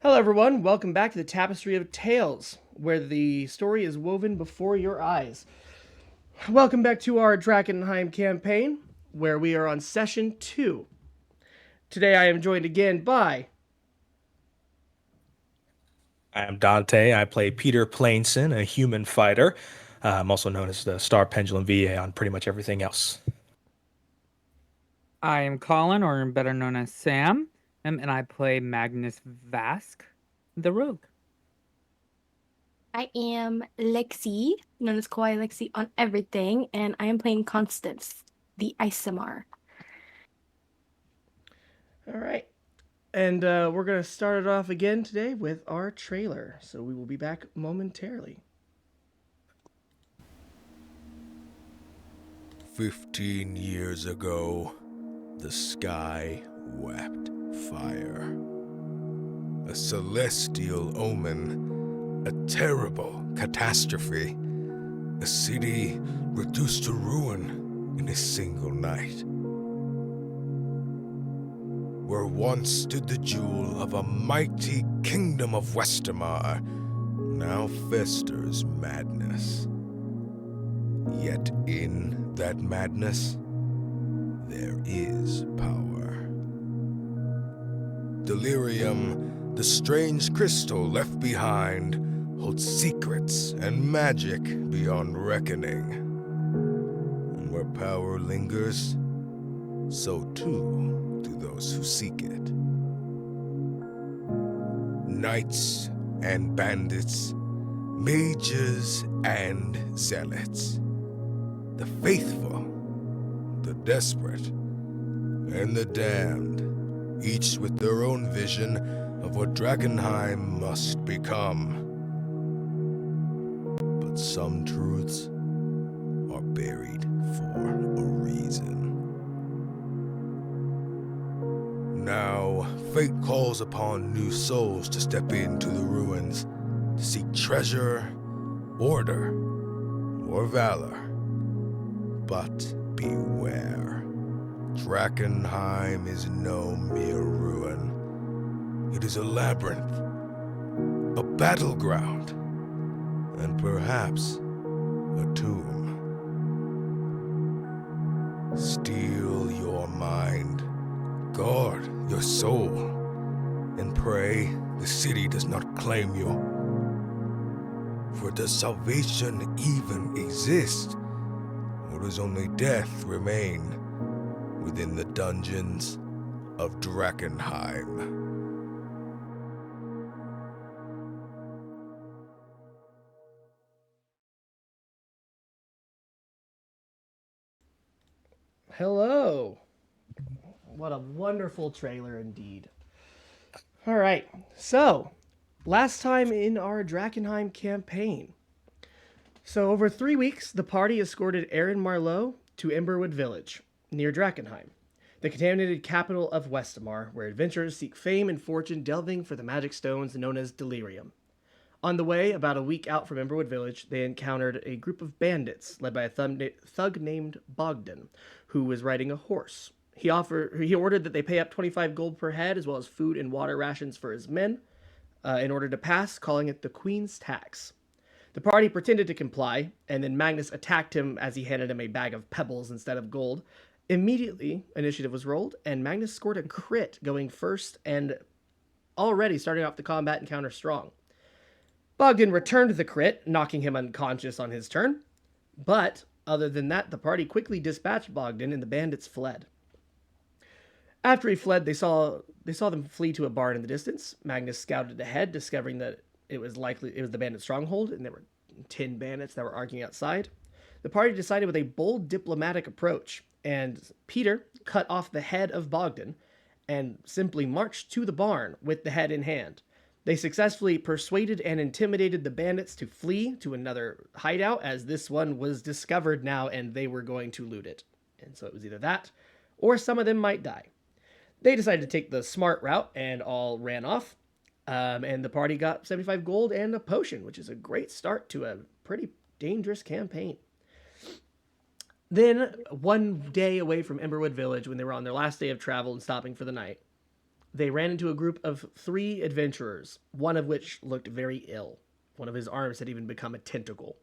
Hello, everyone. Welcome back to the Tapestry of Tales, where the story is woven before your eyes. Welcome back to our Drakkenheim campaign, where we are on session 2. Today I am joined again by. I'm Dante. I play Peter Plainson, a human fighter. I'm also known as the Star Pendulum VA on pretty much everything else. I am Colin, or better known as Sam, and I play Magnus Vask, the rogue. I am Lexi, known as Kawaii Lexi on everything, and I am playing Constance, the Isamar. All right. And we're going to start it off again today with our trailer. So we will be back momentarily. 15 years ago, the sky wept fire. A celestial omen, a terrible catastrophe, a city reduced to ruin in a single night. Where once stood the jewel of a mighty kingdom of Westermar, now festers madness. Yet in that madness, there is power. Delirium, the strange crystal left behind, holds secrets and magic beyond reckoning. And where power lingers, so too do those who seek it. Knights and bandits, mages and zealots, the faithful, the desperate, and the damned, each with their own vision of what Drakkenheim must become. But some truths are buried for a reason. Now, fate calls upon new souls to step into the ruins, to seek treasure, order, or valor. But beware. Drakkenheim is no mere ruin. It is a labyrinth, a battleground, and perhaps a tomb. Steel your mind, guard your soul, and pray the city does not claim you. For does salvation even exist? Or does only death remain within the dungeons of Drakkenheim? Hello. What a wonderful trailer indeed. All right. So, last time in our Drakkenheim campaign. So, over 3 weeks, the party escorted Aaron Marlowe to Emberwood Village, near Drakkenheim, the contaminated capital of Westamar, where adventurers seek fame and fortune delving for the magic stones known as Delirium. On the way, about a week out from Emberwood Village, they encountered a group of bandits led by a thug named Bogdan, who was riding a horse. He ordered that they pay up 25 gold per head, as well as food and water rations for his men, in order to pass, calling it the Queen's Tax. The party pretended to comply, and then Magnus attacked him as he handed him a bag of pebbles instead of gold. Immediately, initiative was rolled, and Magnus scored a crit, going first and already starting off the combat encounter strong. Bogdan returned the crit, knocking him unconscious on his turn. But, other than that, the party quickly dispatched Bogdan and the bandits fled. After he fled, they saw them flee to a barn in the distance. Magnus scouted ahead, discovering that it was the bandit stronghold, and there were 10 bandits that were arguing outside. The party decided with a bold diplomatic approach, and Peter cut off the head of Bogdan and simply marched to the barn with the head in hand. They successfully persuaded and intimidated the bandits to flee to another hideout, as this one was discovered now and they were going to loot it. And so it was either that, or some of them might die. They decided to take the smart route and all ran off. And the party got 75 gold and a potion, which is a great start to a pretty dangerous campaign. Then, one day away from Emberwood Village, when they were on their last day of travel and stopping for the night, they ran into a group of 3 adventurers, one of which looked very ill. One of his arms had even become a tentacle.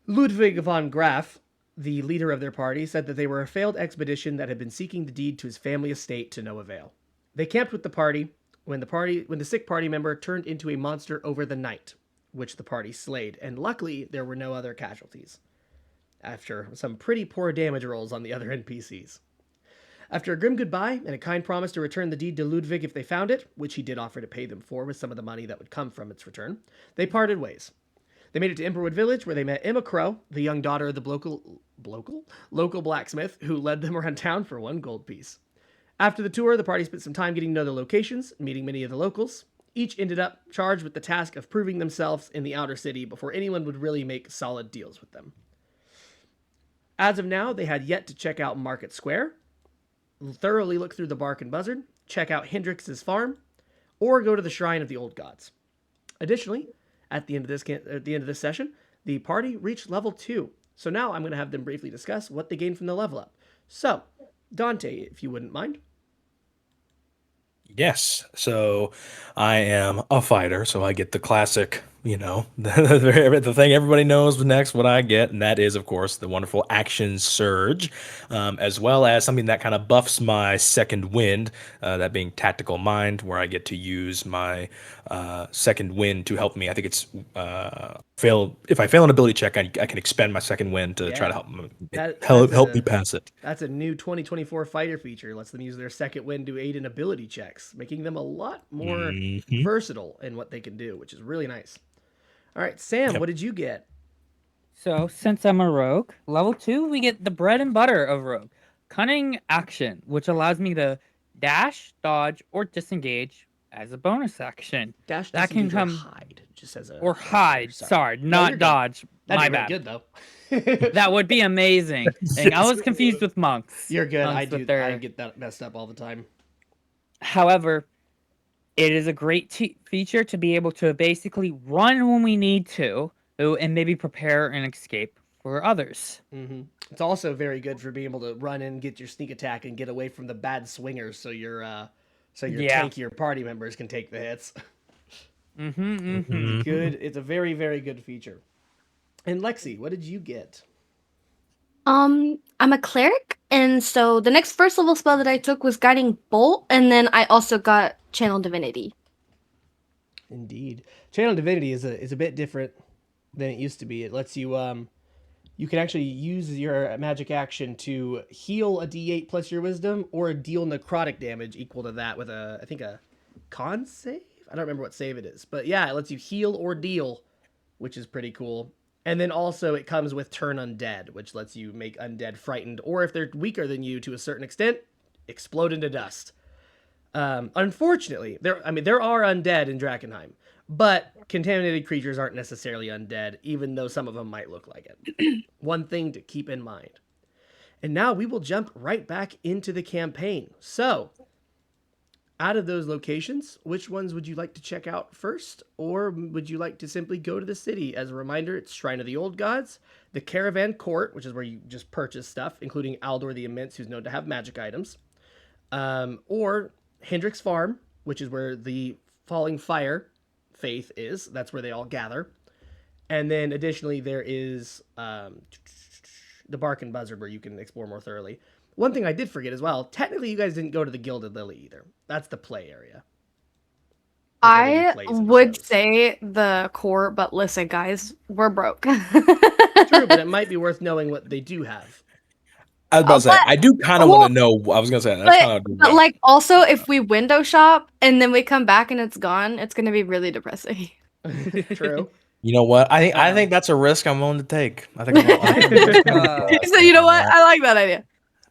Ludwig von Graf, the leader of their party, said that they were a failed expedition that had been seeking the deed to his family estate to no avail. They camped with the party when the sick party member turned into a monster over the night, which the party slayed, and luckily there were no other casualties, after some pretty poor damage rolls on the other NPCs. After a grim goodbye and a kind promise to return the deed to Ludwig if they found it, which he did offer to pay them for with some of the money that would come from its return, they parted ways. They made it to Emberwood Village, where they met Emma Crow, the young daughter of the local blacksmith, who led them around town for 1 gold piece. After the tour, the party spent some time getting to know the locations, meeting many of the locals. Each ended up charged with the task of proving themselves in the outer city before anyone would really make solid deals with them. As of now, they had yet to check out Market Square, thoroughly look through the Bark and Buzzard, check out Hendrix's farm, or go to the Shrine of the Old Gods. Additionally, at the end of this session, the party reached level 2. So now I'm going to have them briefly discuss what they gained from the level up. So, Dante, if you wouldn't mind. Yes. So I am a fighter, so I get the classic, the thing everybody knows next what I get, and that is, of course, the wonderful action surge, as well as something that kind of buffs my second wind, that being tactical mind, where I get to use my second wind to help me. I think it's if I fail an ability check, I can expend my second wind to try to help me pass it. That's a new 2024 fighter feature. Lets them use their second wind to aid in ability checks, making them a lot more versatile in what they can do, which is really nice. All right, Sam, what did you get? So, since I'm a rogue, level 2, we get the bread and butter of rogue. Cunning action, which allows me to dash, dodge, or disengage as a bonus action. Dash, that can come or hide, just as a... Or hide, sorry, not dodge. That'd My be bad. Good, though. That would be amazing. And I was confused with monks. You're good. Monks I get that messed up all the time. However, it is a great feature to be able to basically run when we need to, and maybe prepare an escape for others. Mm-hmm. It's also very good for being able to run in, get your sneak attack, and get away from the bad swingers, so your tankier party members can take the hits. Good. It's a very, very good feature. And Lexi, what did you get? I'm a cleric, and so the next first level spell that I took was Guiding Bolt, and then I also got Channel Divinity. Indeed. Channel Divinity is a bit different than it used to be. It lets you you can actually use your magic action to heal a D8 plus your wisdom, or deal necrotic damage equal to that with I think a con save? I don't remember what save it is. But yeah, it lets you heal or deal, which is pretty cool. And then also it comes with Turn Undead, which lets you make undead frightened, or if they're weaker than you to a certain extent, explode into dust. Unfortunately, there are undead in Drakkenheim, but contaminated creatures aren't necessarily undead, even though some of them might look like it. One thing to keep in mind. And now we will jump right back into the campaign. So, out of those locations, which ones would you like to check out first? Or would you like to simply go to the city? As a reminder, it's Shrine of the Old Gods, the Caravan Court, which is where you just purchase stuff, including Aldor the Immense, who's known to have magic items. Or Hendrix Farm, which is where the Falling Fire faith is. That's where they all gather. And then additionally, there is the Bark and Buzzard, where you can explore more thoroughly. One thing I did forget as well, technically you guys didn't go to the Gilded Lily either. That's the play area. I would say the core, but listen, guys, we're broke. True, but it might be worth knowing what they do have. I was about to say, I do kind of want to know. I was going to say, that's kind of. But like, also, if we window shop and then we come back and it's gone, it's going to be really depressing. True. You know what? I think that's a risk I'm willing to take. I think. So you know what? I like that idea.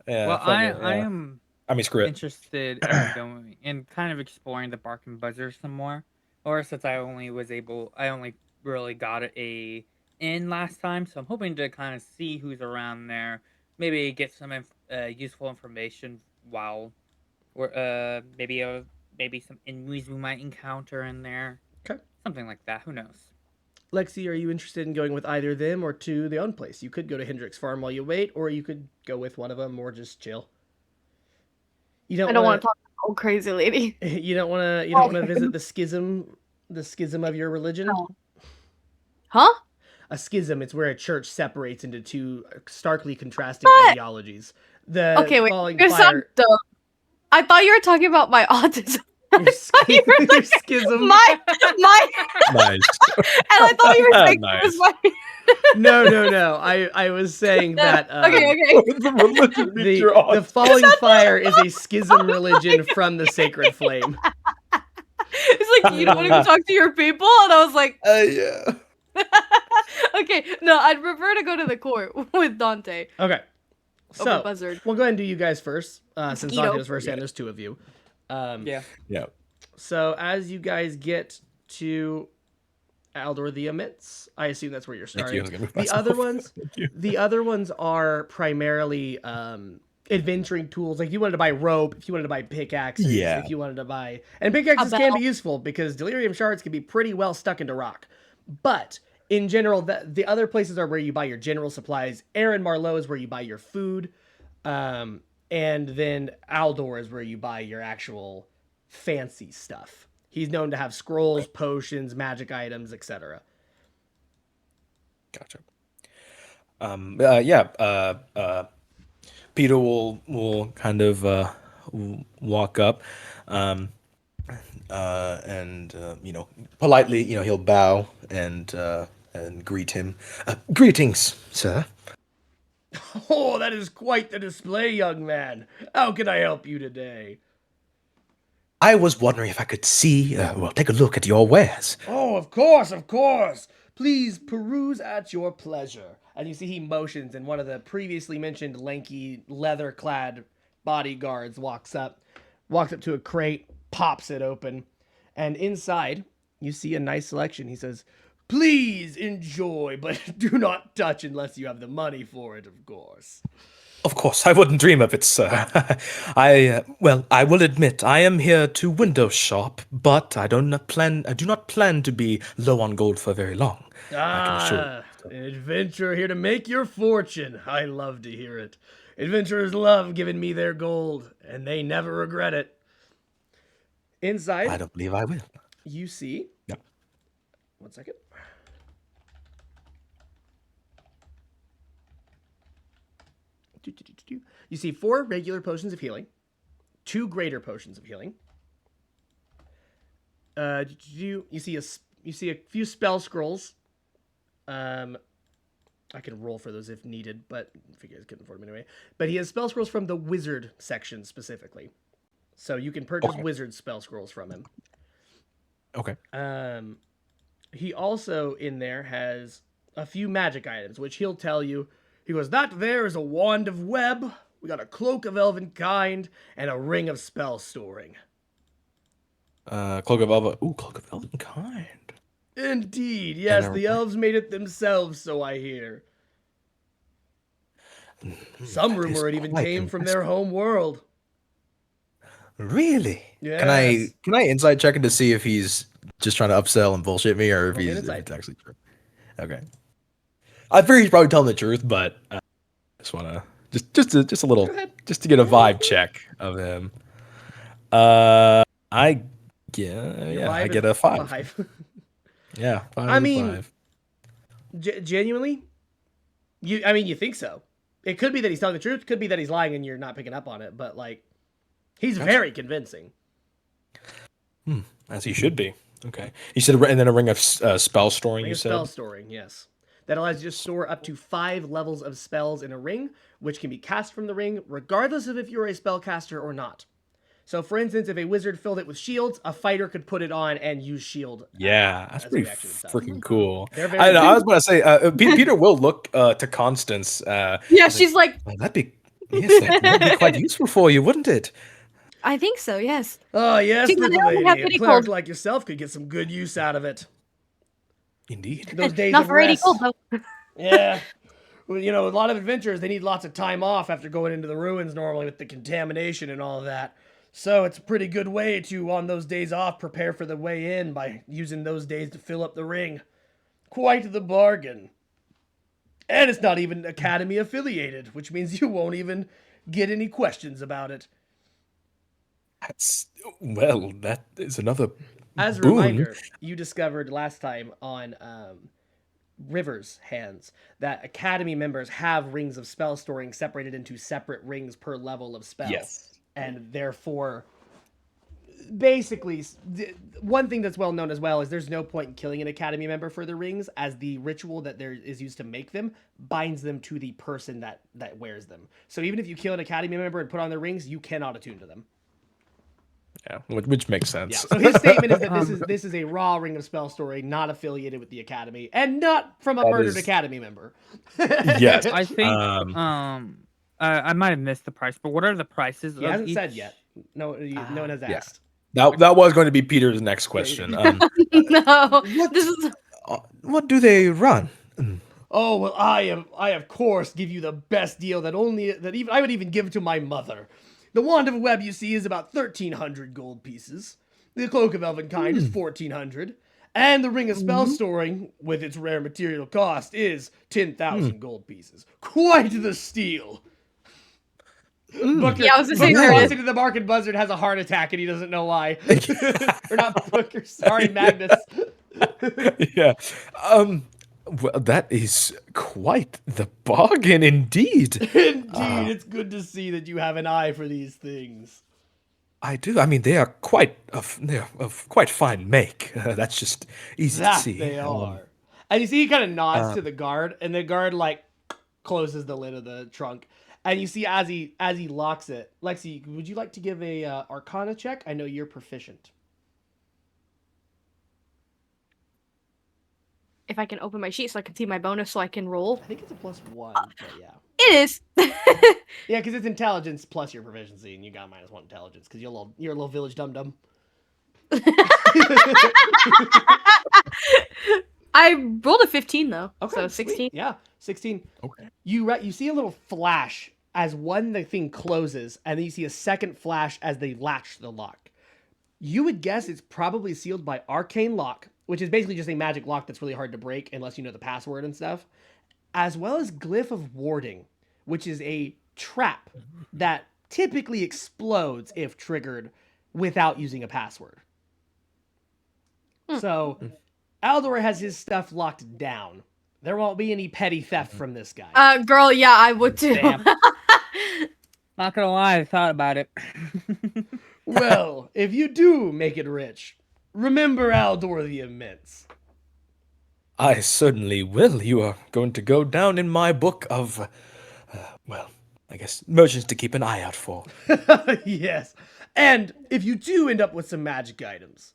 Yeah, well, I am. Screw it. Interested in going and kind of exploring the Bark and Buzzer some more. Or since I only really got a in last time, so I'm hoping to kind of see who's around there. Maybe get some useful information while, or maybe some enemies we might encounter in there. Okay, something like that. Who knows? Lexi, are you interested in going with either of them or to their own place? You could go to Hendrix Farm while you wait, or you could go with one of them or just chill. You I don't want to talk Oh, crazy lady. You don't want to visit the schism of your religion. Huh? A schism, it's where a church separates into two starkly contrasting What? ideologies. The Okay, wait. falling You sound fire, dumb. I thought you were talking about my autism. your, You were your like, schism. my, Nice. and I thought you were saying it was Nice. my. No. I was saying that Okay. The religion meets your the autism. falling fire is a schism religion from the sacred flame. It's like, you don't want to talk to your people, and I was like, Yeah. okay, no, I'd prefer to go to the court with Dante Okay. over So, Buzzard. we'll go ahead and do you guys first, since Ito. Dante was first, and there's two of you. Yeah. Yeah. So, as you guys get to Aldor the Amidst, I assume that's where you're Thank starting. you. I was gonna move The other myself. ones, Thank you. the other ones are primarily adventuring tools. Like if you wanted to buy rope, if you wanted to buy pickaxes, Yeah. if you wanted to buy, and pickaxes A can bell. be useful because delirium shards can be pretty well stuck into rock. But in general, the other places are where you buy your general supplies. Aaron Marlowe is where you buy your food, and then Aldor is where you buy your actual fancy stuff. He's known to have scrolls, potions, magic items, etc. Gotcha. Yeah. Peter will kind of walk up, and politely, he'll bow and greet him. Greetings, sir. Oh, that is quite the display, young man. How can I help you today? I was wondering if I could see, take a look at your wares. Oh, of course, of course. Please peruse at your pleasure. And you see he motions, and one of the previously mentioned lanky, leather-clad bodyguards walks up to a crate, pops it open, and inside you see a nice selection. He says, "Please enjoy, but do not touch unless you have the money for it, of course." Of course, I wouldn't dream of it, sir. I will admit, I am here to window shop, but I do not plan to be low on gold for very long. I can assure you. An adventurer here to make your fortune. I love to hear it. Adventurers love giving me their gold, and they never regret it. Inside, I don't believe I will. you see. Yep. 1 second. You see 4 regular potions of healing, 2 greater potions of healing. You see a few spell scrolls. I can roll for those if needed, but if you guys couldn't afford them anyway. But he has spell scrolls from the wizard section specifically, so you can purchase wizard spell scrolls from him. Okay. He also in there has a few magic items, which he'll tell you. He goes, "That there is a wand of web. We got a cloak of elven kind and a ring of spell storing." Cloak of Elven. Ooh, Cloak of Elven kind. Indeed, yes, And a the elves made it themselves, so I hear. Some that is rumor it even quite came from impressive. their home world. Really? Yes. Can I insight check him to see if he's just trying to upsell and bullshit me, or if Roll me an if insight. it's actually true? Okay. I figure he's probably telling the truth, but I just wanna just a little Go ahead. just to get a vibe check of him. I Your I vibe get is a 5. 5. Yeah, 5 I out of mean, 5. Genuinely, you think so? It could be that he's telling the truth. Could be that he's lying and you're not picking up on it. But like, he's very convincing. As he should be. Okay. You said, and then a ring of spell storing. Ring You of said. spell storing, yes. That allows you to store up to 5 levels of spells in a ring, which can be cast from the ring, regardless of if you're a spellcaster or not. So, for instance, if a wizard filled it with shields, a fighter could put it on and use shield. Yeah, that's as a pretty reaction and stuff. freaking cool. They're very I know. I was good. about to say, Peter will look to Constance. Yeah, he's she's like, "Well, that'd be quite useful for you, wouldn't it?" I think so, yes. Oh, yes, See, little I only lady. have A 80 cleric gold. like yourself could get some good use out of it. Indeed. Those days Not of for 80 rest. gold, though. Yeah. Well, you know, a lot of adventurers, they need lots of time off after going into the ruins normally with the contamination and all of that. So it's a pretty good way to, on those days off, prepare for the way in by using those days to fill up the ring. Quite the bargain. And it's not even Academy affiliated, which means you won't even get any questions about it. That's well, that is another As a boon. reminder, you discovered last time on River's hands that Academy members have rings of spell storing separated into separate rings per level of spell. Yes. And therefore, basically, one thing that's well known as well is there's no point in killing an Academy member for the rings, as the ritual that there is used to make them binds them to the person that wears them. So even if you kill an Academy member and put on their rings, you cannot attune to them. Yeah, which makes Yeah. sense. So his statement is that Um, this is a raw ring of spell storing, not affiliated with the Academy, and not from a That murdered is Academy member. yes. I think Um, I might have missed the price, but what are the prices He of hasn't each? said yet. No, no one has yeah. asked. That was going to be Peter's next question. No, What this is what do they run? Oh well, I of course give you the best deal that even I would even give to my mother. The wand of web you see is about 1,300 gold pieces. The cloak of elvenkind is 1,400, and the ring of spell storing, with its rare material cost, is 10,000 gold pieces. Quite the steal. Booker, yeah. I was gonna say Booker there it walks is. into the market buzzard, has a heart attack, and he doesn't know why. Or not Booker, sorry, Magnus. Yeah. Well, that is quite the bargain indeed. Indeed, it's good to see that you have an eye for these things. I do. I mean, they're of quite fine make. That's just easy to That see. they are. And you see he kind of nods uh, to the guard, and the guard like closes the lid of the trunk. And you see as he locks it, Lexi, would you like to give a Arcana check? I know you're proficient. If I can open my sheet so I can see my bonus, so I can roll. I think it's a +1, but yeah. It is. Yeah, because it's intelligence plus your proficiency, and you got -1 intelligence because you're a little village dum dum. I rolled a 15 though, Okay, so sweet. 16. Yeah, 16. Okay. You see a little flash as the thing closes, and then you see a second flash as they latch the lock. You would guess it's probably sealed by arcane lock, which is basically just a magic lock that's really hard to break unless you know the password and stuff, as well as glyph of warding, which is a trap that typically explodes if triggered without using a password. So Aldor has his stuff locked down. There won't be any petty theft from this guy. Girl, yeah, I would too. Damn. Not gonna lie, I thought about it. Well, if you do make it rich, remember Aldor the Immense. I certainly will. You are going to go down in my book of, well, I guess merchants to keep an eye out for. Yes. And if you do end up with some magic items,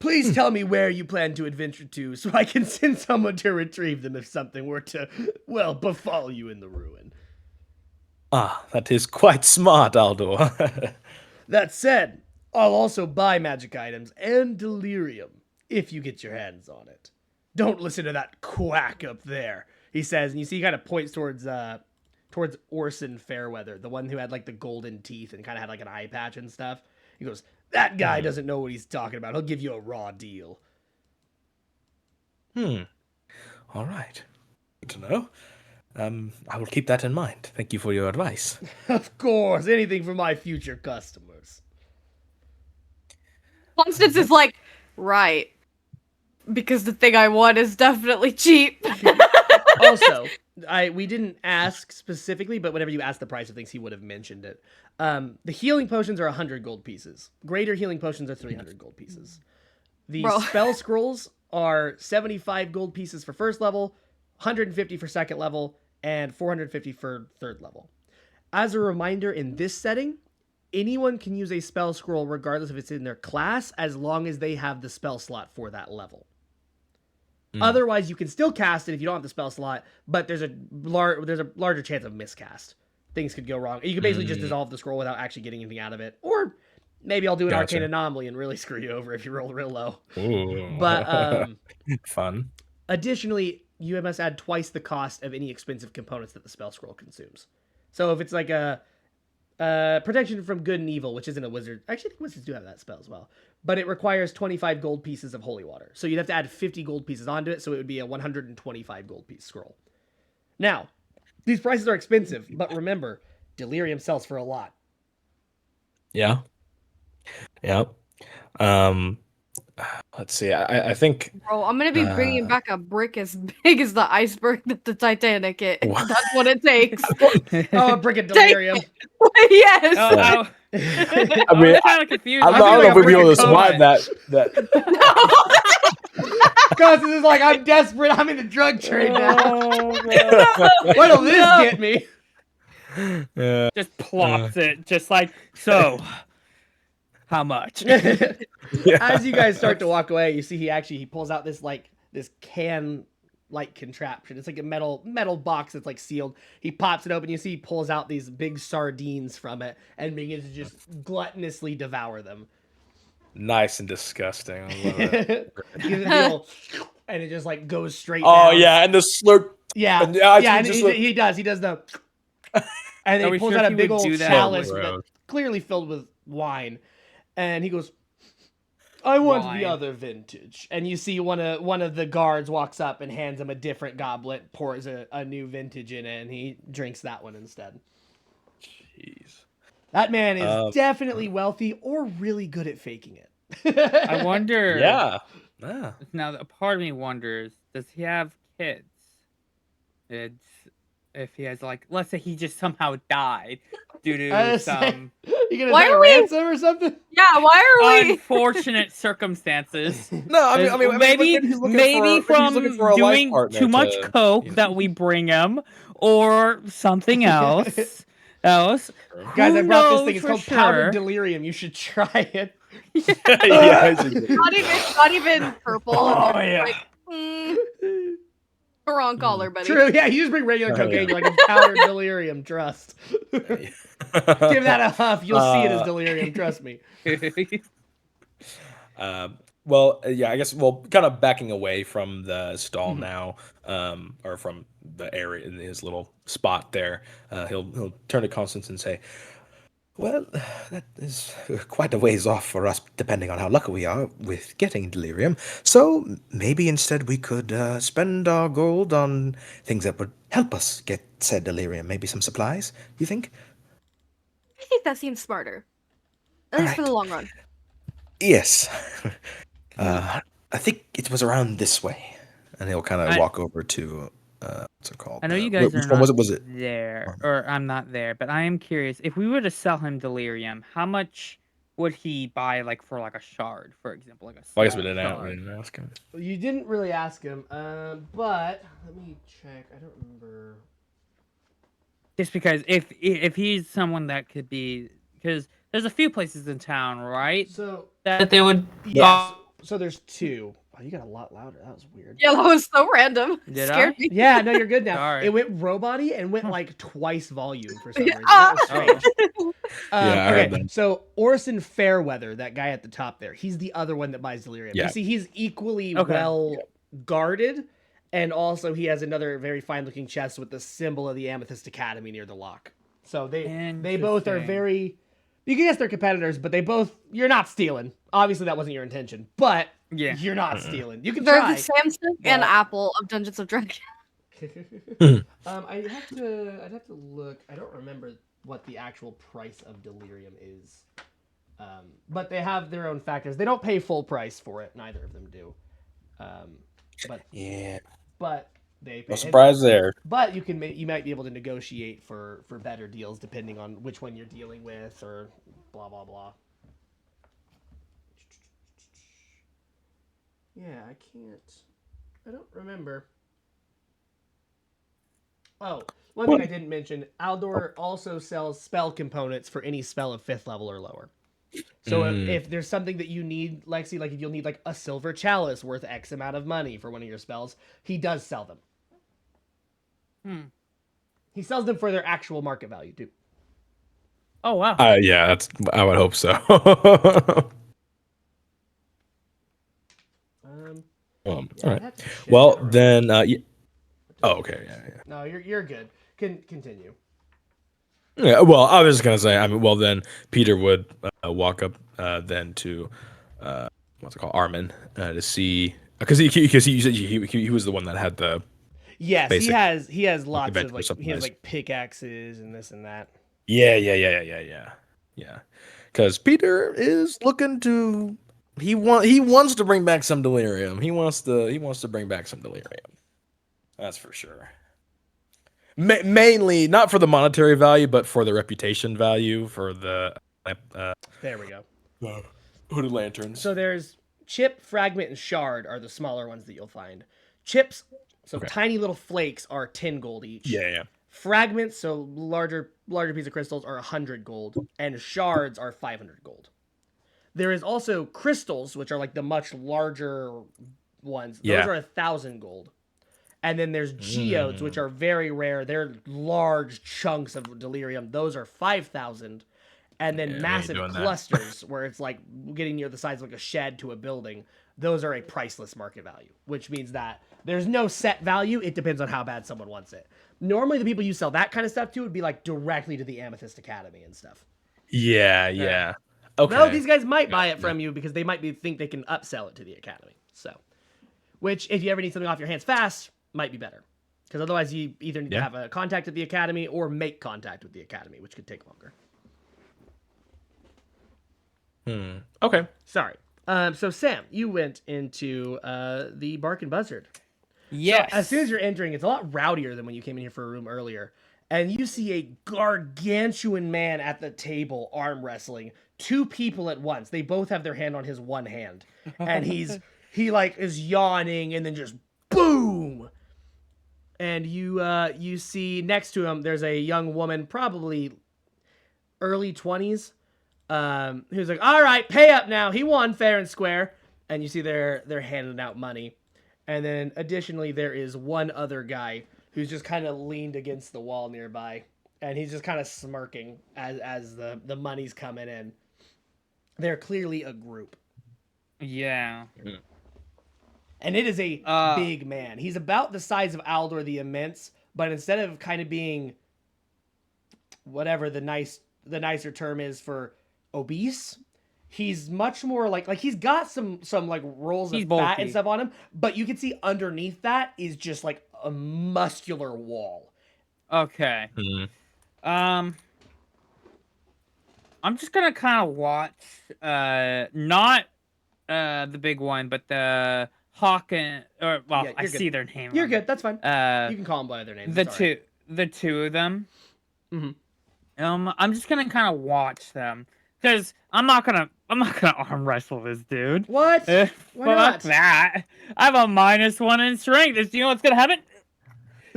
please tell me where you plan to adventure to so I can send someone to retrieve them if something were to, well, befall you in the ruin. Ah, that is quite smart, Aldor. That said, I'll also buy magic items and delirium if you get your hands on it. Don't listen to that quack up there, he says, and you see he kind of points towards Orson Fairweather, the one who had like the golden teeth and kind of had like an eye patch and stuff. He goes, that guy doesn't know what he's talking about. He'll give you a raw deal. All right. Good to know. I will keep that in mind. Thank you for your advice. Of course, anything for my future customers. Constance is like, right. Because the thing I want is definitely cheap. Also, we didn't ask specifically, but whenever you asked the price of things, he would have mentioned it. The healing potions are 100 gold pieces. Greater healing potions are 300 gold pieces. The Bro. spell scrolls are 75 gold pieces for first level, 150 for second level, and 450 for third level. As a reminder, in this setting, anyone can use a spell scroll regardless if it's in their class, as long as they have the spell slot for that level. Otherwise, you can still cast it if you don't have the spell slot, but there's a larger chance of miscast. Things could go wrong. You can basically just dissolve the scroll without actually getting anything out of it. Or maybe I'll do an Gotcha. arcane anomaly and really screw you over if you roll real low. Ooh. But Fun. additionally, you must add twice the cost of any expensive components that the spell scroll consumes. So if it's like a protection from good and evil, which isn't a wizard. Actually, I think wizards do have that spell as well. But it requires 25 gold pieces of holy water. So you'd have to add 50 gold pieces onto it, so it would be a 125 gold piece scroll. Now, these prices are expensive, but remember, delirium sells for a lot. Yeah. Yep. Um, let's see. I think. Bro, I'm gonna be bringing Uh, back a brick as big as the iceberg that the Titanic hit. What? That's what it takes. Oh, a brick of Take delirium. Yes. Oh, Yeah. I I mean, was kind of confused. I I'm don't thinking know like if a we'd be brick able of to survive coke. that. Cause this is like I'm desperate. I'm in the drug trade now. Oh, God. What'll this No. get me? Yeah. Just plops it, just like so. How much? Yeah. As you guys start to walk away, you see he pulls out this can like contraption. It's like a metal box that's like sealed. He pops it open. You see he pulls out these big sardines from it and begins to just gluttonously devour them. Nice and disgusting. I love it. Gives it a big ol' and it just like goes straight Oh down. yeah, and the slurp. Yeah, And yeah, yeah, and just he does the, and Are then he we pulls sure out a he big would old do that? chalice So with it, gross. clearly filled with wine, and he goes, "I want Wine. the other vintage." And you see one of the guards walks up and hands him a different goblet, pours a new vintage in it, and he drinks that one instead. Jeez. That man is definitely wealthy or really good at faking it. I wonder. Yeah. Yeah. Now, a part of me wonders: does he have kids? It's if he has like, let's say he just somehow died due to some You gonna Why try to are we- ransom or something? Yeah, why are we? unfortunate circumstances. No, I mean, maybe he's looking maybe for, from he's looking for a life doing partner too much to, coke you know. that we bring him, or something else. Guys, I Who brought this knows thing. It's for called powdered sure? delirium. You should try it. Yeah, I should- Not even purple. Oh, They're yeah. like, wrong color, buddy. True, yeah, you just bring regular Oh, cocaine. yeah. You're like a powdered delirium. Trust. Give that a huff. You'll see it as delirium. Trust me. Well, yeah, I guess. Well, kind of backing away from the stall Mhm. now, or from the area in his little spot there. He'll turn to Constance and say, "Well, that is quite a ways off for us, depending on how lucky we are with getting delirium. So maybe instead we could spend our gold on things that would help us get said delirium. Maybe some supplies. You think? I think that seems smarter. At least for the long run. Yes. I think it was around this way." And he'll kind of I- walk over to what's it called? I know you guys which are one not was it? there, or I'm not there, but I am curious. If we were to sell him delirium, how much would he buy, like for like a shard, for example, like a Well, I guess we small didn't shard? ask him. You didn't really ask him, but let me check. I don't remember. Just because if he's someone that could be, because there's a few places in town, right? So That they would. yes, so there's two. Oh, you got a lot louder. That was weird. Yeah, that was so random. Did Scared I? me. Yeah, no, you're good now. Sorry. It went robot-y and went like twice volume for some reason. Ah. That was strange. Yeah, I heard okay, that. so Orson Fairweather, that guy at the top there, he's the other one that buys delirium. Yeah. You see, he's equally Okay. well guarded, and also he has another very fine-looking chest with the symbol of the Amethyst Academy near the lock. So they both are Interesting. very. You can guess they're competitors, but they both. You're not stealing. Obviously, that wasn't your intention, but Yeah. you're not stealing. You can They're try. the Samsung and but- Apple of Dungeons of Dragons. I'd have to look. I don't remember what the actual price of delirium is. But they have their own factors. They don't pay full price for it. Neither of them do. Yeah. But they pay. No surprise there. But you might be able to negotiate for better deals depending on which one you're dealing with or blah blah blah. Yeah, I don't remember. Oh, one thing I didn't mention, Aldor also sells spell components for any spell of 5th level or lower. So if there's something that you need, Lexi, like if you'll need like a silver chalice worth X amount of money for one of your spells, he does sell them. He sells them for their actual market value too. Oh wow. Yeah, I would hope so. All right. That's shit Well, around. then. Oh, okay. Yeah. No, you're good. Continue. Yeah. Well, I was just gonna say. I mean, well, then Peter would walk up then to what's it called, Armin, to see because he said he was the one that had the. Yes, Basic he has lots of adventure like he has supplies. like pickaxes and this and that. Yeah. because Peter is looking to. He wants to bring back some delirium. He wants to bring back some delirium. That's for sure. Mainly not for the monetary value, but for the reputation value for the There we go. hooded lanterns. So there's chip, fragment, and shard are the smaller ones that you'll find. Chips, so Okay. tiny little flakes, are 10 gold each. Yeah. Fragments, so larger piece of crystals, are 100 gold, and shards are 500 gold. There is also crystals, which are like the much larger ones. Those Yeah. are 1,000 gold. And then there's geodes, which are very rare. They're large chunks of delirium. Those are 5,000. And then Yeah, we ain't massive doing that. clusters, where it's like getting near the size of like a shed to a building. Those are a priceless market value, which means that there's no set value. It depends on how bad someone wants it. Normally, the people you sell that kind of stuff to would be like directly to the Amethyst Academy and stuff. Yeah. Okay. Though these guys might buy it from you because they might think they can upsell it to the Academy. So, which, if you ever need something off your hands fast, might be better. Because otherwise, you either need to have a contact at the Academy or make contact with the Academy, which could take longer. Okay. Sorry. So Sam, you went into the Bark and Buzzard. Yes. As soon as you're entering, it's a lot rowdier than when you came in here for a room earlier. And you see a gargantuan man at the table arm wrestling two people at once. They both have their hand on his one hand. And he like is yawning and then just boom. And you see next to him there's a young woman, probably early 20s, who's like, all right, pay up now. He won fair and square. And you see they're handing out money. And then additionally, there is one other guy who's just kind of leaned against the wall nearby. And he's just kind of smirking as the money's coming in. They're clearly a group. Yeah. And it is a big man. He's about the size of Aldor the Immense, but instead of kind of being whatever the nicer term is for obese, he's much more like he's got some like rolls of fat and stuff on him, but you can see underneath that is just like a muscular wall. Okay. I'm just gonna kind of watch, not the big one, but the hawk and I see their name. You're good. That's fine. You can call them by their names. The two of them. I'm just gonna kind of watch them because I'm not gonna arm wrestle this dude. What? Why not? That. I have a -1 in strength. Do you know what's gonna happen?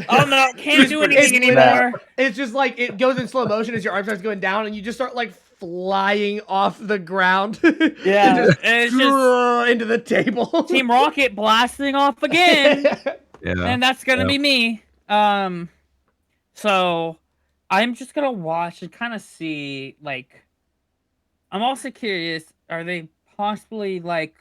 Oh no! Can't do anything anymore. It's just like it goes in slow motion as your arm starts going down, and you just start like flying off the ground. Yeah, it's just into the table. Team Rocket blasting off again. Yeah. And that's gonna be me. So I'm just gonna watch and kind of see. Like, I'm also curious. Are they possibly like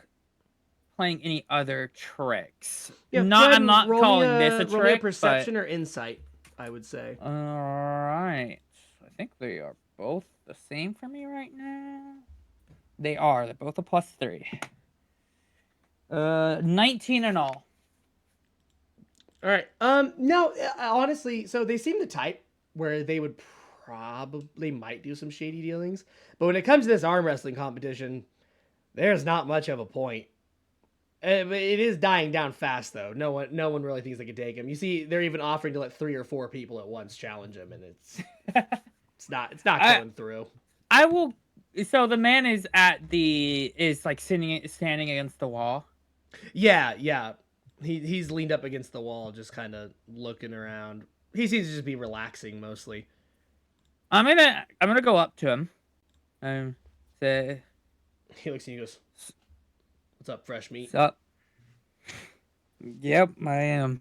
playing any other tricks? Yeah, I'm not calling this a roll me trick. Perception or insight, I would say. All right. I think they are both the same for me right now. They are. They're both a +3. 19 and all. All right. No, honestly, so they seem the type where they would probably might do some shady dealings, but when it comes to this arm wrestling competition, there's not much of a point. It is dying down fast, though. No one really thinks they can take him. You see, they're even offering to let 3 or 4 people at once challenge him, and it's not going through. I will. So the man is like standing against the wall. Yeah. He's leaned up against the wall, just kind of looking around. He seems to just be relaxing mostly. I'm gonna go up to him and say, he looks at you and goes, "What's up, fresh meat?" "What's up?" Yep, I am.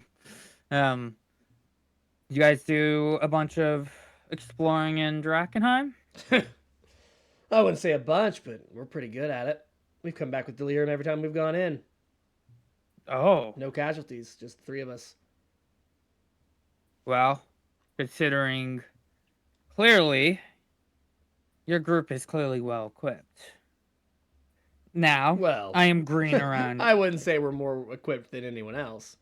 You guys do a bunch of exploring in Drakkenheim? I wouldn't say a bunch, but we're pretty good at it. We've come back with delirium every time we've gone in. Oh. No casualties, just 3 of us. Well, considering clearly your group is clearly well equipped. Now, well, I am green around. I wouldn't say we're more equipped than anyone else.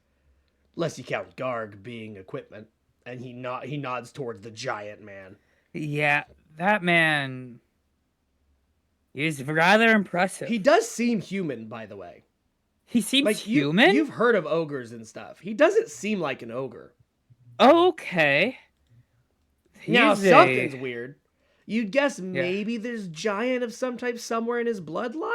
Unless you count Garg being equipment. And he nods towards the giant man. Yeah, that man He's rather impressive. He does seem human, by the way. He seems Like human. you've heard of ogres and stuff. He doesn't seem like an ogre. Okay. Now He's something's a weird. You'd guess yeah. maybe there's giant of some type somewhere in his bloodline.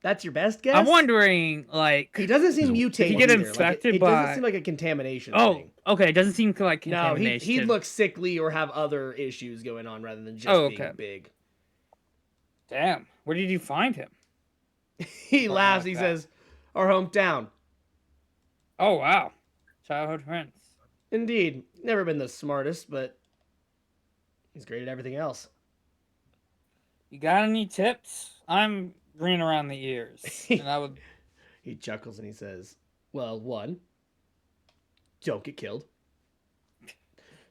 That's your best guess. I'm wondering, like, He doesn't seem Did he mutated. get either. infected it doesn't by- seem like a contamination oh, thing. okay. It doesn't seem like No, contamination. he'd look sickly or have other issues going on rather than just Oh, being okay. big. Damn. Where did you find him? He laughs. like He that. says, "Our hometown." Oh wow, childhood friends. Indeed, never been the smartest, but he's great at everything else. You got any tips? I'm green around the ears, and I would. He chuckles and he says, "Well, one, don't get killed.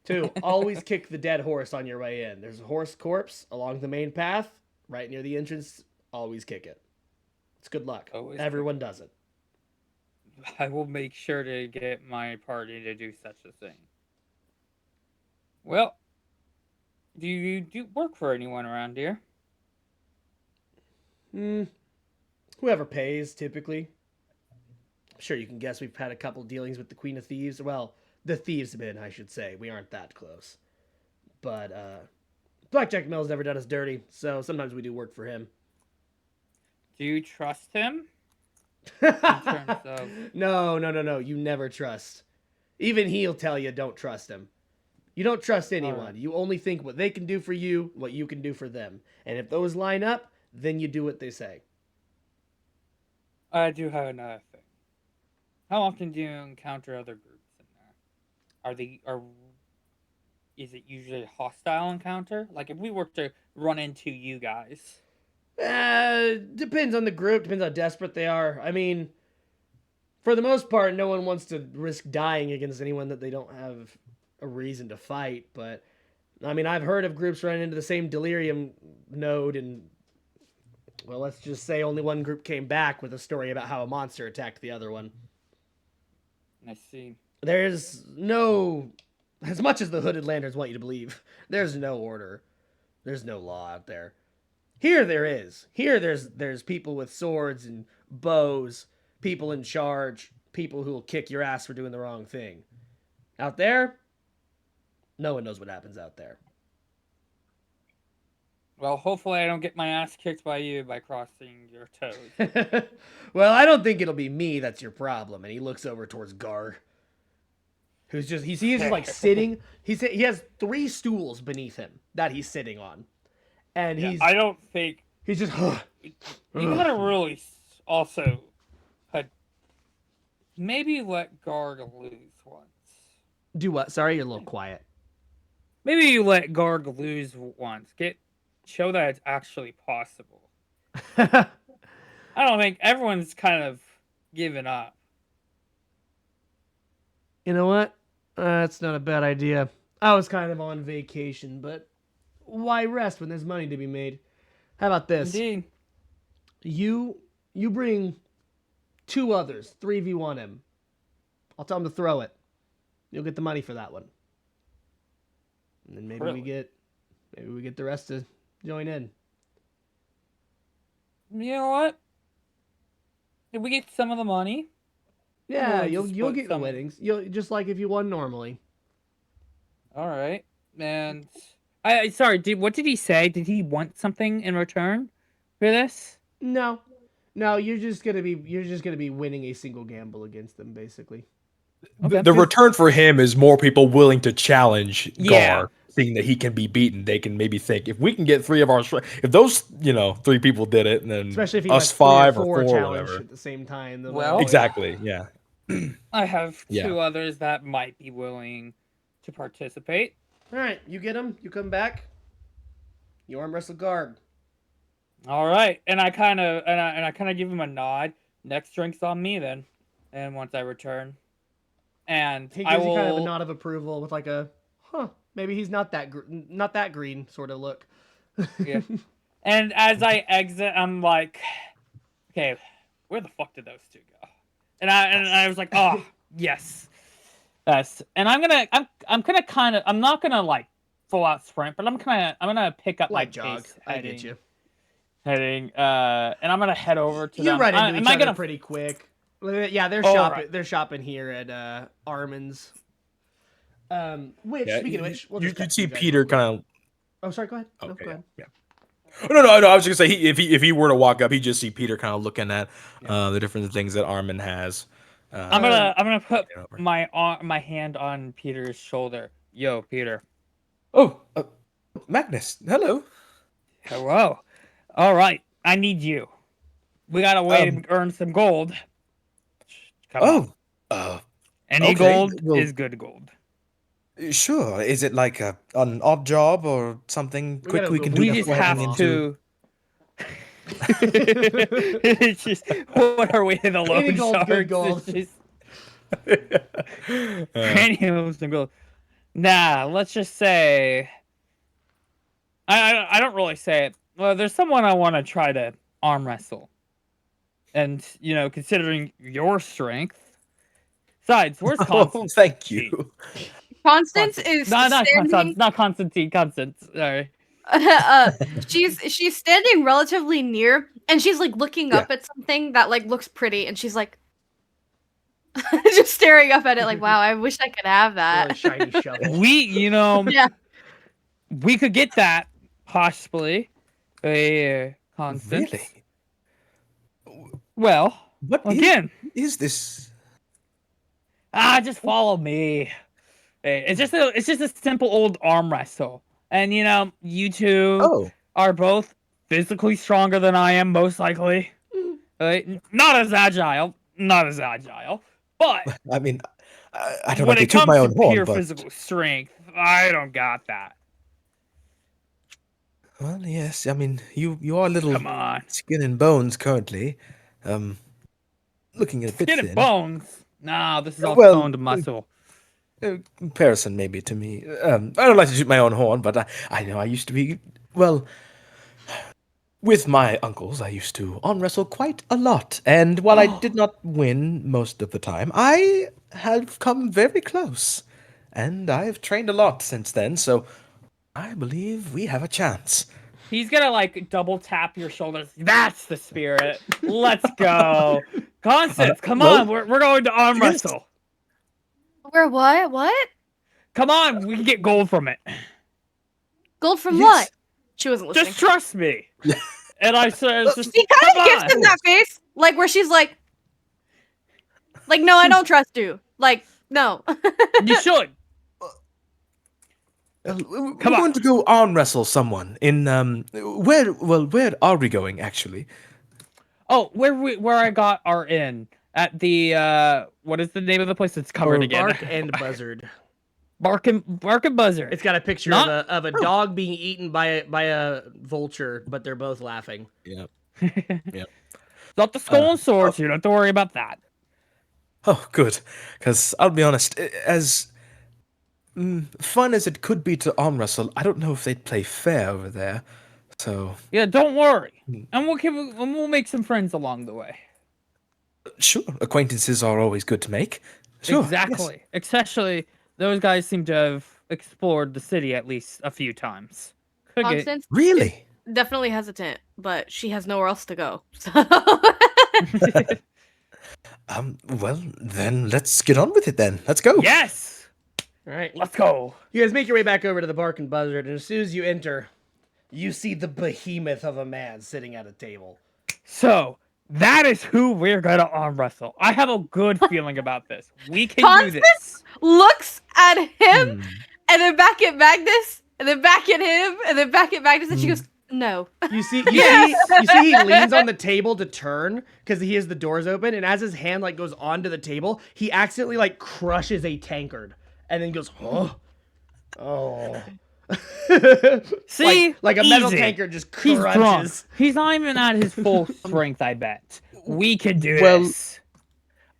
Two, always kick the dead horse on your way in. There's a horse corpse along the main path, right near the entrance. Always kick it. It's good luck. Always Everyone does it." I will make sure to get my party to do such a thing. Well, do you do work for anyone around here? Whoever pays, typically. I'm sure you can guess we've had a couple dealings with the Queen of Thieves. Well, the Thieves have been, I should say. We aren't that close. But Blackjack Mill's never done us dirty, so sometimes we do work for him. Do you trust him? terms of- No. You never trust. Even he'll tell you don't trust him. You don't trust anyone. Alright. You only think what they can do for you, what you can do for them. And if those line up, then you do what they say. I do have another thing. How often do you encounter other groups in there? Is it usually a hostile encounter? Like if we were to run into you guys. Depends on the group, depends how desperate they are. I mean, for the most part, no one wants to risk dying against anyone that they don't have a reason to fight. But, I mean, I've heard of groups running into the same delirium node and, well, let's just say only one group came back with a story about how a monster attacked the other one. I see. There's no, as much as the Hooded Lanterns want you to believe, there's no order. There's no law out there. Here there is. Here there's people with swords and bows, people in charge, people who will kick your ass for doing the wrong thing. Out there, no one knows what happens out there. Well, hopefully I don't get my ass kicked by you by crossing your toes. Well, I don't think it'll be me that's your problem. And he looks over towards Gar, who's just he's just like sitting. He has 3 stools beneath him that he's sitting on, and Yeah, he's I don't think just. you could have really also had maybe let Garg lose once. Do what? Sorry, you're a little quiet. Maybe you let Garg lose once. Show that it's actually possible. I don't think everyone's kind of given up. You know what? That's not a bad idea. I was kind of on vacation, but why rest when there's money to be made? How about this? Indeed. You bring 2 others, 3v1 him. I'll tell him to throw it. You'll get the money for that one. And then maybe we get the rest to join in. You know what? If we get some of the money, Yeah, We'll you'll just you'll put get the some- winnings. You'll just like if you won normally. all right. And I sorry. What did he say? Did he want something in return for this? No, you're just gonna be winning a single gamble against them, basically. Okay. The return for him is more people willing to challenge Yeah. Gar, seeing that he can be beaten. They can maybe think if we can get 3 of our, if those 3 people did it, and then Especially if he us lets 3 or 5 or 4 4 or challenge whatever. at the same time. then Well, like, Exactly. Yeah. I have Yeah. 2 others that might be willing to participate. all right, you get him. You come back. You arm wrestle guard. All right, and I kind of give him a nod. Next drink's on me then, and once I return, and He I gives will. you kind of a nod of approval with like a, maybe he's not that not that green sort of look. Yeah. And as I exit, I'm like, okay, where the fuck did those 2 go? And I was like, oh yes, yes. And I'm gonna kind of, I'm not gonna like full out sprint, but I'm gonna pick up Light my jog. pace I get heading- you. heading, and I'm gonna head over to You them. run into Am each I other gonna? pretty quick. Yeah, they're All shopping. right. They're shopping here at Armin's. Which, Yeah, speaking of which, we'll you, just cut you'd to see you guys Peter real quick. kind of. Oh, sorry. Go ahead. No, Okay, go ahead. yeah. No. I was just gonna say if he were to walk up, he'd just see Peter kind of looking at the different things that Armin has. I'm gonna put you know, over. my hand on Peter's shoulder. Yo, Peter. Oh, Magnus, hello. Hello. All right, I need you. We got a way Um, to earn some gold. Come on. Any okay, gold well- is good gold. Sure. Is it like an odd job or something We quick gotta we go- can do We We're just before have heading into? to. It's just what are we the Any loan gold, sharks? good gold. It's just any of them gold. Nah, let's just say. I don't really say it. Well, there's someone I want to try to arm wrestle, and considering your strength. Besides, where's Oh, Constance? thank you. Constance is No, not standing. Constance. Not Constantine. Constance. Sorry. She's standing relatively near, and she's like looking Yeah. up at something that like looks pretty, and she's like just staring up at it, like, wow, I wish I could have Really that. shiny shovel. Yeah. We could get that possibly. Constance. Really? Well, What again, is this? just follow me. It's just a simple old arm wrestle, and you two Oh, are both physically stronger than I am, most likely. Not as agile, but I mean, I don't when like to it toot comes my to own horn, pure but physical strength, I don't got that. well, yes. I mean, you are a little Come on, skin and bones currently. Um, looking a bit skin and thin. bones. Nah, this is all Well, toned muscle. Comparison maybe to me. I don't like to shoot my own horn, but I know I used to be, well, with my uncles, I used to arm wrestle quite a lot. And while I did not win most of the time, I have come very close. And I've trained a lot since then, so I believe we have a chance. He's gonna like double tap your shoulders. That's the spirit. Let's go, Constance. Come well, on, we're going to arm yes. wrestle. Where what? What? Come on, we can get gold from it. Gold from Yes. what? She wasn't listening. Just trust me. And I said, just She come kind of gives him on. that face, like where she's like, no, I don't trust you. Like, no. You should. We're Come on. going to go arm wrestle someone in where are we going actually? Oh, where I got our inn at the what is the name of the place that's covered again? Bark and Buzzard. Bark and Buzzard. It's got a picture Not- of a dog being eaten by a vulture, but they're both laughing. Yeah. Not the skull and swords. You don't have to worry about that. Oh, good. Because I'll be honest, as fun as it could be to arm wrestle, I don't know if they'd play fair over there. So Yeah, don't worry. And we'll make some friends along the way. sure, acquaintances are always good to make. Sure, yes. Exactly. Especially those guys seem to have explored the city at least a few times. Could get- Constance Really? is definitely hesitant, but she has nowhere else to go. So Well, then let's get on with it then. Let's go. Yes. All right. Let's go. You guys make your way back over to the Bark and Buzzard, and as soon as you enter, you see the behemoth of a man sitting at a table. So that is who we're gonna arm wrestle. I have a good feeling about this. We can do Constance? this. looks at him, Hmm. and then back at Magnus, and then back at him, and then back at Magnus, and she goes, no. You see, Yes! you see, he leans on the table to turn because he has the doors open, and as his hand like goes onto the table, he accidentally like crushes a tankard, and then goes, oh. See, like a metal easy. tankard just He's drunk. crunches. He's not even at his full strength. I bet we can do Well- this.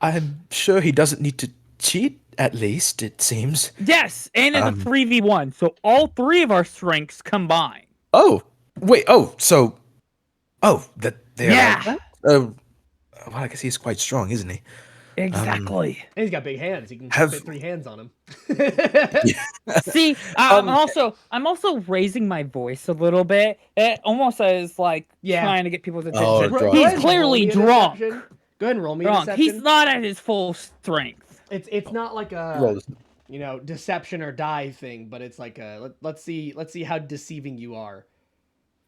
I'm sure he doesn't need to cheat. At least it seems. Yes, and it's a 3v1, so all three of our strengths combine. Oh, wait. Oh, so. Oh, that they are. Yeah. Like that? Oh, well, I guess he's quite strong, isn't he? Exactly. And he's got big hands. He can Have- fit 3 hands on him. See, Um, I'm also raising my voice a little bit. It almost is like Yeah. trying to get people's Oh, attention. drunk. Go He's ahead and roll clearly me a drunk. deception. Go ahead and roll me a Drunk. deception. He's not at his full strength. It's not like Roll a this. deception or die thing, but it's like a let's see how deceiving you are.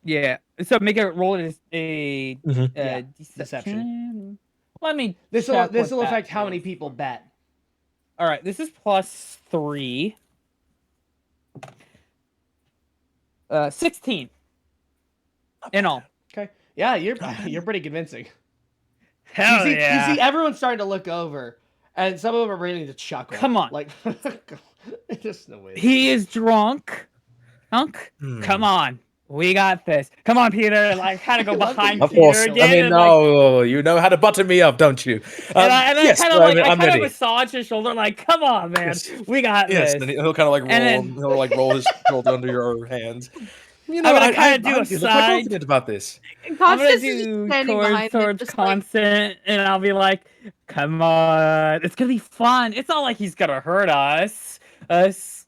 Yeah. So make it roll it as a Mhm. Yeah, deception. Let me. This check will what that affect how many is. people bet. All right. This is +3. 16 in all. Okay. Yeah, you're pretty convincing. Hell You see everyone's starting to look over, and some of them are beginning to chuckle. Come on. Like just no way. He is drunk. Come on. We got this. Come on, Peter. Like, kind of go behind Of Peter course. again. I mean, and, like, no, you know how to butter me up, don't you? and I yes, kind of like, I'm I kind of ready. massage his shoulder, like, come on, man. Yes. We got Yes, this. and he'll kind of like roll. And then- He'll like roll his shoulder under your hands. You I'm gonna kinda do a I'm feeling quite side- confident about this. I'm gonna Constance is do standing behind towards him, just like, Constant, and I'll be like, come on. It's gonna be fun. It's not like he's gonna hurt us. This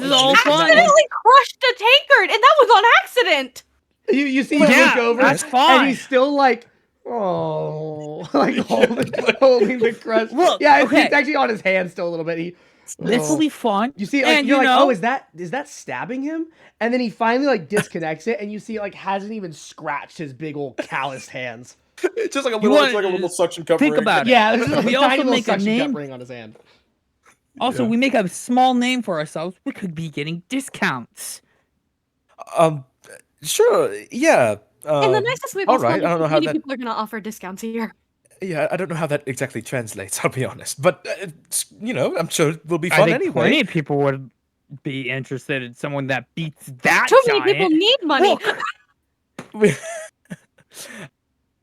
is all fun. accidentally crushed a tankard, and that was on accident. You see Well, him yeah, look over, that's and fine. he's still like, oh, like holding the crust. Look, yeah, okay. it's actually on his hand still a little bit. This will be fun. You see, like, and you're like, know, oh, is that stabbing him? And then he finally like disconnects it, and you see like hasn't even scratched his big old calloused hands. It's just like a You little, want- it's like a little suction cup. think ring. about it. Yeah, this is like We a also tiny little make a suction cup name. ring on his hand. Also, Yeah. we make a small name for ourselves. We could be getting discounts. Sure, yeah. In the nicest way all possible. right, I don't know how many that. people are gonna offer discounts here. Yeah, I don't know how that exactly translates. I'll be honest, but I'm sure it will be I fun think anyway. plenty of people would be interested in someone that beats that Too many giant. people need money. Look,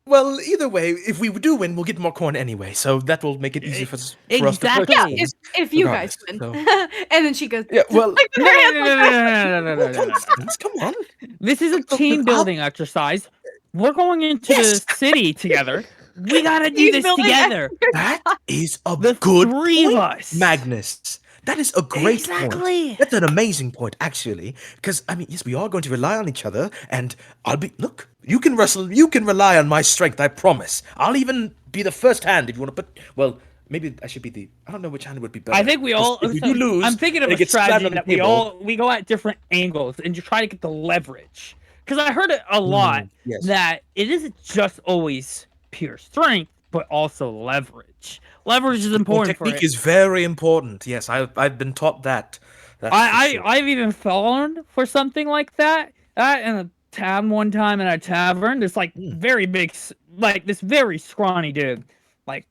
Well, either way, if we do win, we'll get more corn anyway, so that will make it easy for us to Exactly. purchase Yeah, things. if you guys win. Regardless, And then she goes, Yeah, well, like, with no, her no, hands no, like no, that. no, no, no, no, no, no, no. Constance, come on. This is a team building exercise. We're going into Yes. the city together. We gotta do He's this building together. That is a The good three point, of us. Magnus. That is a great point. Exactly. That's an amazing point, actually. Because I mean, yes, we are going to rely on each other, and I'll be. Look, you can wrestle. You can rely on my strength. I promise. I'll even be the first hand if you want to put. Well, maybe I should be the. I don't know which hand would be better. I think we 'cause all. If we do lose, I'm thinking of and it a gets slammed strategy on the that table- we go at different angles and you try to get the leverage. Because I heard it a lot yes. that it isn't just always pure strength, but also leverage. Leverage is important for technique it. is very important. Yes, I've been taught that. That's for sure. I've even fallen for something like that. In a one time in a tavern. This like very big, like this very scrawny dude, like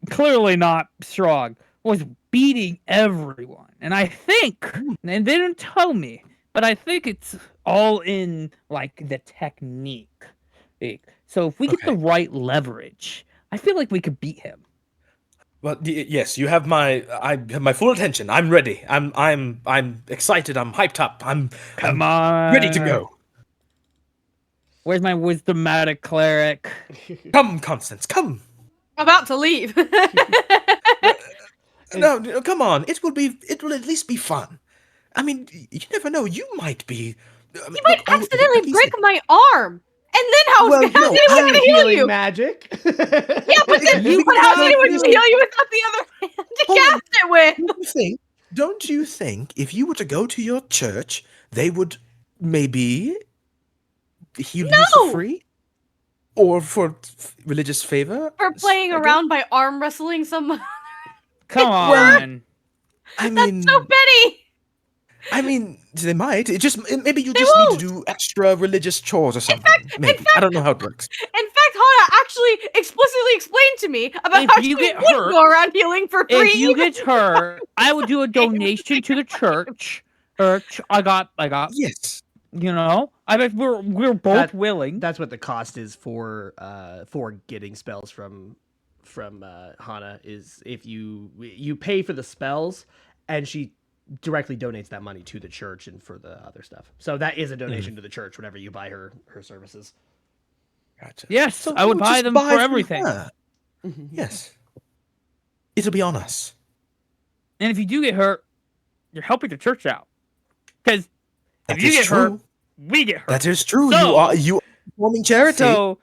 clearly not strong, was beating everyone. And I think, and they didn't tell me, but I think it's all in like the technique. So if we get the right leverage, I feel like we could beat him. Well, yes, you have I have my full attention. I'm ready. I'm excited. I'm hyped up. I'm on, ready to go. Where's my wisdomatic cleric? Come, Constance, come. About to leave. No, come on. It will at least be fun. I mean, you never know. You might be. You might accidentally break my arm. And then how's Well, it no, going to heal Healing you? magic. Yeah, but then You but how's can't it going to heal- heal you without the other hand to Hold on. cast it with? Don't you think if you were to go to your church, they would maybe heal you for No! free? Or for religious favor? For playing I guess? around by arm wrestling someone. Come Well, on. I mean, So petty. they might. Maybe you They just need won't. to do extra religious chores or something. Maybe. I don't know how it works. In fact, Hana actually explicitly explained to me about If how you she get would hurt- go around healing for free. If you get hurt, I would do a donation to the church. I got, Yes. I bet we're both That- willing. That's what the cost is for getting spells from Hana, is if you pay for the spells and she directly donates that money to the church and for the other stuff. So that is a donation to the church whenever you buy her services. Gotcha. Yes, So I would we'll buy just them buy for from everything. her. Yes. It'll be on us. And if you do get hurt, you're helping the church out. Because if That you is get hurt, true. we get hurt. That is true. So- you are performing charity. So,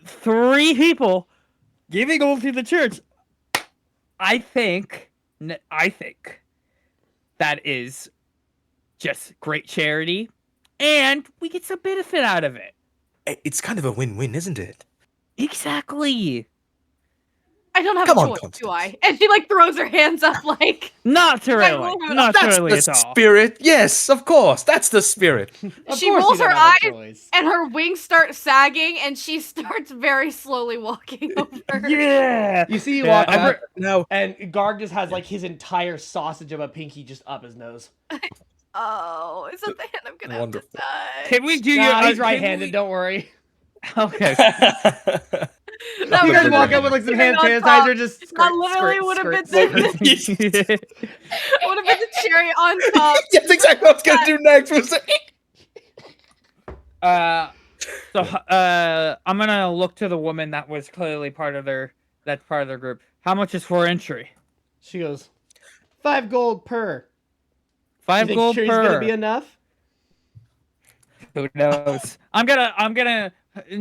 3 people giving gold to the church. I think that is just great charity, and we get some benefit out of it. It's kind of a win-win, isn't it? Exactly. I don't have Come a on, choice, do Constance. I? And she like throws her hands up like Not really. Not That's really the at all. spirit. Yes, of course. That's the spirit. Of She course rolls you don't her have a eyes. choice. and her wings start sagging and she starts very slowly walking over. Yeah. You see you Yeah, walk I'm up, No. and Garg just has like his entire sausage of a pinky just up his nose. Oh, is that the hand I'm gonna Wonderful. have to Can we do Nah, your? he's right-handed. Don't worry. Okay. touch? You guys walk up with like some hand sanitizer, just That literally would have been the would have been the cherry on top. That's exactly what I was gonna do next. I'm gonna look to the woman that was clearly part of their group. How much is for entry? She goes, 5 gold per. 5 You think gold sure per. he's gonna be enough? Who knows? I'm gonna.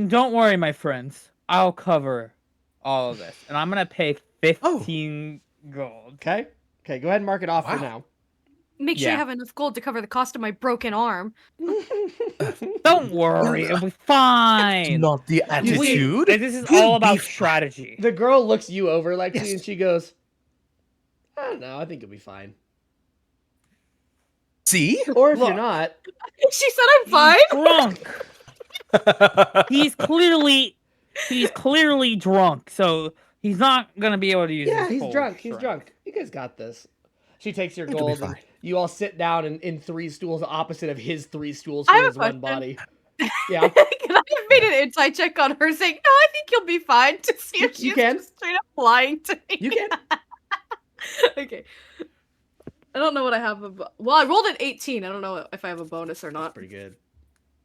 Don't worry, my friends. I'll cover all of this, and I'm gonna pay 15 gold. Okay. Okay, go ahead and mark it off for Wow. now. Make sure Yeah. you have enough gold to cover the cost of my broken arm. Don't worry, it'll be fine. Not the attitude. This is He'll all about be fine. strategy. The girl looks you over, Lexi, Yes. and she goes, I don't know, I think you'll be fine. See? Or if Look. you're not, She said I'm fine. He's drunk. He's clearly drunk, so he's not gonna be able to use. yeah, his he's full drunk. He's strength. drunk. You guys got this. She takes your It'll be gold, and fine. you all sit down in 3 stools opposite of his 3 stools I for have a his one question. body. Yeah, Can I have made an insight check on her saying, no, I think you'll be fine to see if You she's can. just straight up lying to me. you can. Okay. I don't know what I have. Well, I rolled an 18. I don't know if I have a bonus or not. Pretty good.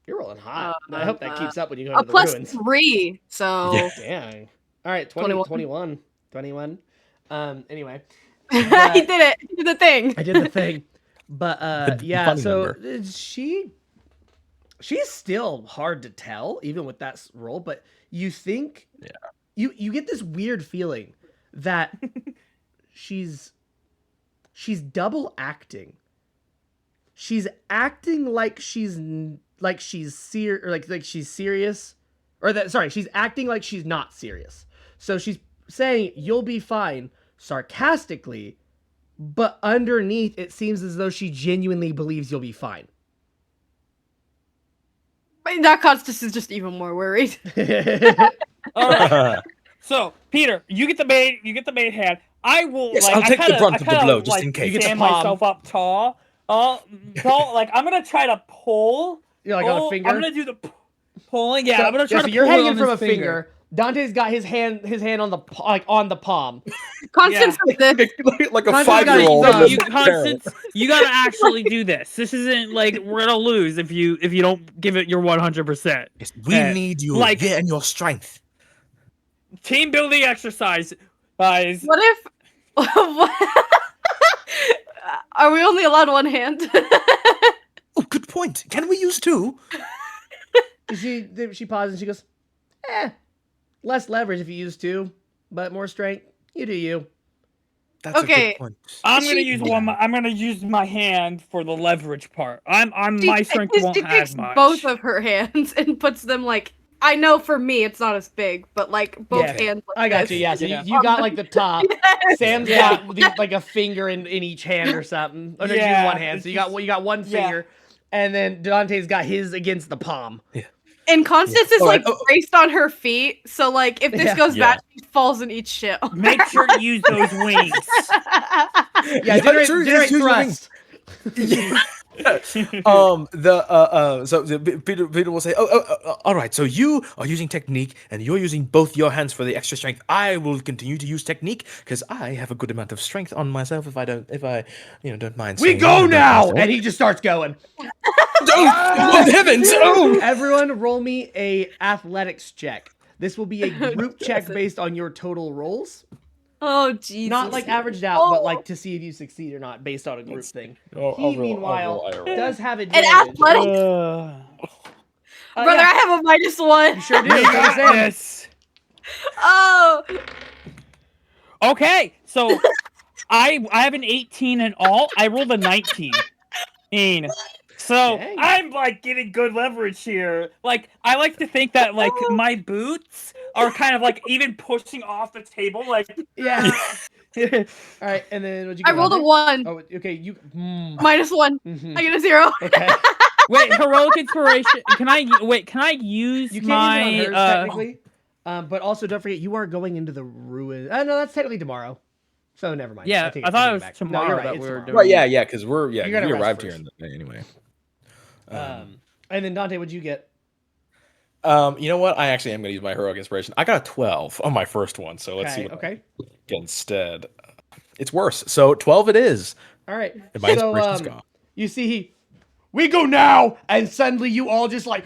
You're rolling hot. I hope that keeps up when you go A into the plus ruins. 3. So Yeah. Dang. All right, 21. 21. Anyway. he did it. He did the thing. I did the thing. But The yeah, funny so number. she's still hard to tell even with that roll, but you think you get this weird feeling that she's double acting. She's acting like she's serious, or that sorry, she's acting like she's not serious. So she's saying you'll be fine sarcastically, but underneath it seems as though she genuinely believes you'll be fine. That Constance is just even more worried. All right. So, Peter, you get the main hand. I will. Yes, like, I'll I take the kinda- brunt I of the kinda, blow, just like, in case. You get the stand palm. myself up tall. Like I'm gonna try to pull. You're like on a finger. I'm gonna do the pulling. Yeah, I'm gonna try so to. you're pull it hanging on from his a finger. Dante's got his hand on the on the palm. Constance with this. like a Constance got 5-year-old. it. So with you, a Constance, you gotta actually do this. This isn't like we're gonna lose if you don't give it your 100%. Yes, we Uh, need you like- there and your strength. Team building exercise, guys. What if? What? Are we only allowed one hand? Oh, good point. Can we use 2? She pauses and she goes, less leverage if you use 2, but more strength. You do you. That's a Okay. good point. I'm gonna She- use I'm gonna use my hand for the leverage part. My strength She won't takes have much. both of her hands and puts them like. I know for me it's not as big, but like both Yeah. hands. Like I got this. you. Yeah, so Yeah. you got like the top. Yes. Sam's got like a finger in each hand or something. Oh, no, you Yeah, use one hand. So you got one yeah. finger, and then Dante's got his against the palm. And Constance is Alright, like braced on her feet, so like if this Yeah. goes Yeah. bad, she falls and eats shit. Make sure to use those wings. Yeah, generate, sure, generate use your thrust. So Peter will say, all right. So you are using technique, and you're using both your hands for the extra strength. I will continue to use technique because I have a good amount of strength on myself. If I don't mind. We saying go that now, myself. and he just starts going. Oh, good heavens! Oh, Everyone, roll me a athletics check. This will be a group check based on your total rolls. Oh, Jesus. Not like averaged out, but like to see if you succeed or not based on a group thing. He, meanwhile, does have And advantage. athletics. Brother, yeah, I have a -1. you sure do. We So got does Sam. this. Oh. Okay, so I have an 18 in all. I rolled a 19. So Dang. I'm like getting good leverage here. Like I like to think that like my boots are kind of like even pushing off the table. Like Yeah. All right, and then what'd you I get? rolled a Andre? 1. Oh, okay. You. -1. Mhm. I get a 0. Okay. wait, heroic inspiration. Can I use You can't my use it on hers technically, but also don't forget you are going into the ruin. No, that's technically tomorrow. So never mind. Yeah, take I thought it was back. tomorrow No, you're right. that It's we were tomorrow. doing. Right, yeah, because we You gotta rest arrived here first. in the day anyway. And then Dante, what'd you get? You know what? I actually am going to use my heroic inspiration. I got a 12 on my first one, so let's see what I get instead. It's worse. So 12 it is. All right. And my So inspiration's gone. you see we go now, and suddenly you all just like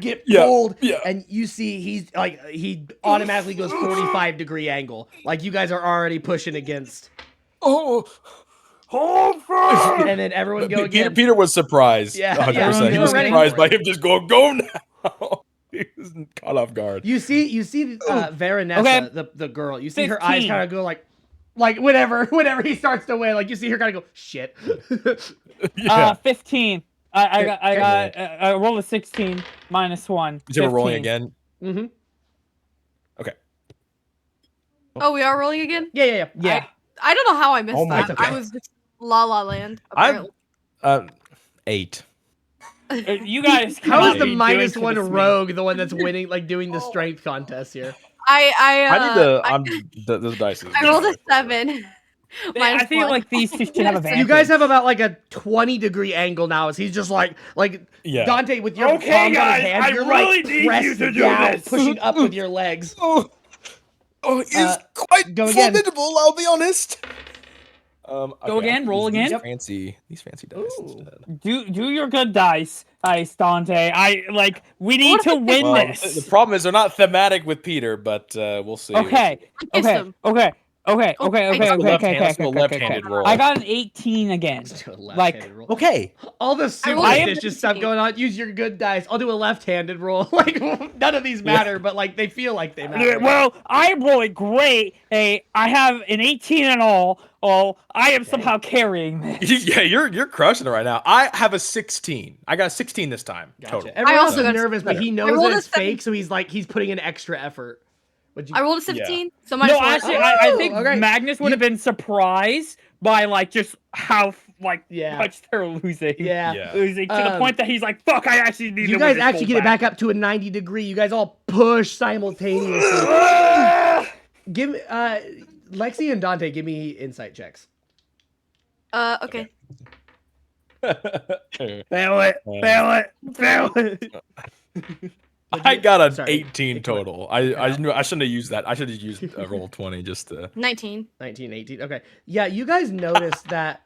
get pulled, and you see he automatically goes 45-degree angle, like you guys are already pushing against. Oh, And then everyone go again. Peter was surprised. Yeah, 100%. yeah. He was Ready surprised for by it. him just going, go now. He was caught off guard. You see Veronessa, Okay. the girl. You see her eyes 15. kind of go like whenever he starts to win, like you see her kind of go shit. 15. I rolled a 16 -1. Is it rolling 15. again? Mm-hmm. Okay. Oh, we are rolling again? Yeah. Yeah. I don't know how I missed Oh my that. God. I was just La La Land. I'm Apparently. 8. You guys. How is cannot the be minus doing one this to me. rogue the one that's winning, like doing the strength contest here? I need the dice. I rolled a 7. I feel -1. like these two should have advantage. You guys have about like a 20-degree angle now, as he's just like Yeah. Dante with your Okay, palms on guys, his hands. I You're really like need you pressed to do down, this. pushing up with your legs. It's quite go again. formidable, I'll be honest. Go again, roll again. These fancy dice instead. Do your good dice, Dante. We need to win Well, this. the problem is they're not thematic with Peter, but we'll see. Okay. Kiss Okay. him. Okay. Okay. Oh, Okay. I Okay. got Okay. left-handed- Okay. let's do a Okay. left-handed Okay. roll. I got an 18 again. Let's do a Like, left-handed roll. Okay. All the I rolled a superstitious stuff 15. going on. Use your good dice. I'll do a left-handed roll. Like none of these matter, but like they feel like they matter. Well, I'm rolling great. Hey, I have an 18 in all. Oh, I am somehow carrying this. Yeah, you're crushing it right now. I have a 16. I got a 16 this time. Gotcha. Total. Everyone else also is got a nervous, but he I knows rolled that a it's fake, so he's putting in extra effort. I rolled a 17, so No, -1. actually, I think okay. Magnus would have been surprised by just how Yeah. much they're losing. Yeah. Losing to the point that he's like, "Fuck! I actually need." You to guys win this actually gold get it back up to a 90-degree. You guys all push simultaneously. Give Lexi and Dante, give me insight checks. Okay. Fail it. I got an Sorry. 18 total. I knew I shouldn't have used that. I should have used a roll 20 just to. 19. 19, 18. Okay. Yeah, you guys noticed that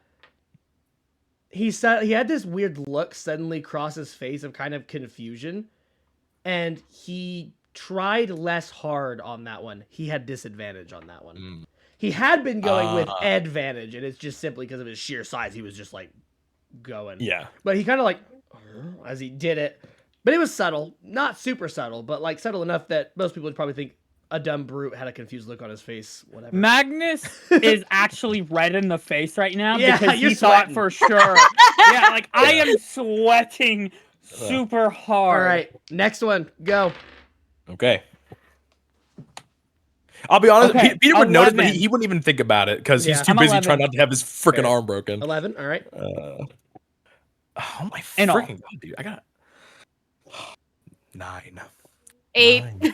he had this weird look suddenly cross his face of kind of confusion, and he tried less hard on that one. He had disadvantage on that one. He had been going with advantage, and it's just simply because of his sheer size. He was just like going. Yeah. But he kind of like as he did it. But it was subtle, not super subtle, but like subtle enough that most people would probably think a dumb brute had a confused look on his face. Whatever. Magnus is actually red in the face right now Yeah, because you're he thought sweating. for sure. Yeah, I am sweating super hard. All right, next one, go. Okay. I'll be honest. Okay, Peter would notice, but 11. he wouldn't even think about it because Yeah. he's too I'm busy 11. trying not to have his freaking Fair. arm broken. 11. All right. Oh my And all. freaking god, dude! I got 9. 8. 9.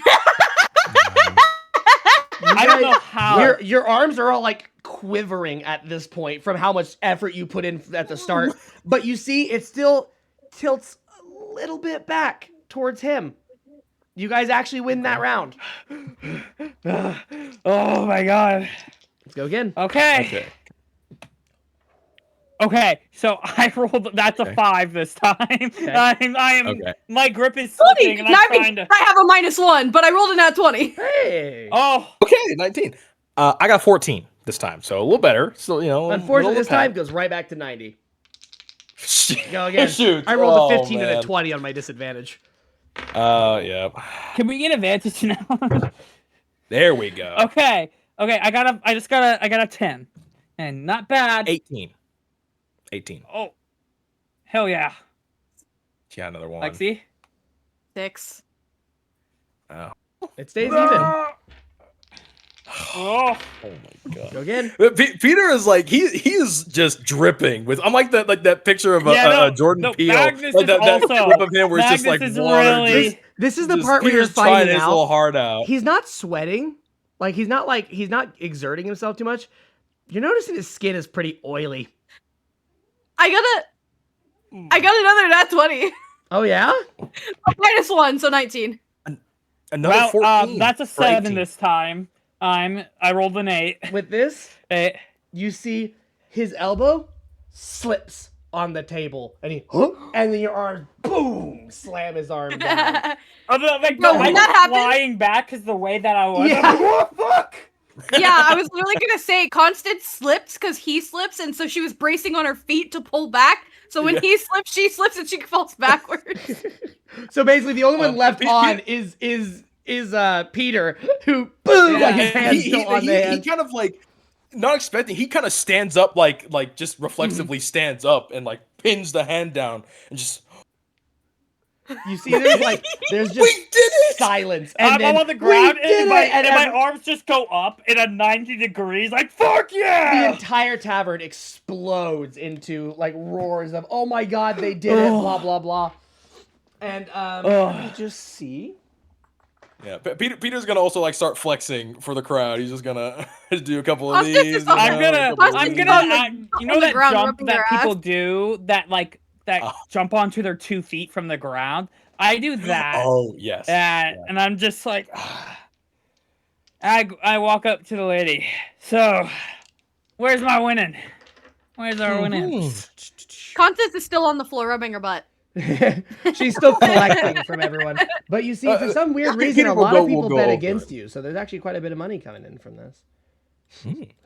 I don't know how. Your arms are all like quivering at this point from how much effort you put in at the start, but you see it still tilts a little bit back towards him. You guys actually win that round. Oh my god. Let's go again. Okay. Okay. Okay, so I rolled. That's a Okay. 5 this time. I am. Okay. My grip is 20. slipping, and Now, I'm I mean, trying to. I have a -1, but I rolled a nat 20. Hey. Oh, Okay, 19. I got 14 this time, so a little better. So Unfortunately, middle this of the time pack. goes right back to 90. Shoot. Go again. Shoot. I rolled a Oh, 15 and a man. 20 on my disadvantage. Yeah. can we get advantage now? There we go. Okay. I got a 10, and not bad. 18. Oh, hell yeah, Yeah, another one. Lexi. 6. Oh. It stays even. Oh, Oh my god. Go again. Peter is like he is just dripping with. I'm like that picture of Yeah, a Jordan no, Peele, Magnus like is that also- clip of him where it's just like Magnus is water. really- This is the just part where you're Peter's trying finding his little out heart out. he's not sweating. Like he's not exerting himself too much. You're noticing his skin is pretty oily. I got another nat 20. Oh yeah? -1, so 19. Another well, 14. that's a for 7 18. this time. I rolled an 8. With this, Eh, you see his elbow slips on the table, and and then your arm, boom, slam his arm down. like No, the when light that happened- flying back because the way that I was. Yeah. I'm like, what the fuck? Yeah, I was literally gonna say Constance slips because he slips, and so she was bracing on her feet to pull back. So when Yeah. he slips, she slips and she falls backwards. So basically, the only one left Pe- on is Peter, who boom, like his hands still on the he hand. kind of like not expecting. He kind of stands up like just reflexively stands up and like pins the hand down and just. You see, there's just We did it! silence, and I'm then on the ground, we did and, my, it, and my arms just go up in a 90 degrees, like, fuck the yeah! entire tavern explodes into like roars of "Oh my god, they did it!" Blah blah blah. And let me just see. Yeah, Peter's gonna also like start flexing for the crowd. He's just gonna do a couple of Constance these. is on- I'm gonna, Constance I'm is gonna, on the- act, you know on the that ground jump rubbing that their people ass? do, that Oh. jump onto their 2 feet from the ground? I do that. Oh yes. And I'm just like, I walk up to the lady. So, where's my winning? Where's our winning? Constance is still on the floor rubbing her butt. She's still collecting from everyone. But you see, for some weird reason, Peter a will lot go- of will people go bet over against it. you. So there's actually quite a bit of money coming in from this.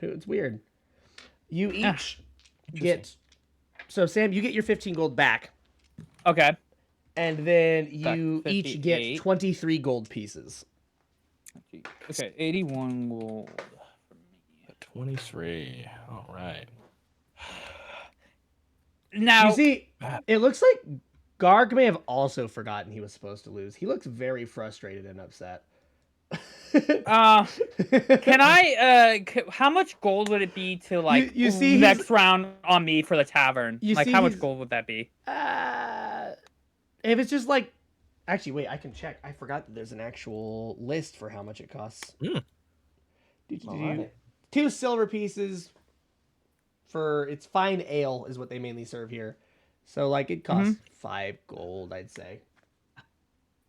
It's weird. You each get. So, Sam, you get your 15 gold back. Okay. And then Back you each get 58. 23 gold pieces. Okay, 81 gold. 23. All right. Now, You see, it looks like Garg may have also forgotten he was supposed to lose. He looks very frustrated and upset. can I, how much gold would it be to, like, you see next round on me for the tavern? You Like, see how much he's- gold would that be? If it's just like, actually, wait, I can check. I forgot that there's an actual list for how much it costs. Alright. 2 silver pieces for it's fine ale is what they mainly serve here. So like it costs 5 gold, I'd say.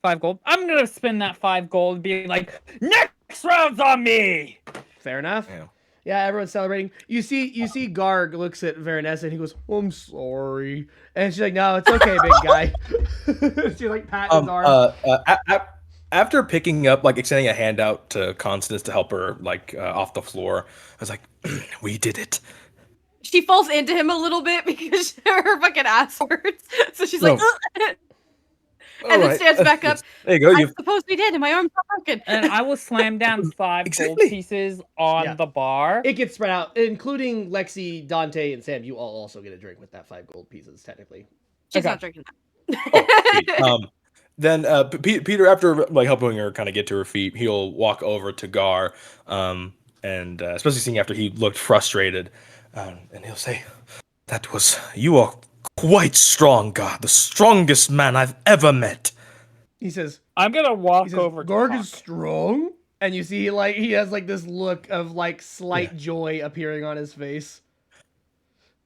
5 gold? I'm gonna spend that 5 gold and be like, next round's on me! Fair enough. Yeah. Yeah, everyone's celebrating. You see Garg looks at Veronessa and he goes, "I'm sorry," and she's like, "No, it's okay, big guy." She's like patting his arm. After picking up, like extending a hand out to Constance to help her, like off the floor, I was like, "We did it." She falls into him a little bit because her fucking ass hurts. So she's like, "Ugh," and then stands back up. There you go. I You suppose we did, and my arm's not broken. And I will slam down 5 Exactly. gold pieces on Yeah. the bar. It gets spread out, including Lexi, Dante, and Sam. You all also get a drink with that 5 gold pieces, technically. She's Okay. not drinking that. Then Peter, after like helping her kind of get to her feet, he'll walk over to Gar, and especially seeing after he looked frustrated, and he'll say, you are quite strong, Gar, the strongest man I've ever met." He says, I'm gonna walk over to "Garg Hawk. is strong," and you see like he has like this look of like slight joy appearing on his face.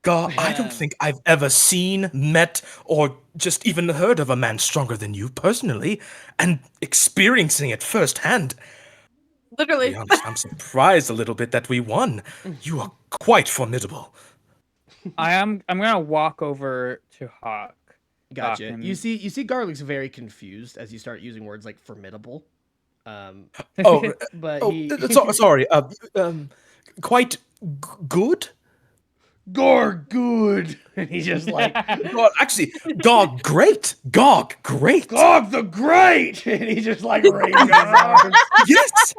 Gar, I don't think I've ever seen, met, or just even heard of a man stronger than you personally, and experiencing it firsthand. To Literally. be honest, I'm surprised a little bit that we won. You are quite formidable. I'm gonna walk over to Hawk. Gotcha. and- You see Gar looks very confused as you start using words like formidable. Oh, But oh, he sorry. Quite good. Gar good, and he's just like God, actually, God, great. God, great. Gog the Great, and he just like raises his arms. Yes,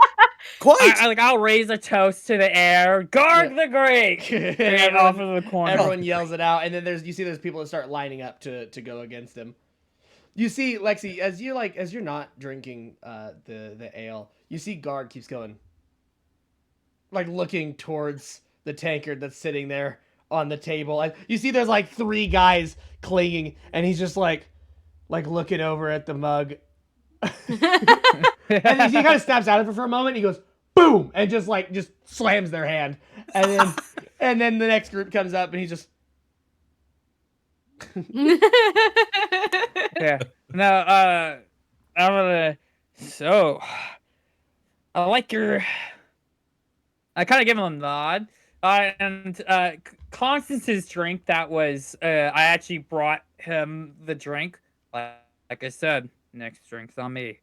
quite. I'll raise a toast to the air. Garg Yeah. the Great. And And off of the corner. everyone yells it out, and then there's people that start lining up to go against him. You see, Lexi, as you're not drinking the ale, you see Garg keeps going, like looking towards the tankard that's sitting there on the table. And you see there's like 3 guys clinging, and he's just like looking over at the mug. And then he kind of snaps out of it for a moment. And he goes, boom, and just slams their hand. And then the next group comes up, and he just Yeah. No, I'm gonna. So, I like your. I kind of give him a nod. And Constance's drink, that was. I actually brought him the drink. Like I said, next drink's on me.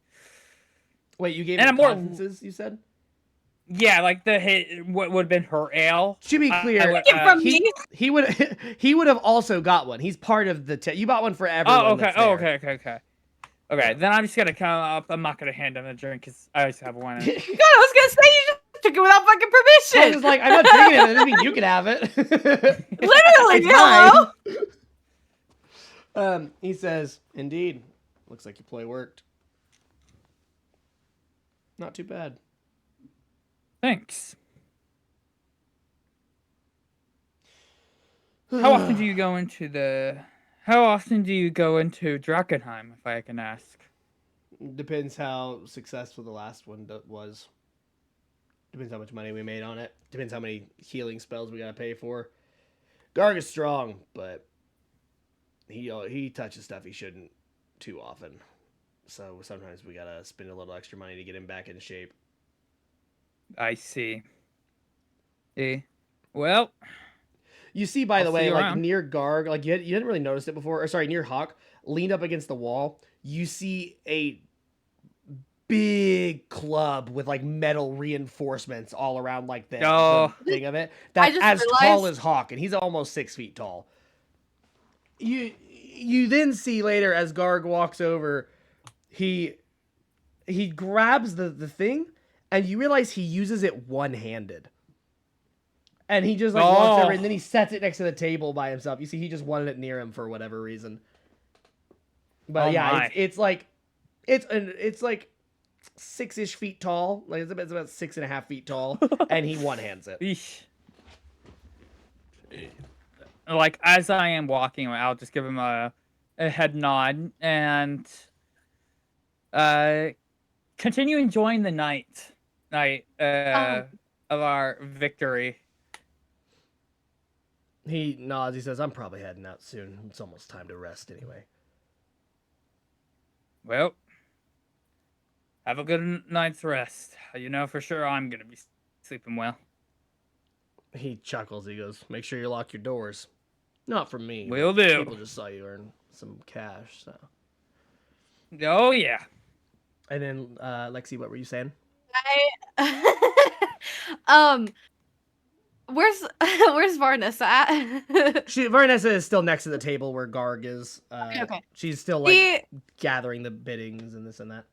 wait, you gave And him I'm more- Constance's, you said? Yeah, like what would have been her ale. To be I clear, would- from he, me? he would he would have also got one. He's part of the you bought one for everyone. Oh, okay. that's Oh, there. okay. Okay, then I'm just gonna come up. I'm not gonna hand him a drink because I just have one. God, I was gonna say you just took it without fucking I was permission. just like, I'm not drinking it. That doesn't mean you can have it. Literally, It's hello. mine. He says, "Indeed, looks like your ploy worked. Not too bad." Thanks. How often do you go into Drakkenheim, if I can ask? Depends how successful the last one was. Depends how much money we made on it. Depends how many healing spells we gotta pay for. Garg is strong, but he touches stuff he shouldn't too often. So sometimes we gotta spend a little extra money to get him back in shape. I see. Well, You see, by the I'll see way, you like around. near Garg, like you didn't really notice it before. Or sorry, near Hawk, leaned up against the wall, you see a big club with like metal reinforcements all around, like the thing of it. That's just as tall realized- as Hawk, and he's almost 6 feet tall. You then see later as Garg walks over, he grabs the thing, and you realize he uses it one-handed. And he just like walks over, and then he sets it next to the table by himself. You see, he just wanted it near him for whatever reason. But Oh yeah, my. it's like 6-ish feet tall. Like it's about 6.5 feet tall, and he one-hands it. eesh. Like as I am walking, I'll just give him a head nod and continue enjoying the night of our victory. He nods. He says, "I'm probably heading out soon. It's almost time to rest anyway." Well, have a good night's rest. You know for sure I'm gonna be sleeping well. He chuckles. He goes, "Make sure you lock your doors. Not from me. Will do. People just saw you earn some cash." So. Oh yeah. And then Lexi, what were you saying? Where's Varnus at? Varnessa is still next to the table where Garg is. Okay. She's still like She- gathering the biddings and this and that.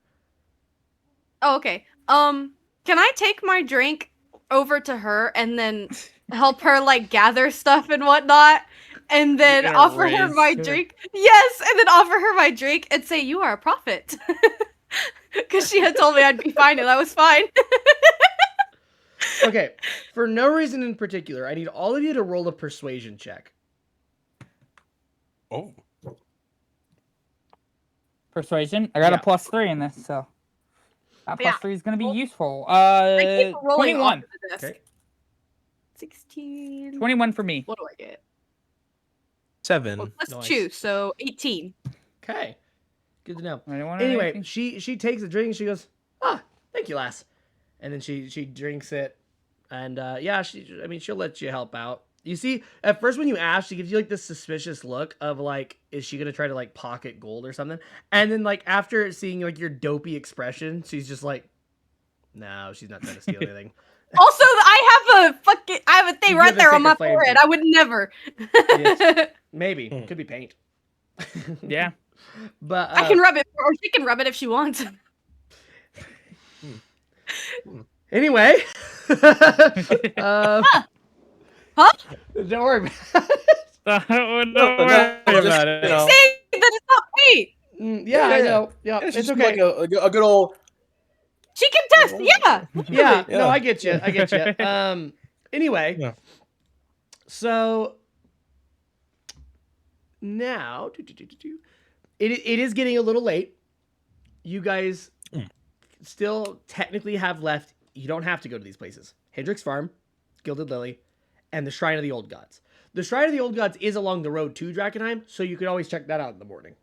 Oh, okay. Can I take my drink over to her and then help her like gather stuff and whatnot, and then You're gonna offer her raise my her. drink? Yes, and then offer her my drink and say you are a prophet, because she had told me I'd be fine and I was fine. Okay, for no reason in particular, I need all of you to roll a persuasion check. Oh, Persuasion. I got Yeah. a +3 in this, so that Yeah. +3 is gonna be Well, useful. I keep rolling 21. onto the desk. Okay. 16. 21 for me. What do I get? 7. Well, plus Nice. 2, so 18. Okay, good to know. 21 Anyway, 18. she takes a drink and she goes, "Ah, thank you, lass." And then she drinks it, and yeah, she'll let you help out. You see, at first when you ask, she gives you like this suspicious look of like, is she gonna try to like pocket gold or something? And then like after seeing like your dopey expression, she's just like, no, she's not trying to steal anything. Also, I have a thing You right have a there on my sacred flame forehead. too. I would never. Yes. Maybe could be paint. Yeah. But I can rub it, or she can rub it if she wants. anyway, Huh? don't worry about it. Don't No, worry just, about it. you know, Saying that it's not paint. Yeah, I know. Yeah, it's it's just okay. like a good old. She can test. Yeah. Yeah, Yeah. no, I get you. I get you. Anyway, Yeah. so now it is getting a little late. You guys still technically have left. You don't have to go to these places. Hendrick's Farm, Gilded Lily, and the Shrine of the Old Gods. The Shrine of the Old Gods is along the road to Drakkenheim, so you could always check that out in the morning.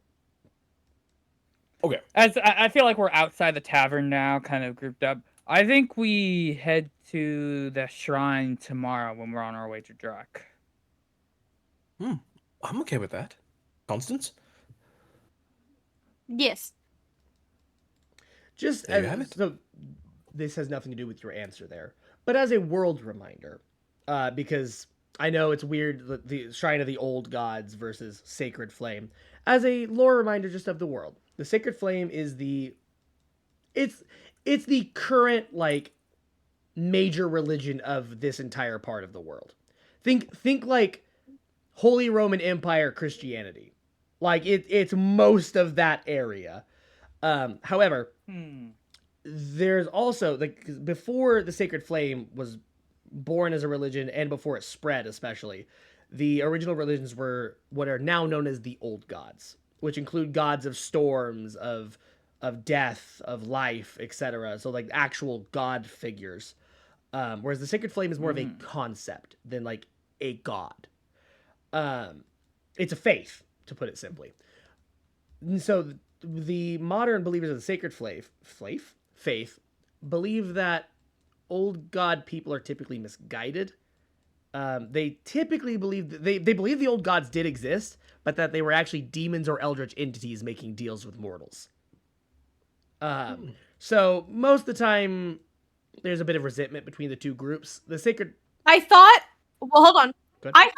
Okay. As I feel like we're outside the tavern now, kind of grouped up. I think we head to the shrine tomorrow when we're on our way to Drak. I'm okay with that. Constance? Yes. Just There you have it. so this has nothing to do with your answer there, but as a world reminder, because I know it's weird the Shrine of the Old Gods versus Sacred Flame. As a lore reminder, just of the world, the Sacred Flame is it's the current like major religion of this entire part of the world. Think like Holy Roman Empire Christianity, like it's most of that area. However, there's also like before the Sacred Flame was born as a religion and before it spread, especially the original religions were what are now known as the Old Gods, which include gods of storms, of death, of life, etc. So like actual god figures. Whereas the Sacred Flame is more of a concept than like a god. It's a faith, to put it simply. And so the modern believers of the Sacred faith believe that old god people are typically misguided. They typically believe they believe the old gods did exist, but that they were actually demons or eldritch entities making deals with mortals. So most of the time, there's a bit of resentment between the two groups. The Sacred. I thought. Well, hold on. Good. I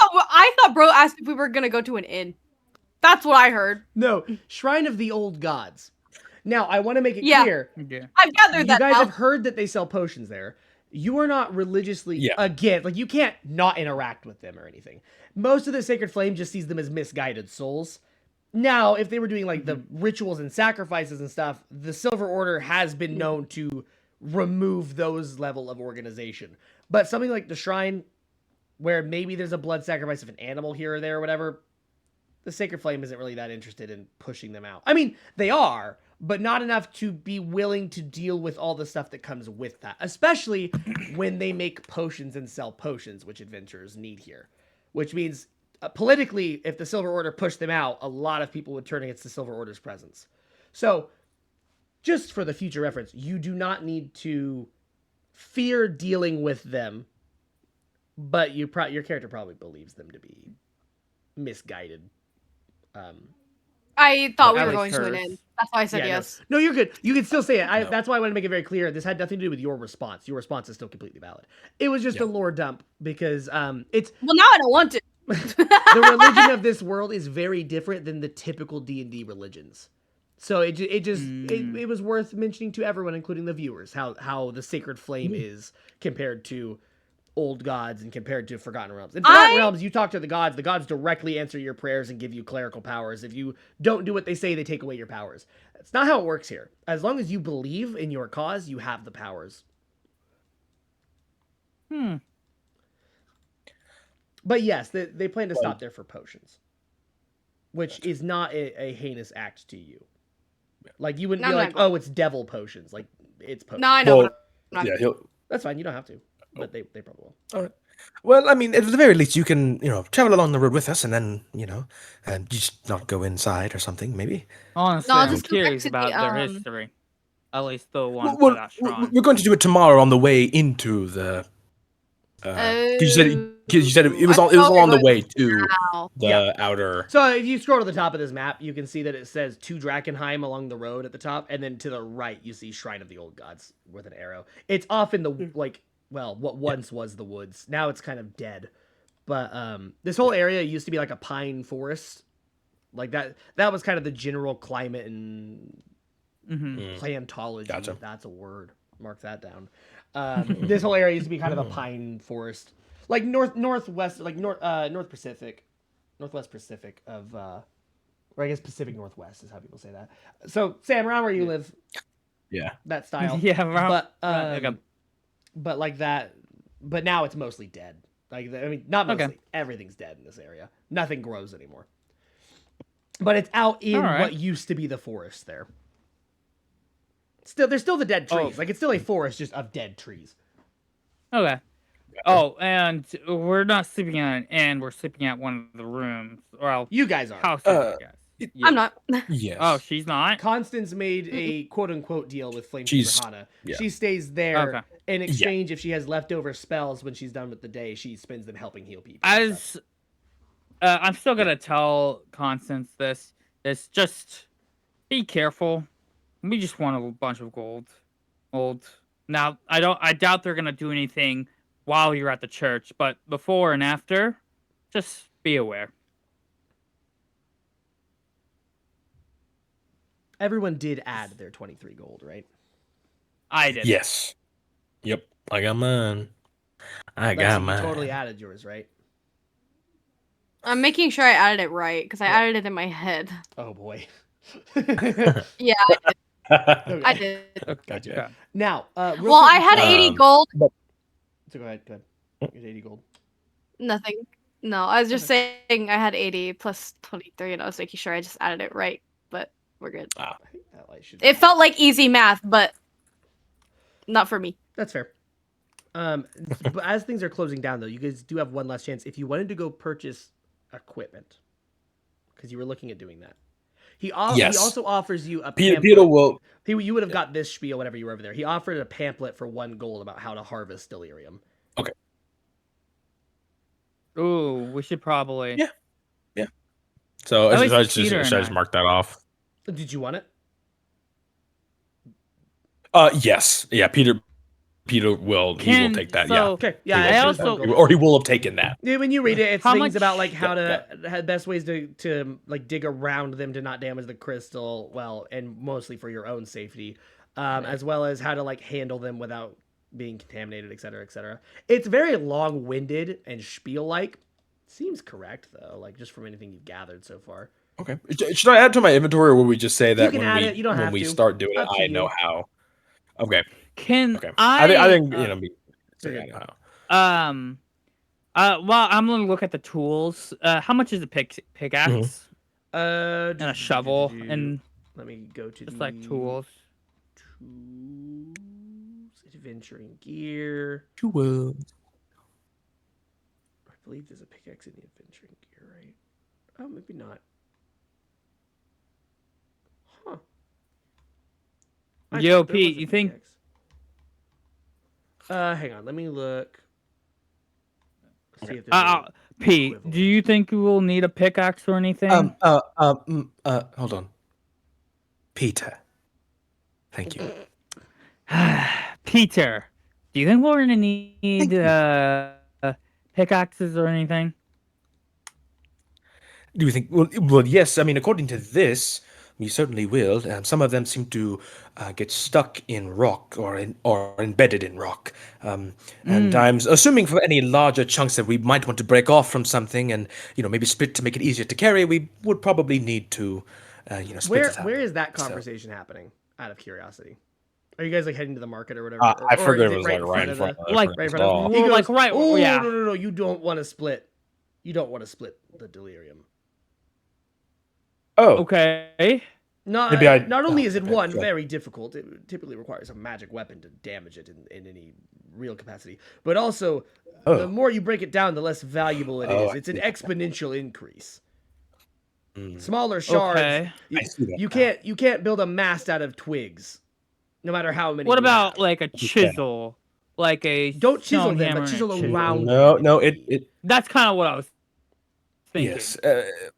thought bro asked if we were gonna go to an inn. That's what I heard. No, Shrine of the Old Gods. Now, I want to make it Yeah. clear. Yeah. I've gathered You that guys now. have heard that they sell potions there. You are not religiously again, like you can't not interact with them or anything. Most of the Sacred Flame just sees them as misguided souls. Now, if they were doing like the rituals and sacrifices and stuff, the Silver Order has been known to remove those level of organization. But something like the Shrine, where maybe there's a blood sacrifice of an animal here or there or whatever, the Sacred Flame isn't really that interested in pushing them out. I mean, they are, but not enough to be willing to deal with all the stuff that comes with that, especially when they make potions and sell potions, which adventurers need here. Which means, politically, if the Silver Order pushed them out, a lot of people would turn against the Silver Order's presence. So, just for the future reference, you do not need to fear dealing with them, but your character probably believes them to be misguided. I thought we At were least going to an hers. inn. That's why I said Yeah, yes. No, you're good. You can still say it. No. That's why I want to make it very clear. This had nothing to do with your response. Your response is still completely valid. It was just a lore dump because it's Well, now I don't want to. the religion of this world is very different than the typical D&D religions. So it was worth mentioning to everyone, including the viewers, how the Sacred Flame is compared to old gods and compared to Forgotten Realms. In Forgotten Realms, you talk to the gods directly answer your prayers and give you clerical powers. If you don't do what they say, they take away your powers. That's not how it works here. As long as you believe in your cause, you have the powers. But yes, they plan to stop there for potions, which is not a heinous act to you. Like you wouldn't be like, oh, it's devil potions. Like it's potions. No, I know. Well, but I'm not- yeah, That's fine. You don't have to, but they probably will. All right. Well, I mean, at the very least, you can, travel along the road with us, and then, and just not go inside or something, maybe. Honestly, No, I'm just go back curious to the, about their history. At least the one Well, for that shrine. we're going to do it tomorrow on the way into the. 'Cause you said 'Cause you said it was I all it was thought we along the were way to now. the Yeah. outer. So if you scroll to the top of this map, you can see that it says to Drakkenheim along the road at the top, and then to the right you see Shrine of the Old Gods with an arrow. It's off in the what once was the woods. Now it's kind of dead. But this whole area used to be like a pine forest. Like that was kind of the general climate and plantology. Gotcha. If that's a word. Mark that down. This whole area used to be kind of a pine forest. Like northwest, like Northwest Pacific of, or I guess Pacific Northwest is how people say that. So Sam, around where you live, Yeah. that style, Yeah, around, but like that, but now it's mostly dead. Like I mean, not mostly, Okay. everything's dead in this area. Nothing grows anymore. But it's out in Alright. what used to be the forest there. Still, there's still the dead trees. Oh. Like it's still a forest just of dead trees. Okay. Oh, and we're not sleeping at an inn. We're sleeping at one of the rooms. Well, You guys are. houses, I guess. I'm not. Yes. Oh, she's not. Constance made a quote unquote deal with Flamekeeper She's- Hana. yeah. She stays there Okay. in exchange if she has leftover spells when she's done with the day. She spends them helping heal people. and stuff. As I'm still gonna tell Constance this. Just be careful. We just want a bunch of gold. Now, I doubt they're gonna do anything while you're at the church, but before and after, just be aware. Everyone did add their 23 gold, right? I did. Yes. Yep. I got mine. I Lexi, got you mine. totally added yours, right? I'm making sure I added it right because I added it in my head. Oh boy. Yeah, Okay. I did. Gotcha. Okay. Now, real Well, quick I had before- 80 gold. So go ahead. Here's 80 gold. Nothing. No, I was just saying I had 80 plus 23, and I was making sure I just added it right. But we're good. I think that light should. It felt like easy math, but not for me. That's fair. But as things are closing down, though, you guys do have one last chance. If you wanted to go purchase equipment, because you were looking at doing that, he Yes. also offers you a Peter pamphlet. will. You would have got this spiel whenever you were over there. He offered a pamphlet for 1 gold about how to harvest delirium. Ooh, we should probably. Yeah. So At I least just Peter and just I. mark that off. Did you want it? Yes. Yeah. Peter will. He will take that. Yeah. Okay. He Yeah. will I it's take just also- one that. gold. Or he will have taken that. Yeah, when you read it, it's How things much- about like how Yeah, to have best ways to like dig around them to not damage the crystal, well, and mostly for your own safety, as well as how to like handle them without being contaminated, etc., etc. It's very long-winded and spiel-like. Seems correct though, like just from anything you've gathered so far. Okay. Should I add to my inventory, or will we just say that can when add we it, you don't when have we to. start doing Up it, to I know you. how? Okay. Can Okay. I? I think you know me. Okay. I know how. Well, I'm gonna look at the tools. How much is a pickaxe Mm-hmm. and a shovel and let me go to just the like tools? tools, adventuring gear. Cool. I believe there's a pickaxe in the adventuring gear, right? Oh, maybe not. Huh. I Yo, thought there Pete, was a you think- pickaxe. Hang on. Let me look. See if there's any Pete, equivalent. do you think you will need a pickaxe or anything? Hold on. Peter. Thank you. Peter, do you think we're gonna need pickaxes or anything? Do you think? Well, yes. I mean, according to this, we certainly will. Some of them seem to get stuck in rock or embedded in rock. And I'm assuming for any larger chunks that we might want to break off from something and maybe split to make it easier to carry, we would probably need to split it up. Where is that So- conversation happening? Out of curiosity, are you guys like heading to the market or whatever? I Or figured is it was like right in front of Like, right in front Oh. of him. He Well, goes, like, right, Oh yeah. no! You don't want to split. You don't want to split the delirium. Oh, Okay. Not Maybe I- not only is it okay, one sure. very difficult, it typically requires a magic weapon to damage it in any real capacity. But also, the Oh. more you break it down, the less valuable it Oh, is. I It's an see. exponential increase. Mm. Smaller shards. Okay. I see that You now. can't build a mast out of twigs, no matter how many. What you about have. like a chisel like a Don't chisel stone them, hammer but and a chisel chisel. around No, them. no, it That's kind of what I was thinking. yes,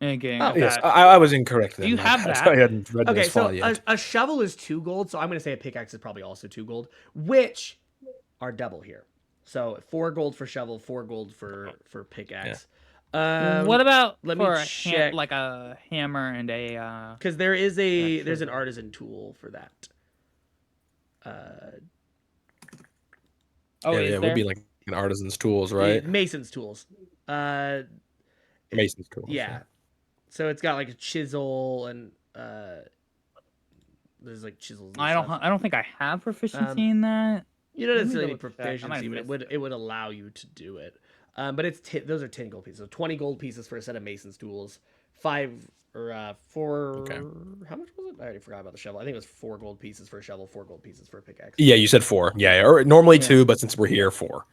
Thinking Oh. of yes, that. I was incorrect then. You My have bad. that. I hadn't read Okay, this far so yet. a shovel is 2 gold, so I'm going to say a pickaxe is probably also 2 gold, which are double here. So 4 gold for shovel, 4 gold for pickaxe. What about let me for check. like a hammer and a Because there's an chisel. artisan tool for that. Oh, Yeah, is it would there? be like an artisan's tools, right? Mason's tools. Mason's tools. Yeah. So it's got like a chisel and there's like chisels. And I stuff. don't think I have proficiency in that. You don't Let me necessarily need double check. I might proficiency, have but missed it would allow you to do it. But it's those are 10 gold pieces. So 20 gold pieces for a set of Mason's tools. 5 or 4. Okay. How much was it? I already forgot about the shovel. I think it was 4 gold pieces for a shovel, 4 gold pieces for a pickaxe. Yeah, you said 4. Yeah, or normally Yeah. 2, but since we're here, 4.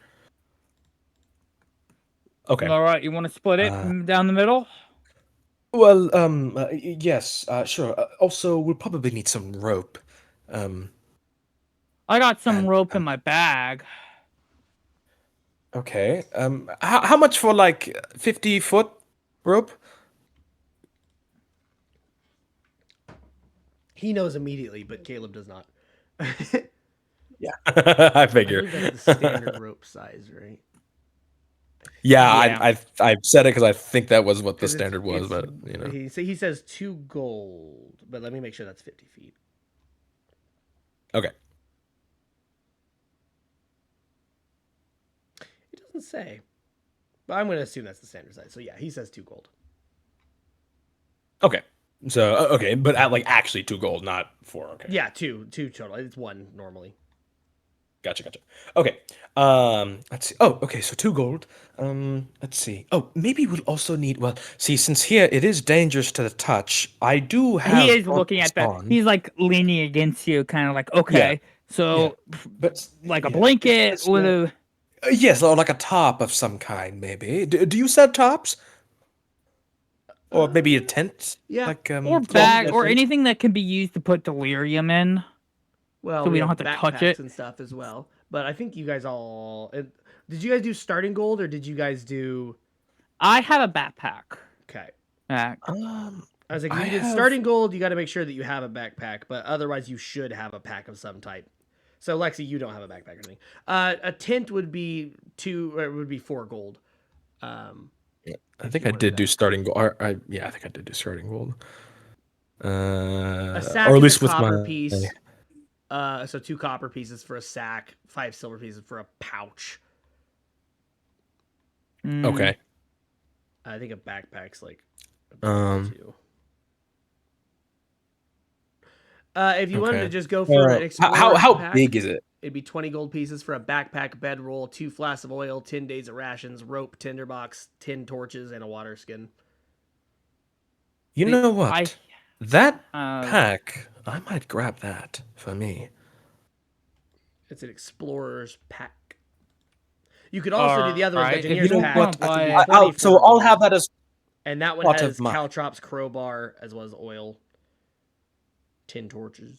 Okay. All right, you want to split it down the middle? Well, yes, sure. Also, we'll probably need some rope. I got some And, rope in my bag. Okay. How much for like 50-foot rope? He knows immediately, but Caleb does not. Yeah, I I figure. believe that's the standard rope size, right? Yeah, Yeah. I said it because I think that was what the 'Cause standard was, it's- but you know. he says 2 gold, but let me make sure that's 50 feet. Okay. It doesn't say, but I'm going to assume that's the standard size. So yeah, he says 2 gold. Okay. So okay, but at like actually 2 gold, not 4. Okay. Yeah, two total. It's 1 normally. Gotcha. Okay. Let's see. Oh, okay. So 2 gold. Let's see. Oh, maybe we'll also need. Well, see, since here it is dangerous to the touch, I do have. He is looking at that. on. He's like leaning against you, kind of like, okay, so But like a yeah, blanket it's with not- a. yes, or like a top of some kind, maybe. Do you sell tops? Or maybe a tent? Yeah. Like Or cloth bag, or tent? anything that can be used to put delirium in. Well, So we have don't have to touch backpacks it? and stuff as well. But I think you guys all. Did you guys do starting gold or did you guys do? I have a backpack. Okay. Back. I was like, if I you did have- starting gold, you got to make sure that you have a backpack, but otherwise you should have a pack of some type. So Lexi, you don't have a backpack or anything. A tent would be 2, or it would be 4 gold. I think I did do starting gold. Yeah, I think I did do starting gold. A sack or at is least a with copper my piece. So 2 copper pieces for a sack, 5 silver pieces for a pouch. Okay. I think a backpack's like. Um, If you wanted to okay. just go for an How pack, big is it? It'd be 20 gold pieces for a backpack, bedroll, 2 flasks of oil, 10 days of rations, rope, tinderbox, 10 torches, and a water skin. You know what? That pack, I might grab that for me. It's an explorer's pack. You could also do the other one, Alright, if engineer's you pack. don't which would buy be it- 24 So I'll gold. have that as And that one part has of my- caltrops, crowbar, as well as oil, 10 torches.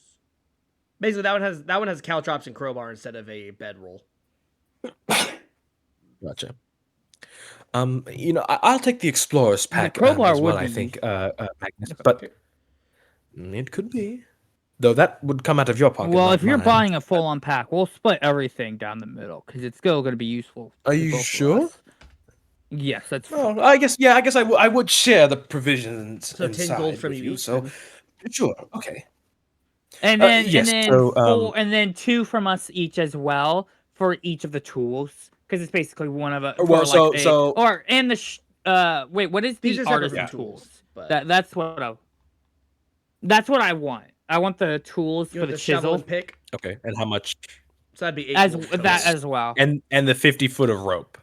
Basically, that one has caltrops and crowbar instead of a bedroll. Gotcha. You know, I'll take the explorer's pack crowbar as well. would I be think, Magnus, but it could be. Though that would come out of your pocket. Well, not if you're mine. buying a full-on pack, we'll split everything down the middle because it's still going to be useful. Are to you both of sure? us. Yes, that's. Well, I guess I would share the provisions. So 10 gold inside from with you each, So then. sure, okay. And then, yes, so, and then 2 from us each as well for each of the tools because it's basically one of a. Well, for so- or and the wait, what is These the are separate artisan from tools? tools, but- That's what I want. I want the tools You for want the the shovel chisel and pick? Okay, and how much? So that'd be 8 as gold that total. as well. And the 50-foot of rope.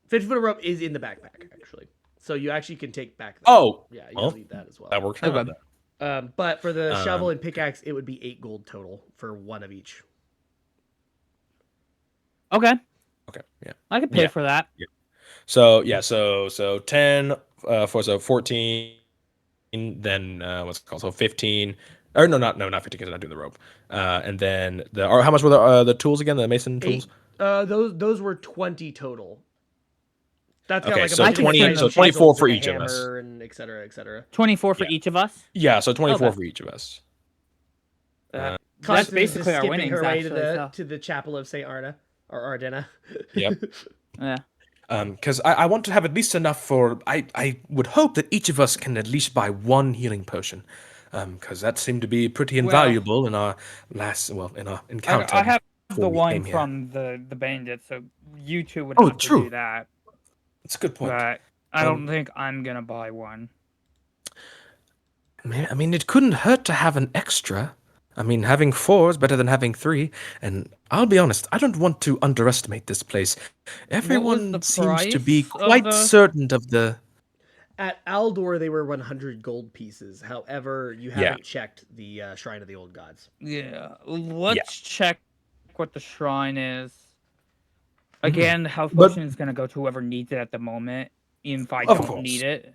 50 foot of rope is in the backpack, actually. So you actually can take back that. Oh, Yeah, you well, don't need that as well. that works Okay. out. then. But for the shovel and pickaxe, it would be 8 gold total for one of each. Okay, Okay, yeah. I could pay Yeah. for that. So yeah, so 10 for 14, then what's it called? So 15. Or not 15 because I'm not doing the rope. And then how much were the tools again? The mason tools? Those were 20 total. That's got Okay, like a so bunch of 20 different so kinds of 24 chisels for and a each of us. hammer and et cetera, et cetera. 24 for Yeah. each of us. Yeah, so 24 Okay. for each of us. That's Constance is basically just our skipping winnings, her way actually. to the chapel of Saint Arna or Ardena. Yep. Yeah. Because I want to have at least enough for. I would hope that each of us can at least buy one healing potion. Because that seemed to be pretty Well- invaluable in our in our encounter. I have before the we one came here. from the bandit, so you two would Oh, have to true. do that. That's a good point. But I Um, don't think I'm gonna buy one. I mean, it couldn't hurt to have an extra. I mean, having 4 is better than having 3. And I'll be honest, I don't want to underestimate this place. Everyone the seems to be price of quite the- certain of the. At Aldor, they were 100 gold pieces. However, you Yeah. haven't checked the Shrine of the Old Gods. Yeah. Let's check what the shrine is. Again, the health But- potion is gonna go to whoever needs it at the moment. Even if I Of don't course. need it.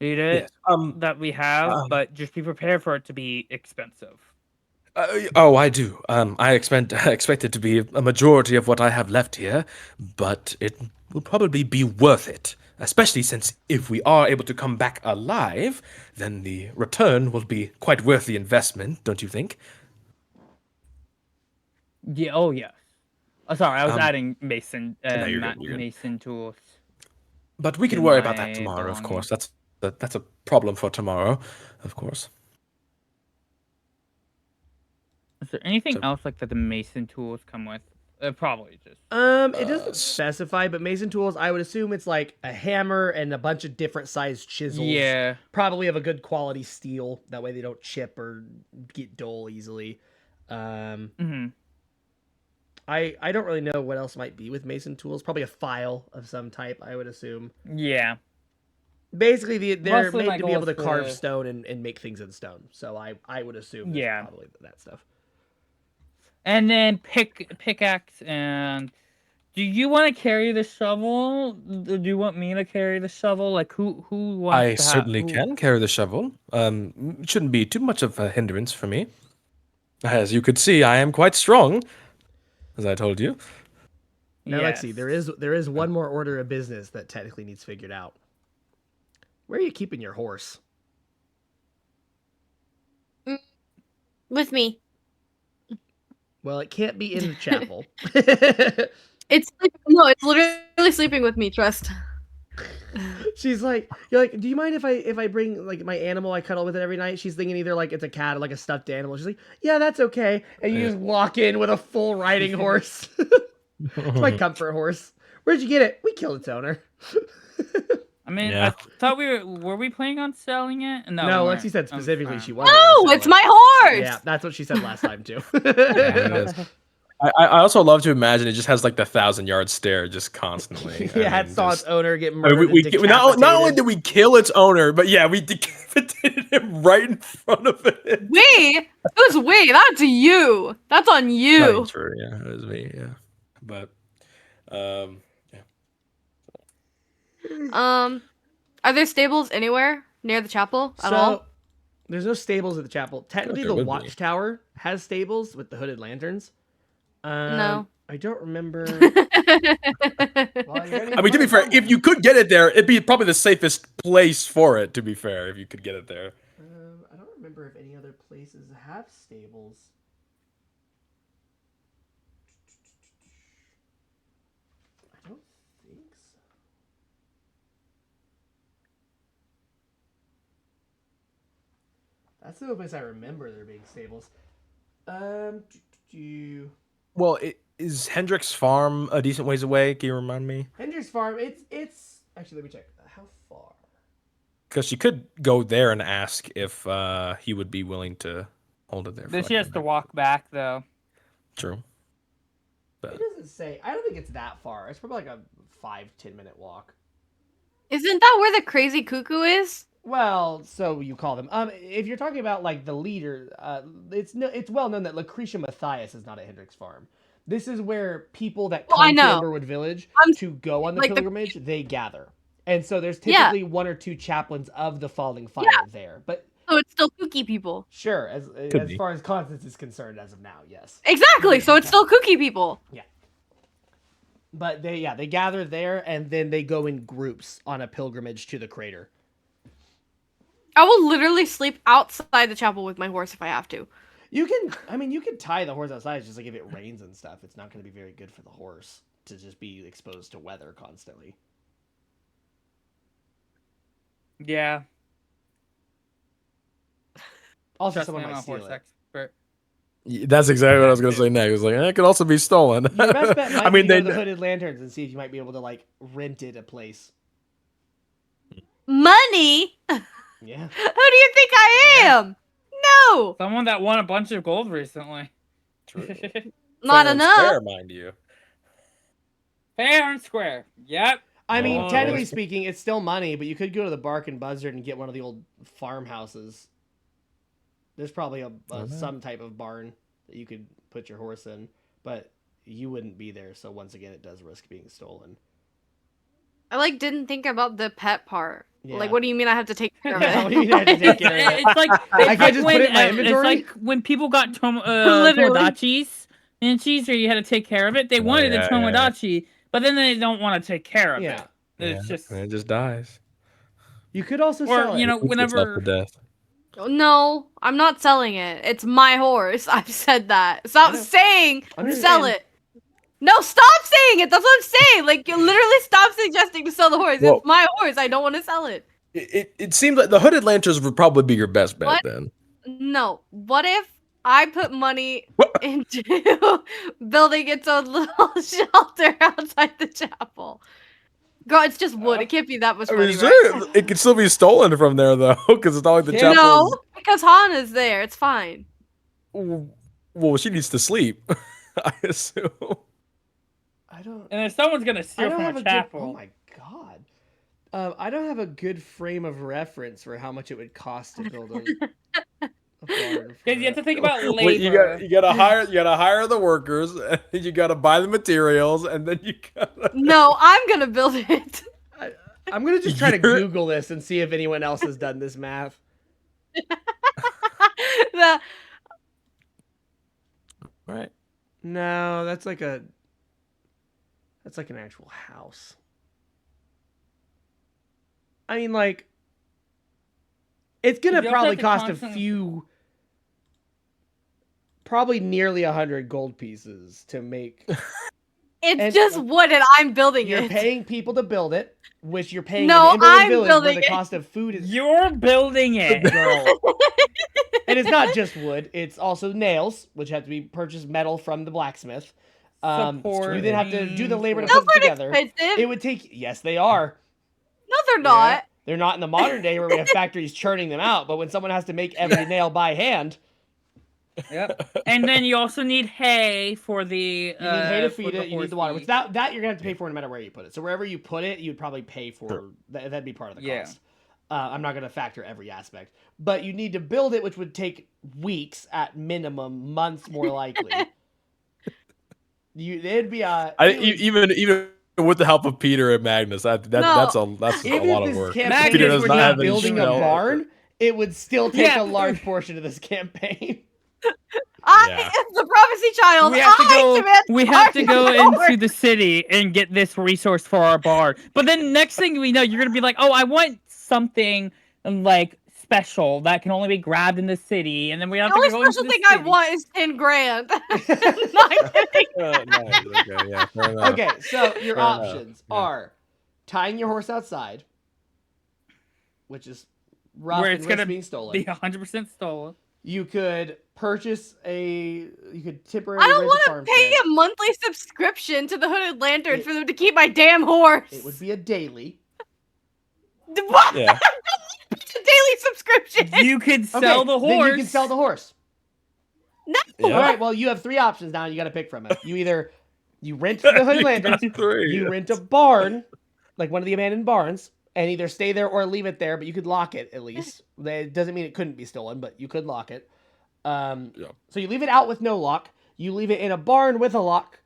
Yes. That we have, um, but just be prepared for it to be expensive. I do. I expect it to be a majority of what I have left here, but it will probably be worth it. Especially since if we are able to come back alive, then the return will be quite worth the investment, don't you think? Yeah. Oh yes. Sorry, I was Um, adding mason. no, you're good, you're good. Mason tools. But we can In worry about my that tomorrow, of course. belongings. That's a problem for tomorrow, of course. Is there anything So- else like that the mason tools come with? Probably just. It doesn't s- specify, but mason tools, I would assume it's like a hammer and a bunch of different sized chisels. Yeah. Probably of a good quality steel. That way they don't chip or get dull easily. Hmm. I don't really know what else might be with mason tools. Probably a file of some type, I would assume. Yeah. Basically, they're Mostly my made to be goal able to is carve to- stone and make things in stone. So I would assume it's Yeah. probably that stuff. And then pickaxe and. Do you want to carry the shovel? Do you want me to carry the shovel? Like who wants I to certainly can carry the shovel. It shouldn't be too much of a hindrance for me. As you could see, I am quite strong, as I told you. Now, Yes. Lexi, there is one more order of business that technically needs figured out. Where are you keeping your horse? With me. Well, it can't be in the chapel. It's literally sleeping with me. Trust. She's like, you're like, do you mind if I bring like my animal I cuddle with it every night? She's thinking either like it's a cat or like a stuffed animal. She's like, yeah, that's okay. And you just walk in with a full riding horse. It's my comfort horse. Where'd you get it? We killed its owner. I mean, Yeah. I thought were we planning on selling it? No, No, we Lexi weren't. said specifically Okay. she wasn't. No, gonna it's sell it. my horse. Yeah, that's what she said last time too. I also love to imagine it just has like the 1,000-yard stare just constantly. Yeah, it saw its owner get I mean, murdered. not only did we kill its owner, but yeah, we decapitated him right in front of it. We? Who's we? That's you. That's on you. Not true, yeah, it was me, yeah. But, yeah. Are there stables anywhere near the chapel at all? There's no stables at the chapel. Technically, there the would be. watchtower has stables with the hooded lanterns. No. I don't remember. I mean, to be fair, if you could get it there, it'd be probably the safest place for it, to be fair, if you could get it there. I don't remember if any other places have stables. I don't think so. That's the only place I remember there being stables. Well, is Hendrick's farm a decent ways away? Can you remind me? Hendrick's farm. It's actually, let me check. How far? Because she could go there and ask if he would be willing to hold it there. Then for she like has a to night. walk back though. True. It doesn't say. I don't think it's that far. It's probably like a 5-10 minute walk. Isn't that where the crazy cuckoo is? Well, so you call them. If you're talking about like the leader, it's well known that Lucretia Matthias is not at Hendrick's farm. This is where people that Well, I come to know. Emberwood Village I'm- to go on the like the- pilgrimage, they gather. And so there's Yeah. typically 1 or 2 chaplains of the Falling Fire there. But So it's still kooky people. sure, as be. far as Constance is concerned as of now, yes. Exactly. So it's still kooky people. But they gather there and then they go in groups on a pilgrimage to the crater. I will literally sleep outside the chapel with my horse if I have to. You can tie the horse outside. It's just like if it rains and stuff, it's not going to be very good for the horse to just be exposed to weather constantly. Yeah. Also, Trust someone me, I'm might a steal horse it. expert. That's exactly what I was going to say next. It's like, it could also be stolen. Your best bet might I mean, be to they go to the Hooded Lanterns and see if you might be able to like rent it a place. Money? Yeah. Who do you think I am? No, Someone that won a bunch of gold recently. True. not Fair and enough. square, mind you. Fair and square. Yep. I mean, Oh, technically yes. speaking, it's still money, but you could go to the Bark and Buzzard and get one of the old farmhouses. There's probably some type of barn that you could put your horse in, but you wouldn't be there. So once again, it does risk being stolen. I didn't think about the pet part. Yeah. Like, what do you mean I have to take care of Yeah, what it? do you mean I have to take care of it? It's like I can't just put it in my It's inventory? like when people got Literally. Tomodachi's and cheese, where you had to take care of it. They wanted yeah, a Tomodachi, but then they don't want to take care of Yeah. it. It's just, And it just dies. You could also sell or it. you know, It's left whenever. to death. No, I'm not selling it. It's my horse. I've said that. Stop know. saying Understand. sell it. No, stop saying it. That's what I'm saying. Like, you literally stop suggesting to sell the horse. Well- It's my horse. I don't want to sell it. It seems like the Hooded Lanterns would probably be your best bet What? then. No. What if I put money What? into building its own little shelter outside the chapel? Girl, it's just wood. It can't be that much I money, mean, right? sure, it could still be stolen from there though, because it's not like the Yeah. chapel. No, because Hana's there. It's fine. Well, she needs to sleep, I assume. I don't. And if someone's gonna I steal don't from have a a good. chapel, Oh my god. I don't have a good frame of reference for how much it would cost to build a barn. because you have to think about Well, labor. you gotta hire the workers, and you gotta buy the materials, and then you gotta. No, I'm gonna build it. I'm gonna just try to You're- Google this and see if anyone else has done this math. The Right. No, that's like an actual house. I mean, like, it's gonna You also probably have to cost a constantly- few, probably nearly 100 gold pieces to make. It's And- just wood, and I'm building You're it. paying people to build it, which you're paying No, an Inverland I'm village where building the it. cost of food is You're building it. girl. And it's not just wood; it's also nails, which have to be purchased metal from the blacksmith. You then have to do the labor to Nails put it aren't together. expensive. It would take. Yes, they are. No, they're not. Yeah. They're not in the modern day where we have factories churning them out. But when someone has to make every nail by hand, Yep. And then you also need hay for the. you need hay to for feed it. You horse need the water. feed. Which that you're gonna have to pay for no matter where you put it. So wherever you put it, you'd probably pay for. Sure. That'd be part of the Yeah. cost. I'm not gonna factor every aspect, but you need to build it, which would take weeks at minimum, months more likely. It'd be a. Even with the help of Peter and Magnus, that's a Even lot if of this work. campaign Peter is does for not not have any building a spell. barn, it would still take Yeah. a large portion of this campaign. I Yeah. am the prophecy child. We have to I go. demand We have to go barn. into the city and get this resource for our barn. But then next thing we know, you're gonna be like, "Oh, I want something like special that can only be grabbed in the city," and then we have The to only go into special the thing I city. want is 10 grand. Not kidding. Nice, okay, yeah, fair enough. Okay, so your Fair enough, options yeah. are tying your horse outside, which is rough Where and it's risks gonna being stolen. Be 100% stolen. You could you could temporarily I don't rent a want to farmstead. pay a monthly subscription to the Hooded Lantern for them to keep my damn horse. It would be a daily. What? Yeah. A daily subscription. You could sell the horse. Then you can sell the horse. No. Yeah. All right, well, you have three options now. You got to pick from it. You either you rent the Hooded Lanterns, Three. you rent a barn, like one of the abandoned barns, and either stay there or leave it there, but you could lock it at least. That doesn't mean it couldn't be stolen, but you could lock it. So you leave it out with no lock, you leave it in a barn with a lock,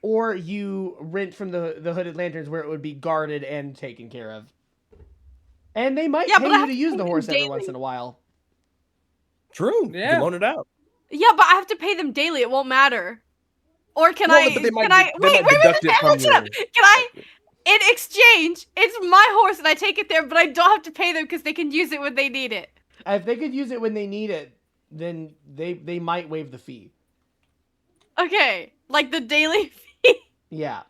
or you rent from the Hooded Lanterns where it would be guarded and taken care of. And they might Yeah, pay but I you have to to use pay the them horse every daily. once in a while. True. Yeah. You loan it out. Yeah, but I have to pay them daily. It won't matter. Or can Well, I? but they might Can I? de- they Wait, might deduct it from listen up. your- Can I? In exchange, it's my horse and I take it there, but I don't have to pay them because they can use it when they need it. If they could use it when they need it, then they might waive the fee. Okay, like the daily fee. Yeah.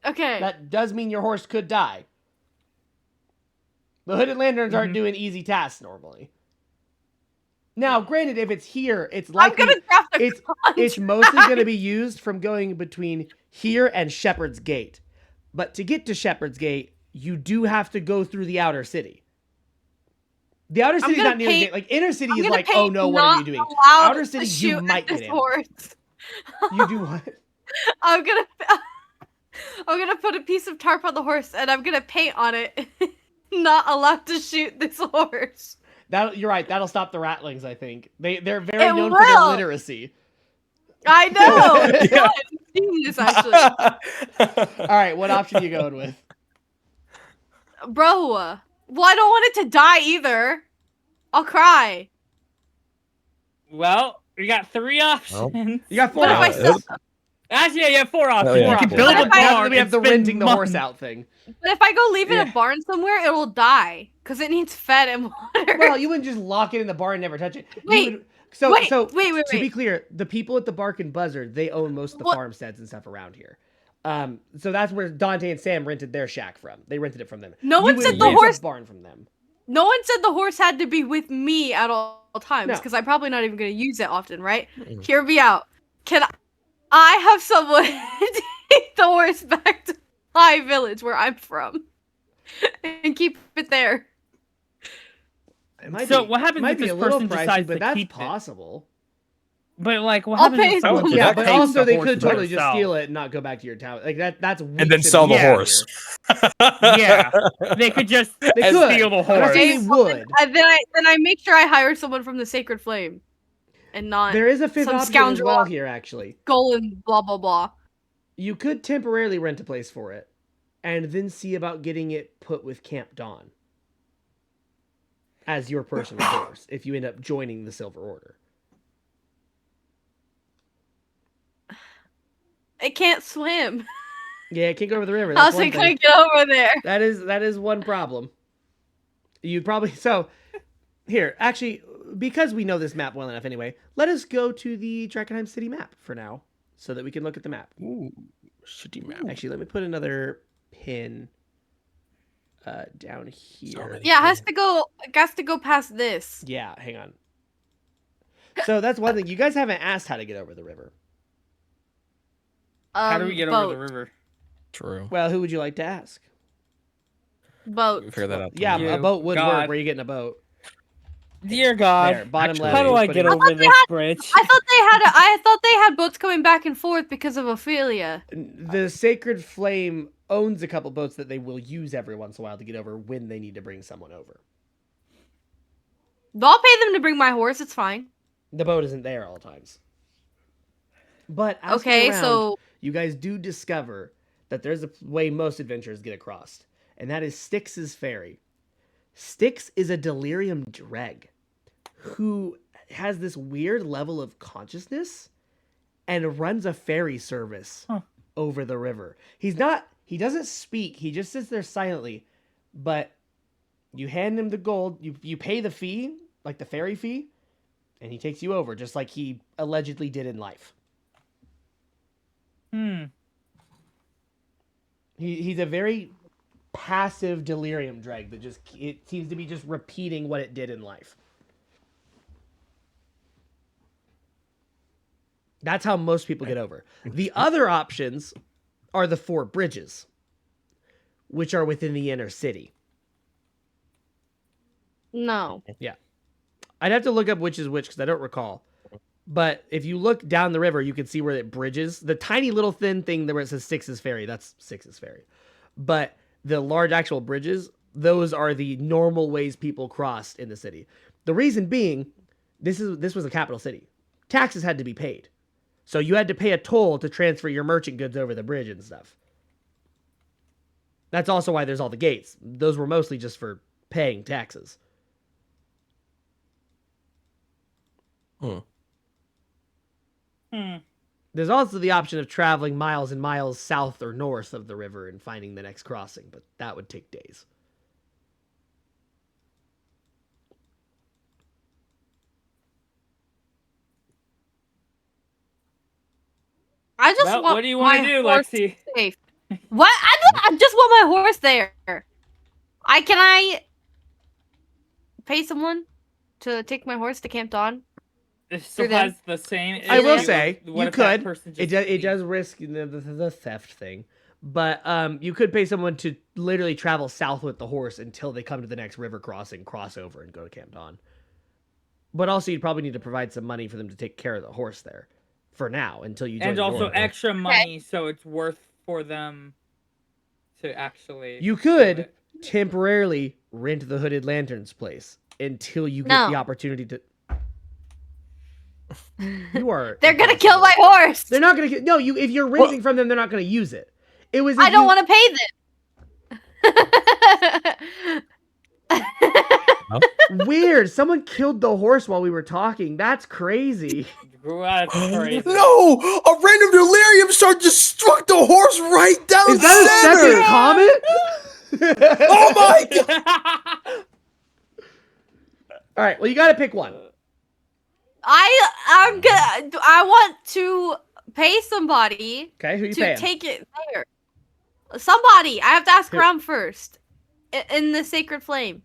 Okay. That does mean your horse could die. The Hooded Lanterns aren't Mhm. doing easy tasks normally. Now, granted, if it's here, it's I'm likely gonna draft a it's contract. mostly going to be used from going between here and Shepherd's Gate. But to get to Shepherd's Gate, you do have to go through the outer city. The outer city's gonna not near the pay- gate. Like inner city I'm is gonna like, pay oh no, what are you doing? allowed Outer to city, shoot you at might this get ambushed. horse. You do what? I'm gonna put a piece of tarp on the horse and I'm gonna paint on it. Not allowed to shoot this horse. You're right. That'll stop the ratlings. I think they're very It known for their will. literacy. I know. It's Yeah. genius, actually. All right, what option are you going with? Bro, well, I don't want it to die either. I'll cry. Well, we got 3 options. You got 4 What if I options. still- Actually, yeah, you have 4 options. yeah, You can four. build What a if I- barn. We have and the spend renting the horse months. out thing. But if I go leave it in Yeah. a barn somewhere, it will die because it needs fed and water. Well, you wouldn't just lock it in the barn and never touch it. You Wait, would- so wait, so wait. to be clear, the people at the Bark and Buzzard, they own most of the What? farmsteads and stuff around here. So that's where Dante and Sam rented their shack from. They rented it from them. No You one would said the rent a horse- barn from them. No one said the horse had to be with me at all times No. because I'm probably not even going to use it often, right? Mm. Hear me out. Can I have someone take the horse back to my village where I'm from and keep it there? It might So be- what happens might if be this a little person pricey, decides but to that's keep it? possible. But like, what I'll happens pay if someone someone. just Yeah, but takes also the they horse could for totally just themselves? steal it and not go back to your town. Like that's And then weeks sell the in Yeah. horse. Yeah, they could just They could. steal the I'm not horse. saying they would. Then I make sure I hire someone from the Sacred Flame, and not There is a fifth some option as scoundrel well on- here, actually. Skull and blah blah blah. You could temporarily rent a place for it, and then see about getting it put with Camp Dawn as your personal horse if you end up joining the Silver Order. It can't swim. Yeah, it can't go over the river. That's How's one it thing. gonna get over there? That is one problem. You'd probably here, actually, because we know this map well enough anyway, let us go to the Drakkenheim city map for now, so that we can look at the map. Ooh, shitty map. Actually, let me put another pin down here. many. Yeah, it has to go past this. Yeah, hang on. So that's one thing. You guys haven't asked how to get over the river. How do we get boat. over the river? True. Well, who would you like to ask? Boat. Figure that out. Yeah, You. a boat would work. God. Where you getting a boat? Dear God, There, bottom actually- left. how do I put get in- over this bridge? I thought they had boats coming back and forth because of Ophelia. The Sacred Flame owns a couple boats that they will use every once in a while to get over when they need to bring someone over. I'll pay them to bring my horse. It's fine. The boat isn't there all times. But asking Okay, around, so you guys do discover that there's a way most adventurers get across, and that is Styx's ferry. Styx is a delirium dreg who has this weird level of consciousness and runs a ferry service over the river. He doesn't speak, he just sits there silently, but you hand him the gold, you pay the fee, like the ferry fee, and he takes you over, just like he allegedly did in life. He's a very passive delirium dreg that it seems to be just repeating what it did in life. That's how most people get over. The other options are the 4 bridges, which are within the inner city. no. Yeah. I'd have to look up which is which because I don't recall. But if you look down the river, you can see where it bridges. The tiny little thin thing where it says Styx's Ferry, that's Styx's Ferry. But the large actual bridges, those are the normal ways people crossed in the city. The reason being, this was a capital city. Taxes had to be paid. So you had to pay a toll to transfer your merchant goods over the bridge and stuff. That's also why there's all the gates. Those were mostly just for paying taxes. There's also the option of traveling miles and miles south or north of the river and finding the next crossing, but that would take days. I just Well, want what do you want my to do, horse Lexi? safe. What? I just want my horse there. Can I pay someone to take my horse to Camp Dawn? It still Through them. has the same. I will issue say of what you if that could. person It just does leaves? risk the theft thing, but you could pay someone to literally travel south with the horse until they come to the next river crossing, cross over, and go to Camp Dawn. But also, you'd probably need to provide some money for them to take care of the horse there, for now, until you join And the also order. extra money, so it's worth for them to actually. You do could it. temporarily rent the Hooded Lantern's place until you get No. the opportunity to. You are. They're gonna kill my impossible. horse. They're not gonna get. No, you. If you're renting from them, they're not gonna use it. It was. I don't want to pay them. Weird. Someone killed the horse while we were talking. That's crazy. That's crazy. No! A random delirium shot just struck the horse right down Is that a second center! comet? Oh my god! All right. Well, you got to pick one. I want to pay somebody Okay. Who you to paying? take it there. Somebody. I have to ask Who? around first. In the Sacred Flame,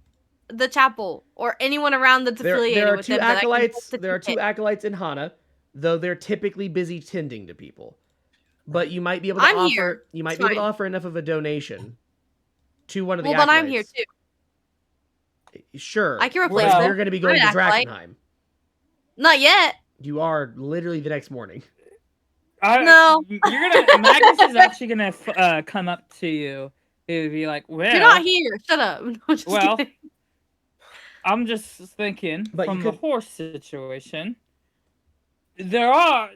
the chapel, or anyone around that's affiliated there are with two them. that I can acolytes. just There are two take it. acolytes in Hana, though they're typically busy tending to people. But you might be able to I'm offer. here. You might It's be able to fine. offer enough of a donation to one of the Well, then acolytes. I'm here too. Sure. I can but replace Well- you're them. going to be going to I'm an acolyte. Drakkenheim. Not yet. You are literally the next morning. No. Magnus is actually gonna come up to you. He would be like, "Well, You're not here. Shut up. No, just Well, kidding. I'm just thinking But you from the could- horse situation. There are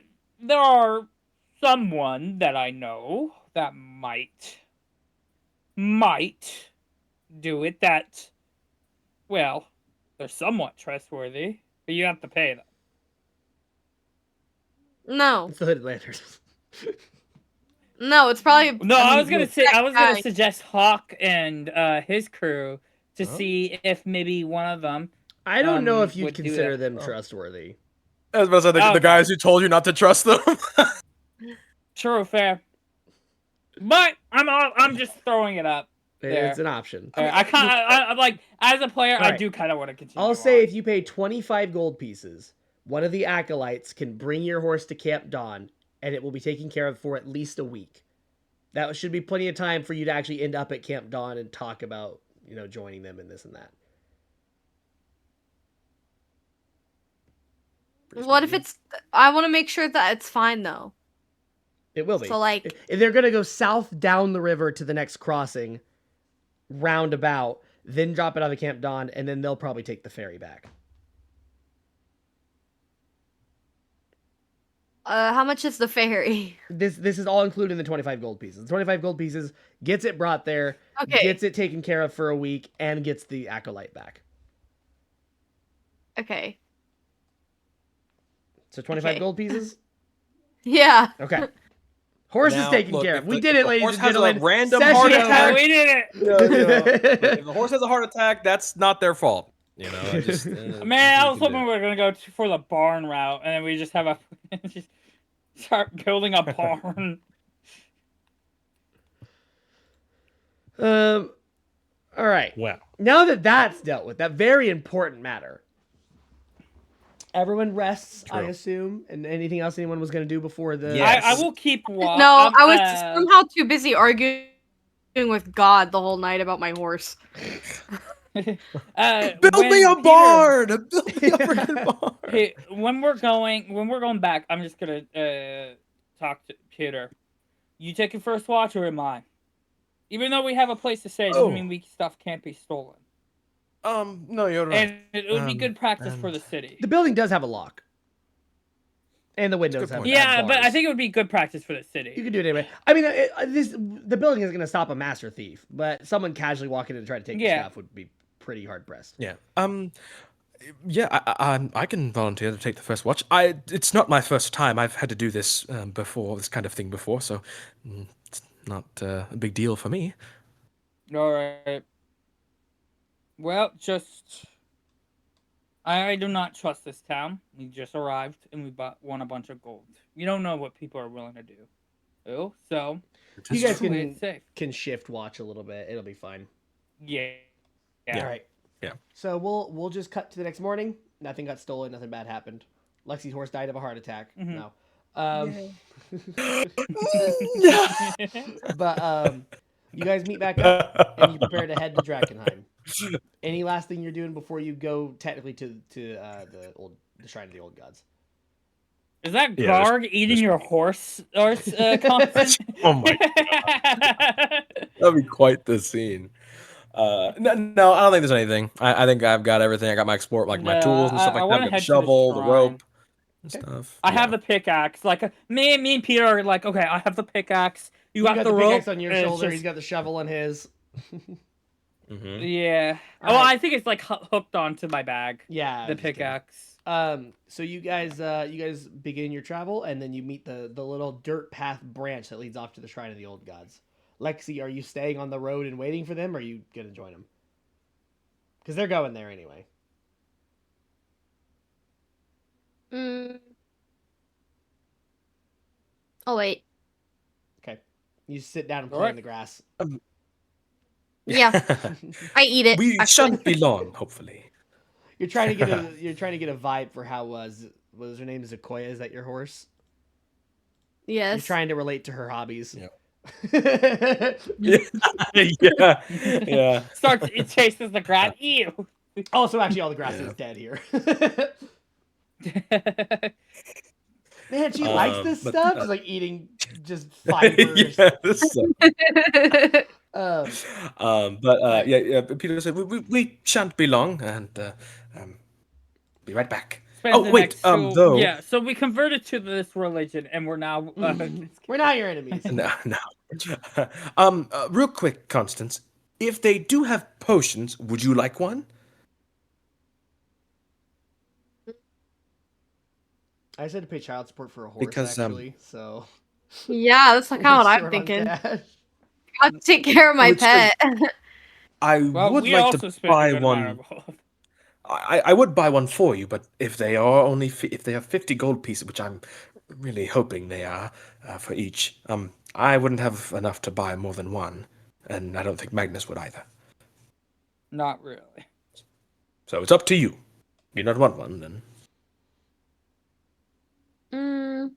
someone that I know that might do it. That, well, they're somewhat trustworthy, but you have to pay them. No. It's the Hooded Lanterns. No, it's probably. No, I was mean, gonna say I was guy. gonna suggest Hawk and his crew to Oh. see if maybe one of them. I don't know if you'd would do consider that. them trustworthy. I was about to say, the Okay. guys who told you not to trust them. True, fair. But I'm just throwing it up. There. It's an option. I'm like, as a player, I Alright. do kind of want to continue. I'll say on. if you pay 25 gold pieces, one of the acolytes can bring your horse to Camp Dawn, and it will be taken care of for at least a week. That should be plenty of time for you to actually end up at Camp Dawn and talk about, joining them and this and that. What if it's? I want to make sure that it's fine though. It will be. So like, If they're going to go south down the river to the next crossing, roundabout, then drop it off at Camp Dawn, and then they'll probably take the ferry back. how much is the ferry? This is all included in the 25 gold pieces. The 25 gold pieces gets it brought there, Okay. gets it taken care of for a week, and gets the acolyte back. Okay. So 25 Okay. gold pieces? Yeah. Okay. Horse is Now, taken look, care if of. We the- did if it, the ladies horse and has a gentlemen. random Session heart over. attack- we did it. If the horse has a heart attack, that's not their fault. I just, Man, I was hoping we were gonna go for the barn route, and then we just have a just start building a barn. All right. Wow. Now that that's dealt with, that very important matter, everyone rests, I True. assume, and anything else anyone was going to do before the... Yes. I will keep watch. No, I was somehow too busy arguing with God the whole night about my horse. Build me when a Peter- barn! Build me a freaking barn! Hey, when we're going back, I'm just gonna talk to Peter. You taking first watch or am I? Even though we have a place to stay, doesn't mean stuff can't be stolen. No, you're right. And it would be good practice for and- the city. The building does have a lock. And the windows good have point. Yeah, but I bars. think it would be good practice for the You city. can do it anyway. I mean, the building is going to stop a master thief, but someone casually walking in to try to take the Yeah. stuff would be pretty hard pressed. Yeah. Yeah, I can volunteer to take the first watch. It's not my first time. I've had to do this before, this kind of thing before, so it's not a big deal for me. All right. Well, just I do not trust this town. We just arrived and won a bunch of gold. You don't know what people are willing to do. Oh, so It You is guys true. play it safe. can shift watch a little bit. It'll be fine. Yeah. All Yeah. right. Yeah. So we'll just cut to the next morning. Nothing got stolen. Nothing bad happened. Lexi's horse died of a heart attack. Mhm. No. Um, Yeah. but you guys meet back up and you prepare to head to Drakkenheim. Any last thing you're doing before you go technically to the shrine of the old gods? Is that Yeah, there's- Garg eating there's- your horse or constant? Oh my That'd be quite the scene. No, I don't think there's anything. I think I've got everything. I got my export, like my No, tools and stuff I like that. want I've to got the head to the shovel, the rope, and Okay. stuff. I have Yeah. the pickaxe. Like me and Peter are like, okay, I have the pickaxe. You got the pickaxe rope on your and it's shoulder. just- He's got the shovel on his. Mhm. Yeah. All Well, right. I think it's like hooked onto my bag. Yeah. The just kidding. pickaxe. So you guys begin your travel, and then you meet the little dirt path branch that leads off to the shrine of the old gods. Lexi, are you staying on the road and waiting for them, or are you gonna join them? Because they're going there anyway. Mm. Oh wait. Okay. You sit down and All play right. in the grass. Yeah, I eat it. We actually. shan't be long, hopefully. You're trying to get a vibe for how what was her name? Zakoya? Is that your horse? Yes. You're trying to relate to her hobbies. Yeah. Yeah, yeah. Starts it chases the grass. Ew. Also, actually, all the grass Yeah. is dead here. Man, she likes this But, stuff. She's like eating just fibers. Yeah, this sucks. But Right. yeah. Peter said we shan't be long, and be right back. Spends Oh the wait, next two- though. Yeah, so we converted to this religion, and we're now. We're not your enemies. No. Real quick, Constance. If they do have potions, would you like one? I said to pay child support for a horse, Because, actually. So Yeah, that's kind of what I'm short on thinking. cash. I'll take care of my Which is- pet. I Well, would we like also to spent a buy good one. amount of gold. I would buy one for you, but if they are if they have 50 gold pieces, which I'm really hoping they are for each, I wouldn't have enough to buy more than one, and I don't think Magnus would either. Not really. So it's up to you. If you don't want one, then Mm.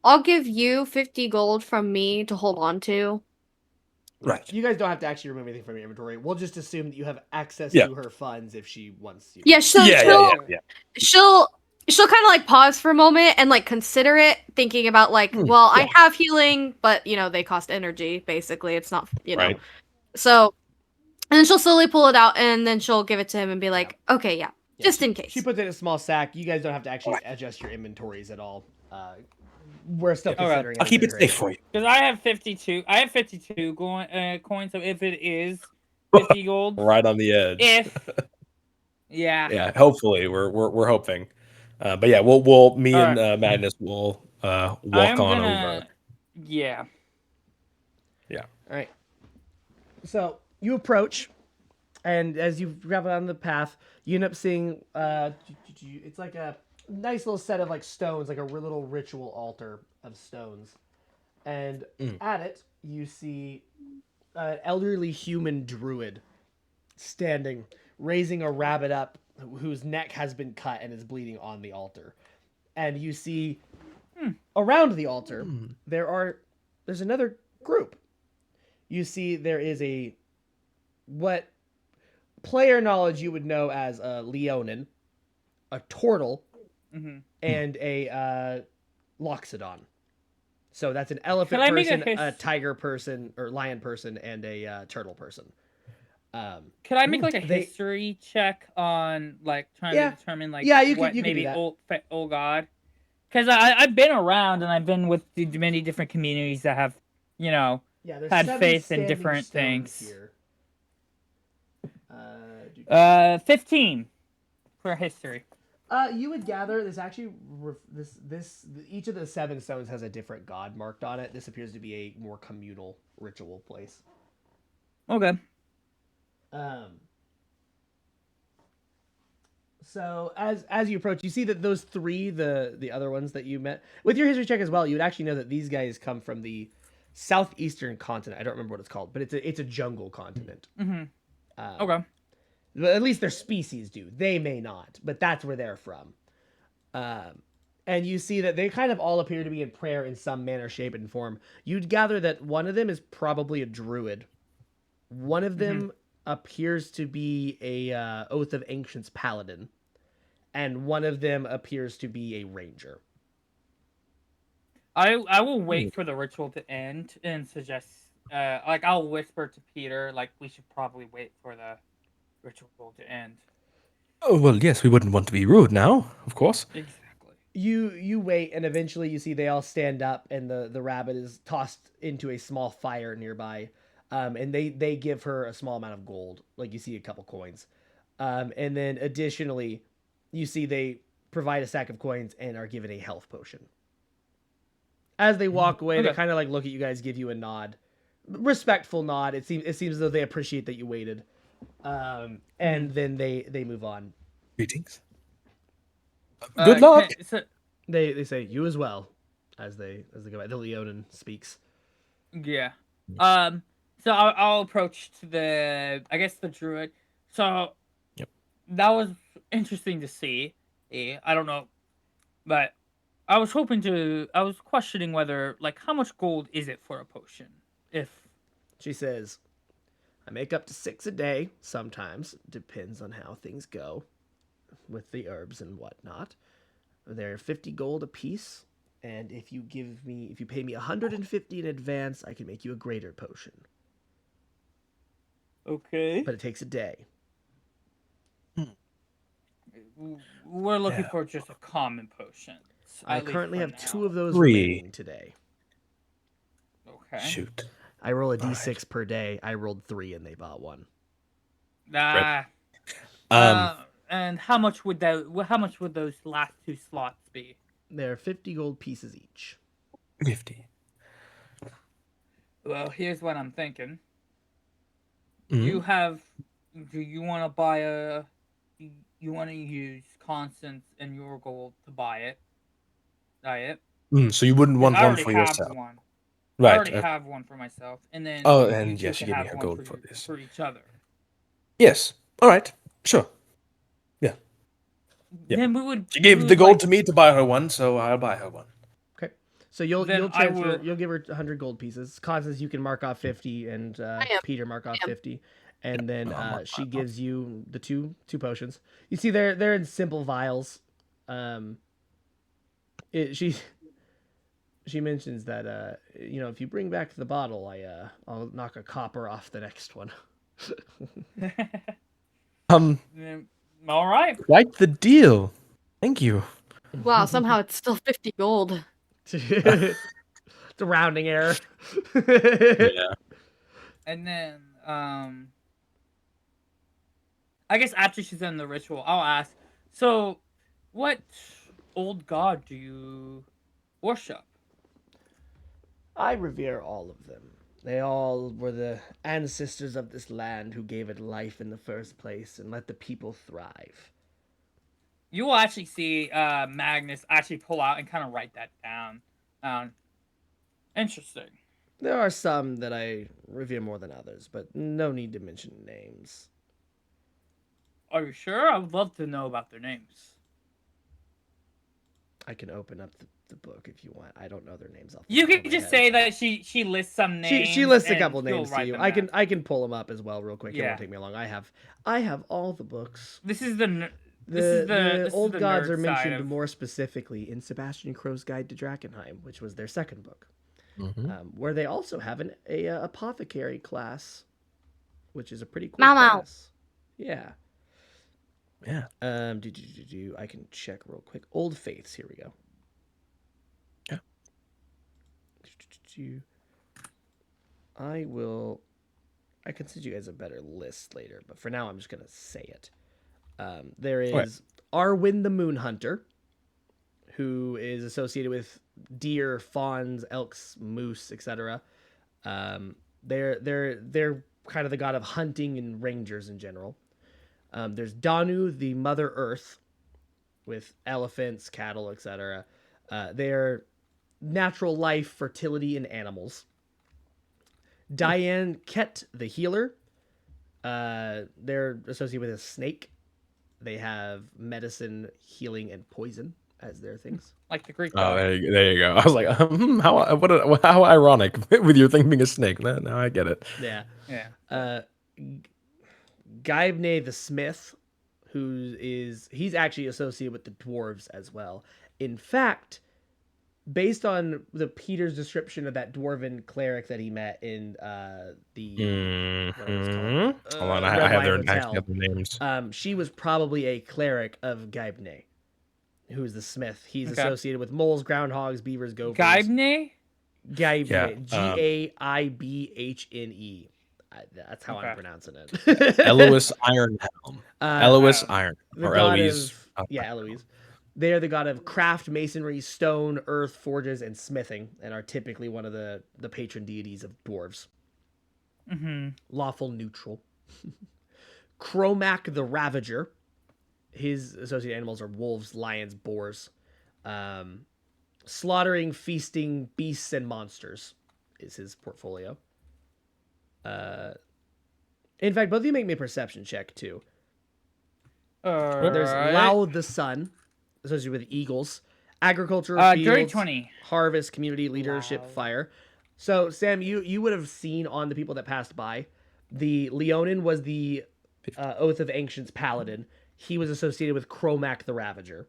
I'll give you 50 gold from me to hold on to. right. You guys don't have to actually remove anything from your inventory. We'll just assume that you have access Yeah. to her funds if she wants you. Yeah, she'll kind of like pause for a moment and like consider it, thinking about like, well, I have healing, but they cost energy. Basically, it's not Right. So, and then she'll slowly pull it out, and then she'll give it to him and be like, okay, yeah, just in case. She puts it in a small sack. You guys don't have to actually adjust your inventories at all. We're still All right. considering. I'll keep it everything safe for you. Because I have 52. I have 52 coins. So if it is 50 gold, Right on the edge. yeah. Yeah. Hopefully, we're hoping. But yeah, we'll me All and Magnus will walk I'm on gonna. over. Yeah. All right. So you approach, and as you travel down the path, you end up seeing it's like a nice little set of like stones, like a little ritual altar of stones, and at it you see an elderly human druid standing, raising a rabbit up whose neck has been cut and is bleeding on the altar, and you see around the altar there's another group. You see there is what player knowledge you would know as a Leonin, a turtle, and a Loxodon. So that's an elephant Can I make a person, a his- tiger person, or lion person, and a turtle person. Could I make like a They- history check on like trying Yeah. to determine like Yeah, you what can do maybe that. old god? Because I've been around and I've been with the many different communities that have Yeah, there's Had 7 faith in standing different stones things. here. 15 for history. You would gather this actually each of the 7 stones has a different god marked on it. This appears to be a more communal ritual place. Okay. So as you approach, you see that those 3, the other ones that you met with your history check as well, you would actually know that these guys come from the southeastern continent. I don't remember what it's called, but it's a jungle continent. Okay. But at least their species do. They may not, but that's where they're from. And you see that they kind of all appear to be in prayer in some manner, shape, and form. You'd gather that one of them is probably a druid. One of them appears to be a Oath of Ancients paladin. And one of them appears to be a ranger. I will wait for the ritual to end and suggest, like, I'll whisper to Peter, like, we should probably wait for the ritual to end. Oh, well, yes, we wouldn't want to be rude now, of course. Exactly. You wait, and eventually you see they all stand up, and the rabbit is tossed into a small fire nearby. And they give her a small amount of gold, like you see a couple coins. And then additionally, you see they provide a stack of coins and are given a health potion. As they walk away, they kind of like look at you guys, give you a nod, respectful nod. It seems as though they appreciate that you waited. And then they move on. Greetings. Good luck. They say you as well, as they go by. The Leonin speaks. Yeah. So I'll approach to the druid. So Yep. that was interesting to see. I don't know, but I was questioning whether, like, how much gold is it for a potion? If She says, I make up to 6 a day. Sometimes depends on how things go with the herbs and whatnot. They're 50 gold a piece, and if you pay me 150 in advance, I can make you a greater potion. okay, But it takes a day. we're looking for just a common potion. I at least currently for have now. 2 of those 3. remaining today. Okay. Shoot. I roll a All d6 right. per day. I rolled 3 and they bought 1. And how much would those last 2 slots be? They're 50 gold pieces each. 50. Well, here's what I'm thinking. Mhm. Do you want to buy you want to use Constance and your gold to buy it? So you wouldn't 'Cause want I one already for have yourself. one. I Right. already have one for myself, and then Oh, you and two yes, you can give me have her one gold for this. for each other. Yes. All right. Sure. Yeah. Yeah. Then we would. She gave the gold to me to buy her one, so I'll buy her one. Okay. So you'll Then I transfer. will- You'll give her 100 gold pieces. Constance, you can mark off 50, and am. Peter mark off am. 50, and then I'll mark she mine off. gives you the two potions. You see, they're in simple vials. She mentions that if you bring back the bottle, I'll knock a copper off the next one. All right. Quite the deal. Thank you. Wow, somehow it's still 50 gold. It's a rounding error. Yeah. And then, I guess after she's done the ritual, I'll ask. So, what old god do you worship? I revere all of them. They all were the ancestors of this land who gave it life in the first place and let the people thrive. You will actually see Magnus actually pull out and kind of write that down. Interesting. There are some that I revere more than others, but no need to mention names. Are you sure? I would love to know about their names. I can open up the book if you want. I don't know their names off. You can just say that she lists some names. She lists a and couple she'll names to write you. them I down. can pull them up as well real quick. It Yeah. won't take me long. I have all the books. This is the The old gods nerd are mentioned side of- more specifically in Sebastian Crow's Guide to Drakkenheim, which was their second book, Mhm. where they also have a apothecary class, which is a pretty cool Mama. class. Yeah. Yeah. I can check real quick. Old Faiths. Here we go. Yeah. I will I can send you guys a better list later, but for now I'm just gonna say it. There Okay. is Arwen the Moon Hunter, who is associated with deer, fawns, elks, moose, etc. They're kind of the god of hunting and rangers in general. There's Danu, the Mother Earth, with elephants, cattle, etc. They're natural life, fertility, and animals. Diane Ket, the healer. They're associated with a snake. They have medicine, healing, and poison as their things. Like the Greek Oh, god. there you go. I was like, how ironic with your thing being a snake. Now I get it. Yeah. Yeah. Gaibne the Smith, he's actually associated with the dwarves as well. In fact, based on the Peter's description of that dwarven cleric that he met in the whatever it's called, Hold on, Red I have Lion their Hotel, names. she was probably a cleric of Gaibne, who's the smith. He's Okay. associated with moles, groundhogs, beavers, gophers. Gaibne? Gaibne, Yeah, Gaibhne. That's how Okay. I'm pronouncing it. Elois Ironhelm. Elois Iron the or god Eloise. of Eloise. They are the god of craft, masonry, stone, earth, forges, and smithing, and are typically one of the patron deities of dwarves. Mm-hmm. Lawful neutral. Cromac the Ravager. His associated animals are wolves, lions, boars. Slaughtering, feasting, beasts, and monsters is his portfolio. In fact, both of you make me a perception check, too. There's Lao the Sun, associated with eagles. Agriculture, dirty fields, 20. harvest, community, leadership, Wow. fire. So, Sam, you would have seen on the people that passed by, the Leonin was the Oath of Ancients paladin. He was associated with Cromac the Ravager.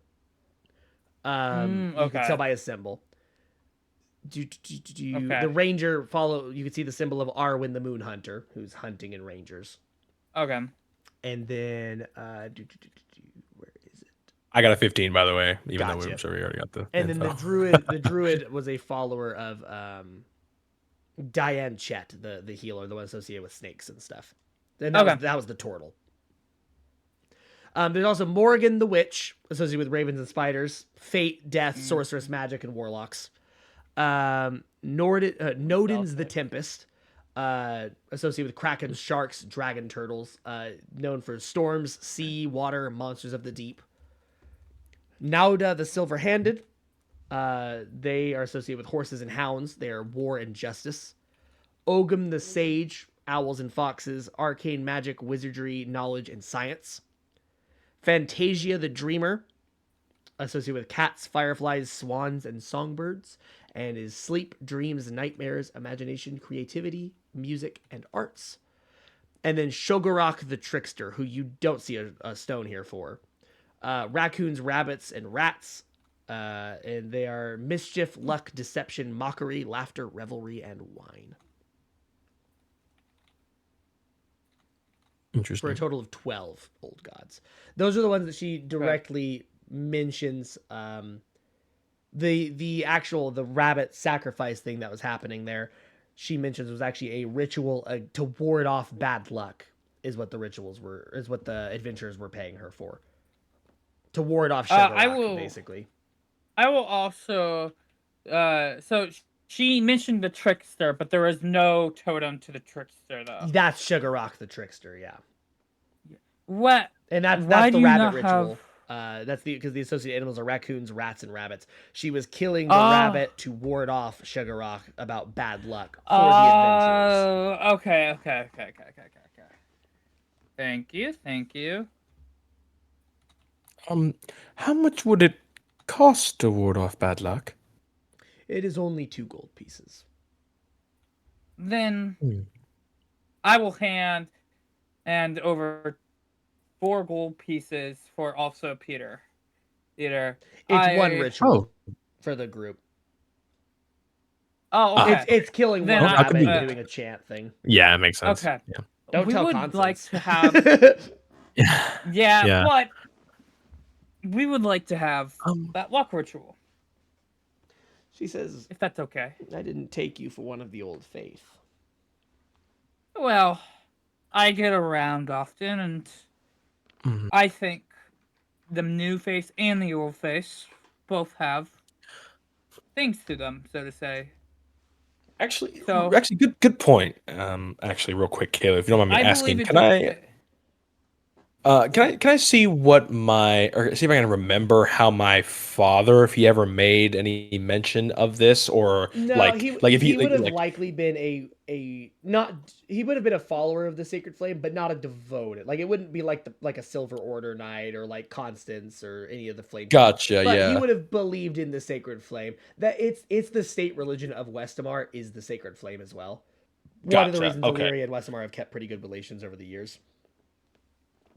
You can Okay. tell by his symbol. Okay. The ranger you can see the symbol of Arwen the Moon Hunter, who's hunting in rangers. Okay. And then where is it? I got a 15, by the way, even though Gotcha. I'm sure we already got the. And then info. the druid was a follower of Diane Chet, the healer, the one associated with snakes and stuff. And that was the turtle. There's also Morrigan the Witch, associated with ravens and spiders, fate, death, sorceress, magic, and warlocks. Nodin's the Tempest, associated with krakens, sharks, dragon turtles, known for storms, sea, water, monsters of the deep. Nauda the Silver-Handed, they are associated with horses and hounds. They are war and justice. Ogum the Sage, owls and foxes, arcane magic, wizardry, knowledge, and science. Fantasia the Dreamer, associated with cats, fireflies, swans, and songbirds, and is sleep, dreams, nightmares, imagination, creativity, music, and arts. And then Shogorak the Trickster, who you don't see a stone here for. Raccoons, rabbits, and rats, and they are mischief, luck, deception, mockery, laughter, revelry, and wine. Interesting. For a total of 12 old gods. Those are the ones that she directly mentions. The rabbit sacrifice thing that was happening there, she mentions was actually a ritual to ward off bad luck, is what the adventurers were paying her for. To ward off Shogorak, basically. I will also so she mentioned the trickster, but there was no totem to the trickster though. That's Shogorak the Trickster, yeah. What? And that's the rabbit ritual. That's because the associated animals are raccoons, rats, and rabbits. She was killing the rabbit to ward off Shogorak about bad luck for the adventurers. Okay. Thank you. How much would it cost to ward off bad luck? It is only 2 gold pieces. Then I will hand over 4 gold pieces for also Peter. It's one ritual for the group. Oh, okay. It's killing one rabbit and doing a chant thing. Yeah, it makes sense. Okay. Yeah. Don't tell would Constance. like to have. Yeah. But we would like to have that luck ritual. She says, if that's okay. I didn't take you for one of the old faith. Well, I get around often, and Mhm. I think the new face and the old face both have things to them, so to say. Actually, So actually, good point. Actually, real quick, Caleb, if you don't mind me I believe asking, it's okay. can I see what or see if I can remember how my father, if he ever made any mention of this, or No, he like if he he would have like likely been a not he would have been a follower of the Sacred Flame, but not a devoted. Like it wouldn't be like a Silver Order Knight or like Constance or any of the Flame people. gotcha, But he yeah, would have believed in the Sacred Flame. That it's the state religion of Westamar is the Sacred Flame as well. One of the gotcha. reasons Okay, Illyria and Westamar have kept pretty good relations over the years.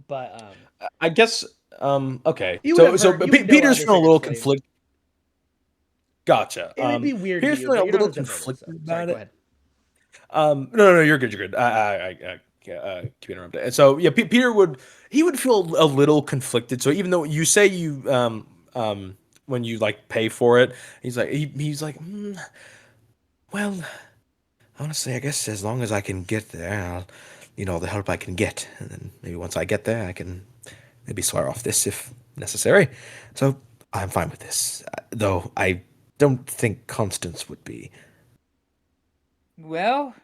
But I guess okay. you would have So heard you would know of Peter's the feeling a Sacred little Flame. conflicted. Gotcha. It would be weird to Peter's you, feeling but a you're not little as devoted. So conflicted sorry, about go it. ahead. No, you're good. You're good. Keep interrupting. And so yeah, Peter would feel a little conflicted. So even though you say you when you like pay for it, he's like, well, honestly, I guess as long as I can get there, I'll, the help I can get, and then maybe once I get there, I can maybe swear off this if necessary. So I'm fine with this, though I don't think Constance would be. Well,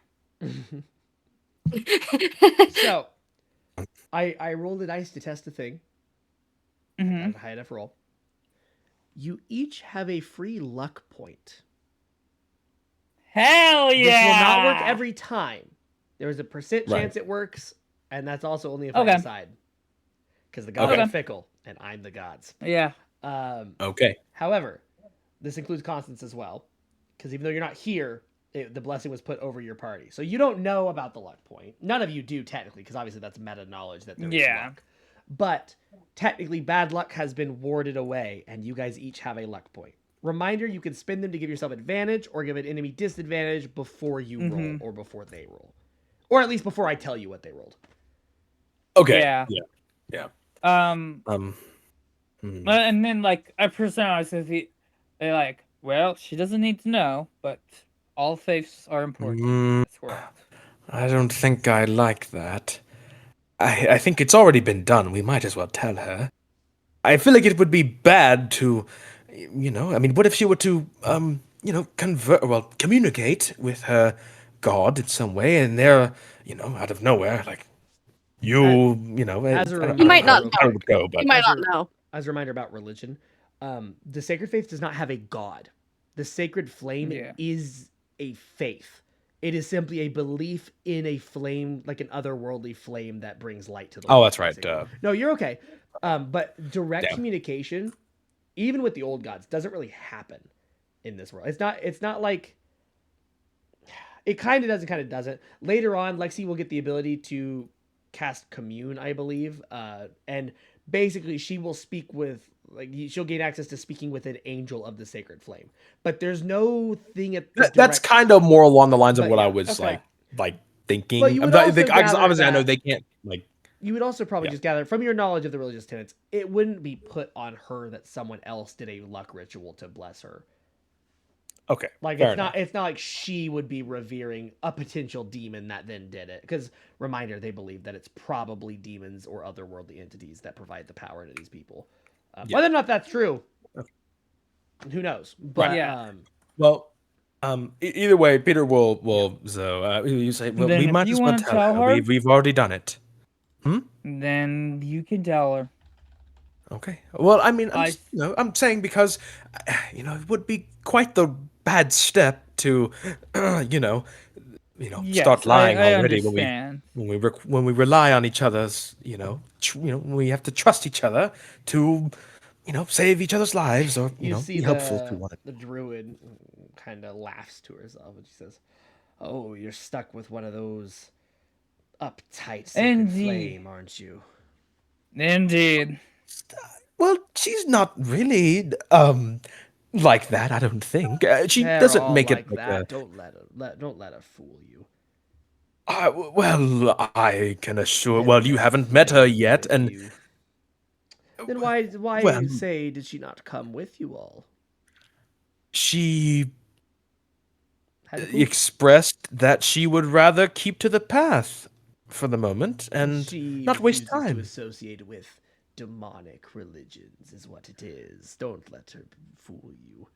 So I rolled a dice to test a thing. I mhm. got a high enough roll. You each have a free luck point. Hell yeah! This will not work every time. There is a percent Right. chance it works, and that's also only if I Okay. decide. Because the gods Okay. are fickle, and I'm the gods. Yeah. Okay. However, this includes Constance as well, because even though you're not here, the blessing was put over your party. So you don't know about the luck point. None of you do technically, because obviously that's meta knowledge that there is Yeah. luck. But technically, bad luck has been warded away, and you guys each have a luck point. Reminder: you can spend them to give yourself advantage or give an enemy disadvantage before you roll Mhm. or before they roll, or at least before I tell you what they rolled. Okay. Yeah. Yeah. Um, Hmm. and then like I personalize they like, well, she doesn't need to know, but all faiths are important in Mm, this world. I don't think I like that. I think it's already been done. We might as well tell her. I feel like it would be bad to, I mean, what if she were to, communicate with her god in some way, and they're, out of nowhere, like, As a I don't He know might reminder, how not real how it know. would quick, go, He but might as not a know. as a reminder about religion, the sacred faith does not have a god. The sacred flame Yeah. is a faith. It is simply a belief in a flame, like an otherworldly flame that brings light to the oh, world. that's right. Basically. No, you're okay. But direct Damn. communication, even with the old gods, doesn't really happen in this world. It's not. It's not like it kind of does. It kind of doesn't. Later on, Lexi will get the ability to cast commune, I believe, and basically she will speak with she'll gain access to speaking with an angel of the sacred flame. But there's no thing at the That's direct. kind of more along the lines of But what I yeah, was Okay. like but thinking. you would also Because gather obviously I know that they can't like. you would also probably Yeah. just gather from your knowledge of the religious tenets, it wouldn't be put on her that someone else did a luck ritual to bless her. Okay, Like fair enough. it's not like she would be revering a potential demon that then did it. Because reminder, they believe that it's probably demons or otherworldly entities that provide the power to these people. Yeah. Whether or not that's true, who knows? But Yeah. Well, either way, Peter will so you say, well, Then we if might you as well want to tell tell her. her, We've already done it. then you can tell her. Okay. Well, I mean, I I'm saying because, it would be quite the bad step to, you know, start yes, lying I already understand. when we rely on each other's, when we have to trust each other to, save each other's lives or you see be helpful to one. the druid kind of laughs to herself and she says, "Oh, you're stuck with one of those uptight sacred Indeed. flame, aren't you?" Indeed. Well, she's not really like that. I don't think she They're doesn't all make it like like a. that. Don't let her fool you. Well, I can assure. Then Well, you the haven't met her flame yet, with and you. Then why well, say did she not come with you all? she Had to poop. expressed that she would rather keep to the path. for the moment and She not waste refuses to time. associate with demonic religions, is what it is. Don't let her fool you.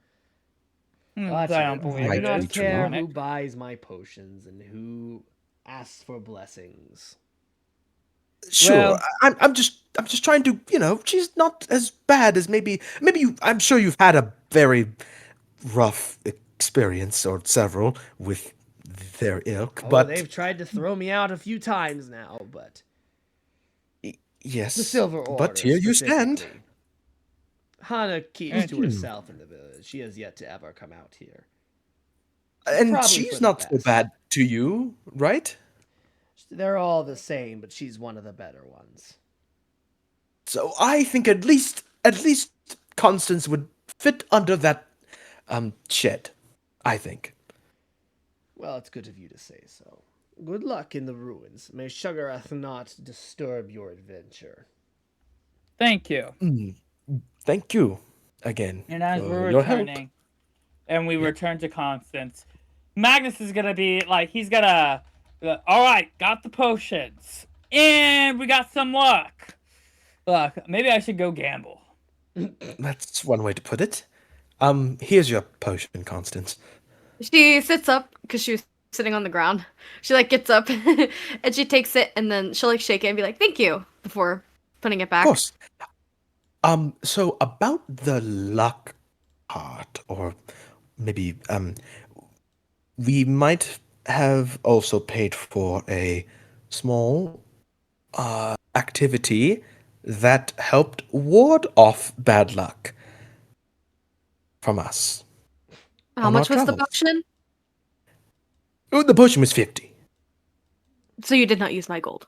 I don't I believe do Might it not be is true. care demonic. who buys my potions and who asks for blessings. Sure, Well, I'm just trying to, she's not as bad as maybe I'm sure you've had a very rough experience or several with their ilk, Oh, but they've tried to throw me out a few times now, but the yes, Silver but Order here you stand. specifically. Hana keeps to herself in the village. She has yet to ever come out here. And Probably for she's the not so best. bad to you, right? They're all the same, but she's one of the better ones. So I think at least Constance would fit under that shed. I think. Well, it's good of you to say so. Good luck in the ruins. May Shugarath not disturb your adventure. thank you. Thank you again And as for we're your help. returning, and we Yeah. return to Constance, Magnus is gonna be like, he's gonna, all right, got the potions, and we got some luck. Look, maybe I should go gamble. That's one way to put it. Here's your potion, Constance. She sits up because she was sitting on the ground. She like gets up and she takes it and then she'll like shake it and be like, "Thank you," before putting it Of back. course. So about the luck part, or maybe we might have also paid for a small activity that helped ward off bad luck from us How on our much was the travels. potion? Oh, the potion was 50. So you did not use my gold.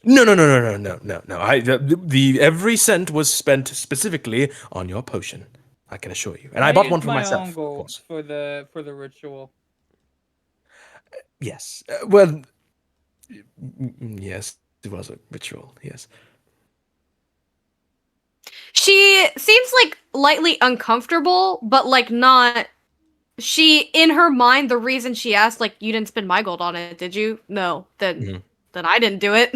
No, no, no, no, no, no, no, no. The every cent was spent specifically on your potion. I can assure you. And I I bought one used for my myself, own of gold course. for the ritual. Yes. Well, yes, it was a ritual. Yes. She seems like lightly uncomfortable, but like not. She, in her mind, the reason she asked, like, "You didn't spend my gold on it, did you?" No, Mhm. then I didn't do it.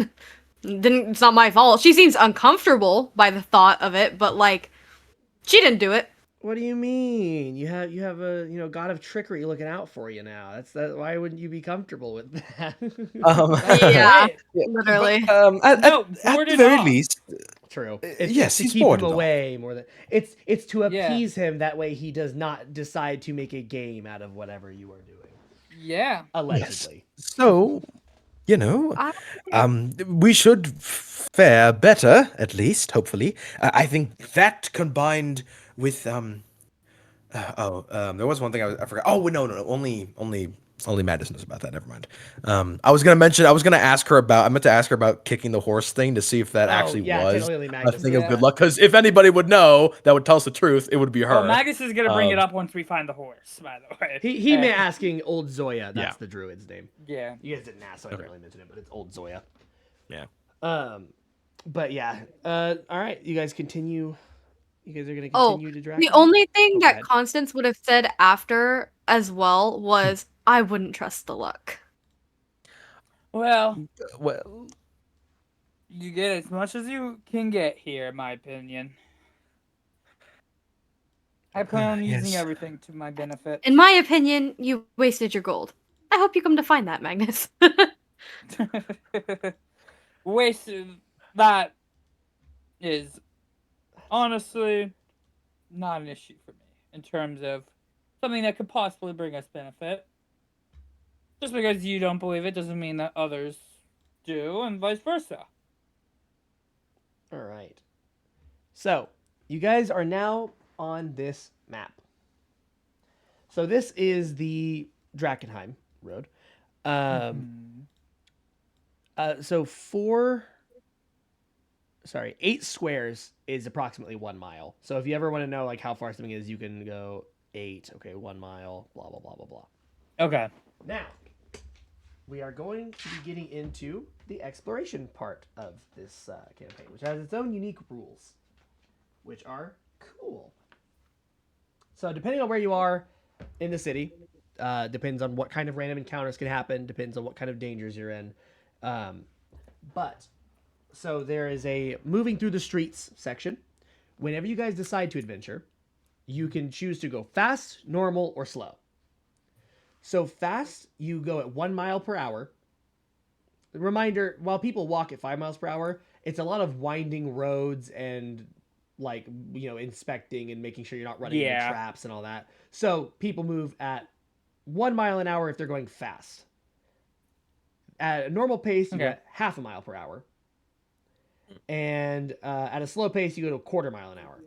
Didn't. It's not my fault. She seems uncomfortable by the thought of it, but like, she didn't do it. What do you mean? You have a god of trickery looking out for you now. That's that. Why wouldn't you be comfortable with that? Um, Yeah, Wait, yeah, literally. but no, at the boarded very off. least, True. It's yes, to he's keep him boarded off. away more than it's to Yeah. appease him. That way he does not decide to make a game out of whatever you are doing. Yeah. Allegedly. So, you know, I, we should fare better, at least, hopefully. I think that combined with there was one thing I forgot. Oh no, no, no, only Madison knows about that. Never mind. I was gonna ask her about. I meant to ask her about kicking the horse thing to see if that Oh actually yeah, was technically a Magnus. thing of good Yeah. luck. Because if anybody would know, that would tell us the truth. It would be her. Oh, Magus is gonna bring it Um, up once we find the horse. By the way, He may asking old Zoya. That's Yeah. the druid's name. Yeah. You guys didn't ask, so I Okay. didn't really mention it, but it's old Zoya. Yeah. But yeah. All right. You guys continue. You guys are gonna oh, continue to the Drakkenheim? only thing Go that ahead. Constance would have said after as well was, "I wouldn't trust the luck." Well, Well, you get as much as you can get here, in my opinion. I plan on using yes. everything to my benefit. In my opinion, you wasted your gold. I hope you come to find that, Magnus. Wasted. That is honestly not an issue for me in terms of something that could possibly bring us benefit. Just because you don't believe it doesn't mean that others do, and vice versa. All right. So, you guys are now on this map. So this is the Drakkenheim road. So 8 squares is approximately 1 mile. So if you ever want to know like how far something is, you can go 8. Okay, 1 mile. Blah blah blah blah blah. Okay. Now, we are going to be getting into the exploration part of this campaign, which has its own unique rules, which are cool. So depending on where you are in the city, depends on what kind of random encounters can happen, depends on what kind of dangers you're in. But so there is a moving through the streets section. Whenever you guys decide to adventure, you can choose to go fast, normal, or slow. So fast, you go at 1 mile per hour. Reminder, while people walk at 5 miles per hour, it's a lot of winding roads and like, inspecting and making sure you're not running into traps and all that. So people move at 1 mile an hour if they're going fast. At a normal pace, you go at half a mile per hour. And at a slow pace, you go to a quarter mile an hour.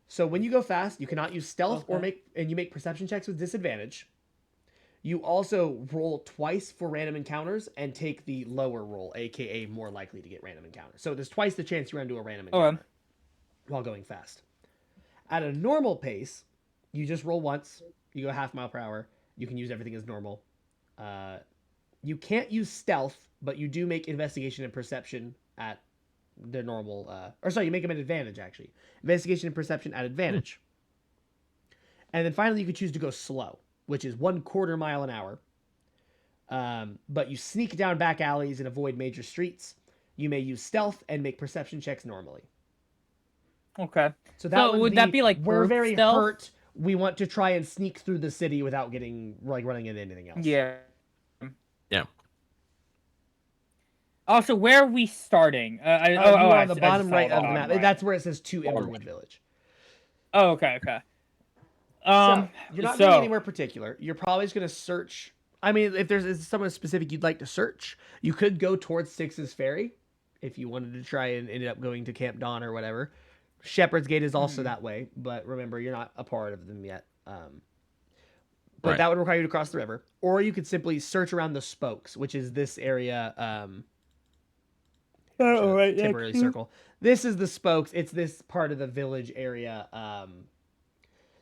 So when you go fast, you cannot use stealth you make perception checks with disadvantage. You also roll twice for random encounters and take the lower roll, aka more likely to get random encounters. So there's twice the chance you run into a random encounter while going fast. At a normal pace, you just roll once. You go half mile per hour. You can use everything as normal. You can't use stealth, but you do make investigation and perception at the normal. You make them at advantage, actually. Investigation and perception at advantage. And then finally, you could choose to go slow, which is 1/4 mile an hour. But you sneak down back alleys and avoid major streets. You may use stealth and make perception checks normally. Okay. So would that be like we're very stealth? hurt. We want to try and sneak through the city without getting running into anything else. Yeah. Yeah. Also, where are we starting? You are on the bottom right of the map. Right. That's where it says to Emberwood Village. Oh, okay. So you're not going anywhere particular. You're probably just going to search. I mean, if there's someone specific you'd like to search, you could go towards Six's Ferry if you wanted to try and ended up going to Camp Dawn or whatever. Shepherd's Gate is also that way, but remember, you're not a part of them yet. But that would require you to cross the river. Or you could simply search around the Spokes, which is this area. Temporary circle. This is the Spokes. It's this part of the village area.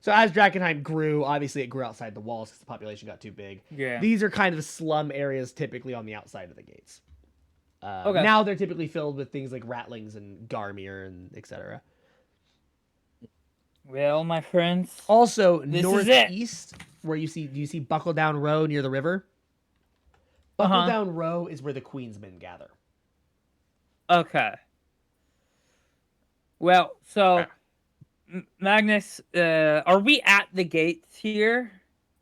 So as Drakkenheim grew, obviously it grew outside the walls because the population got too big. Yeah. These are kind of slum areas, typically on the outside of the gates. Now they're typically filled with things like Ratlings and Garmir and etc. Well, my friends. Also, northeast, where do you see Buckle Down Row near the river? Buckle Down Row is where the Queensmen gather. Okay. Well, so Magnus, are we at the gates here?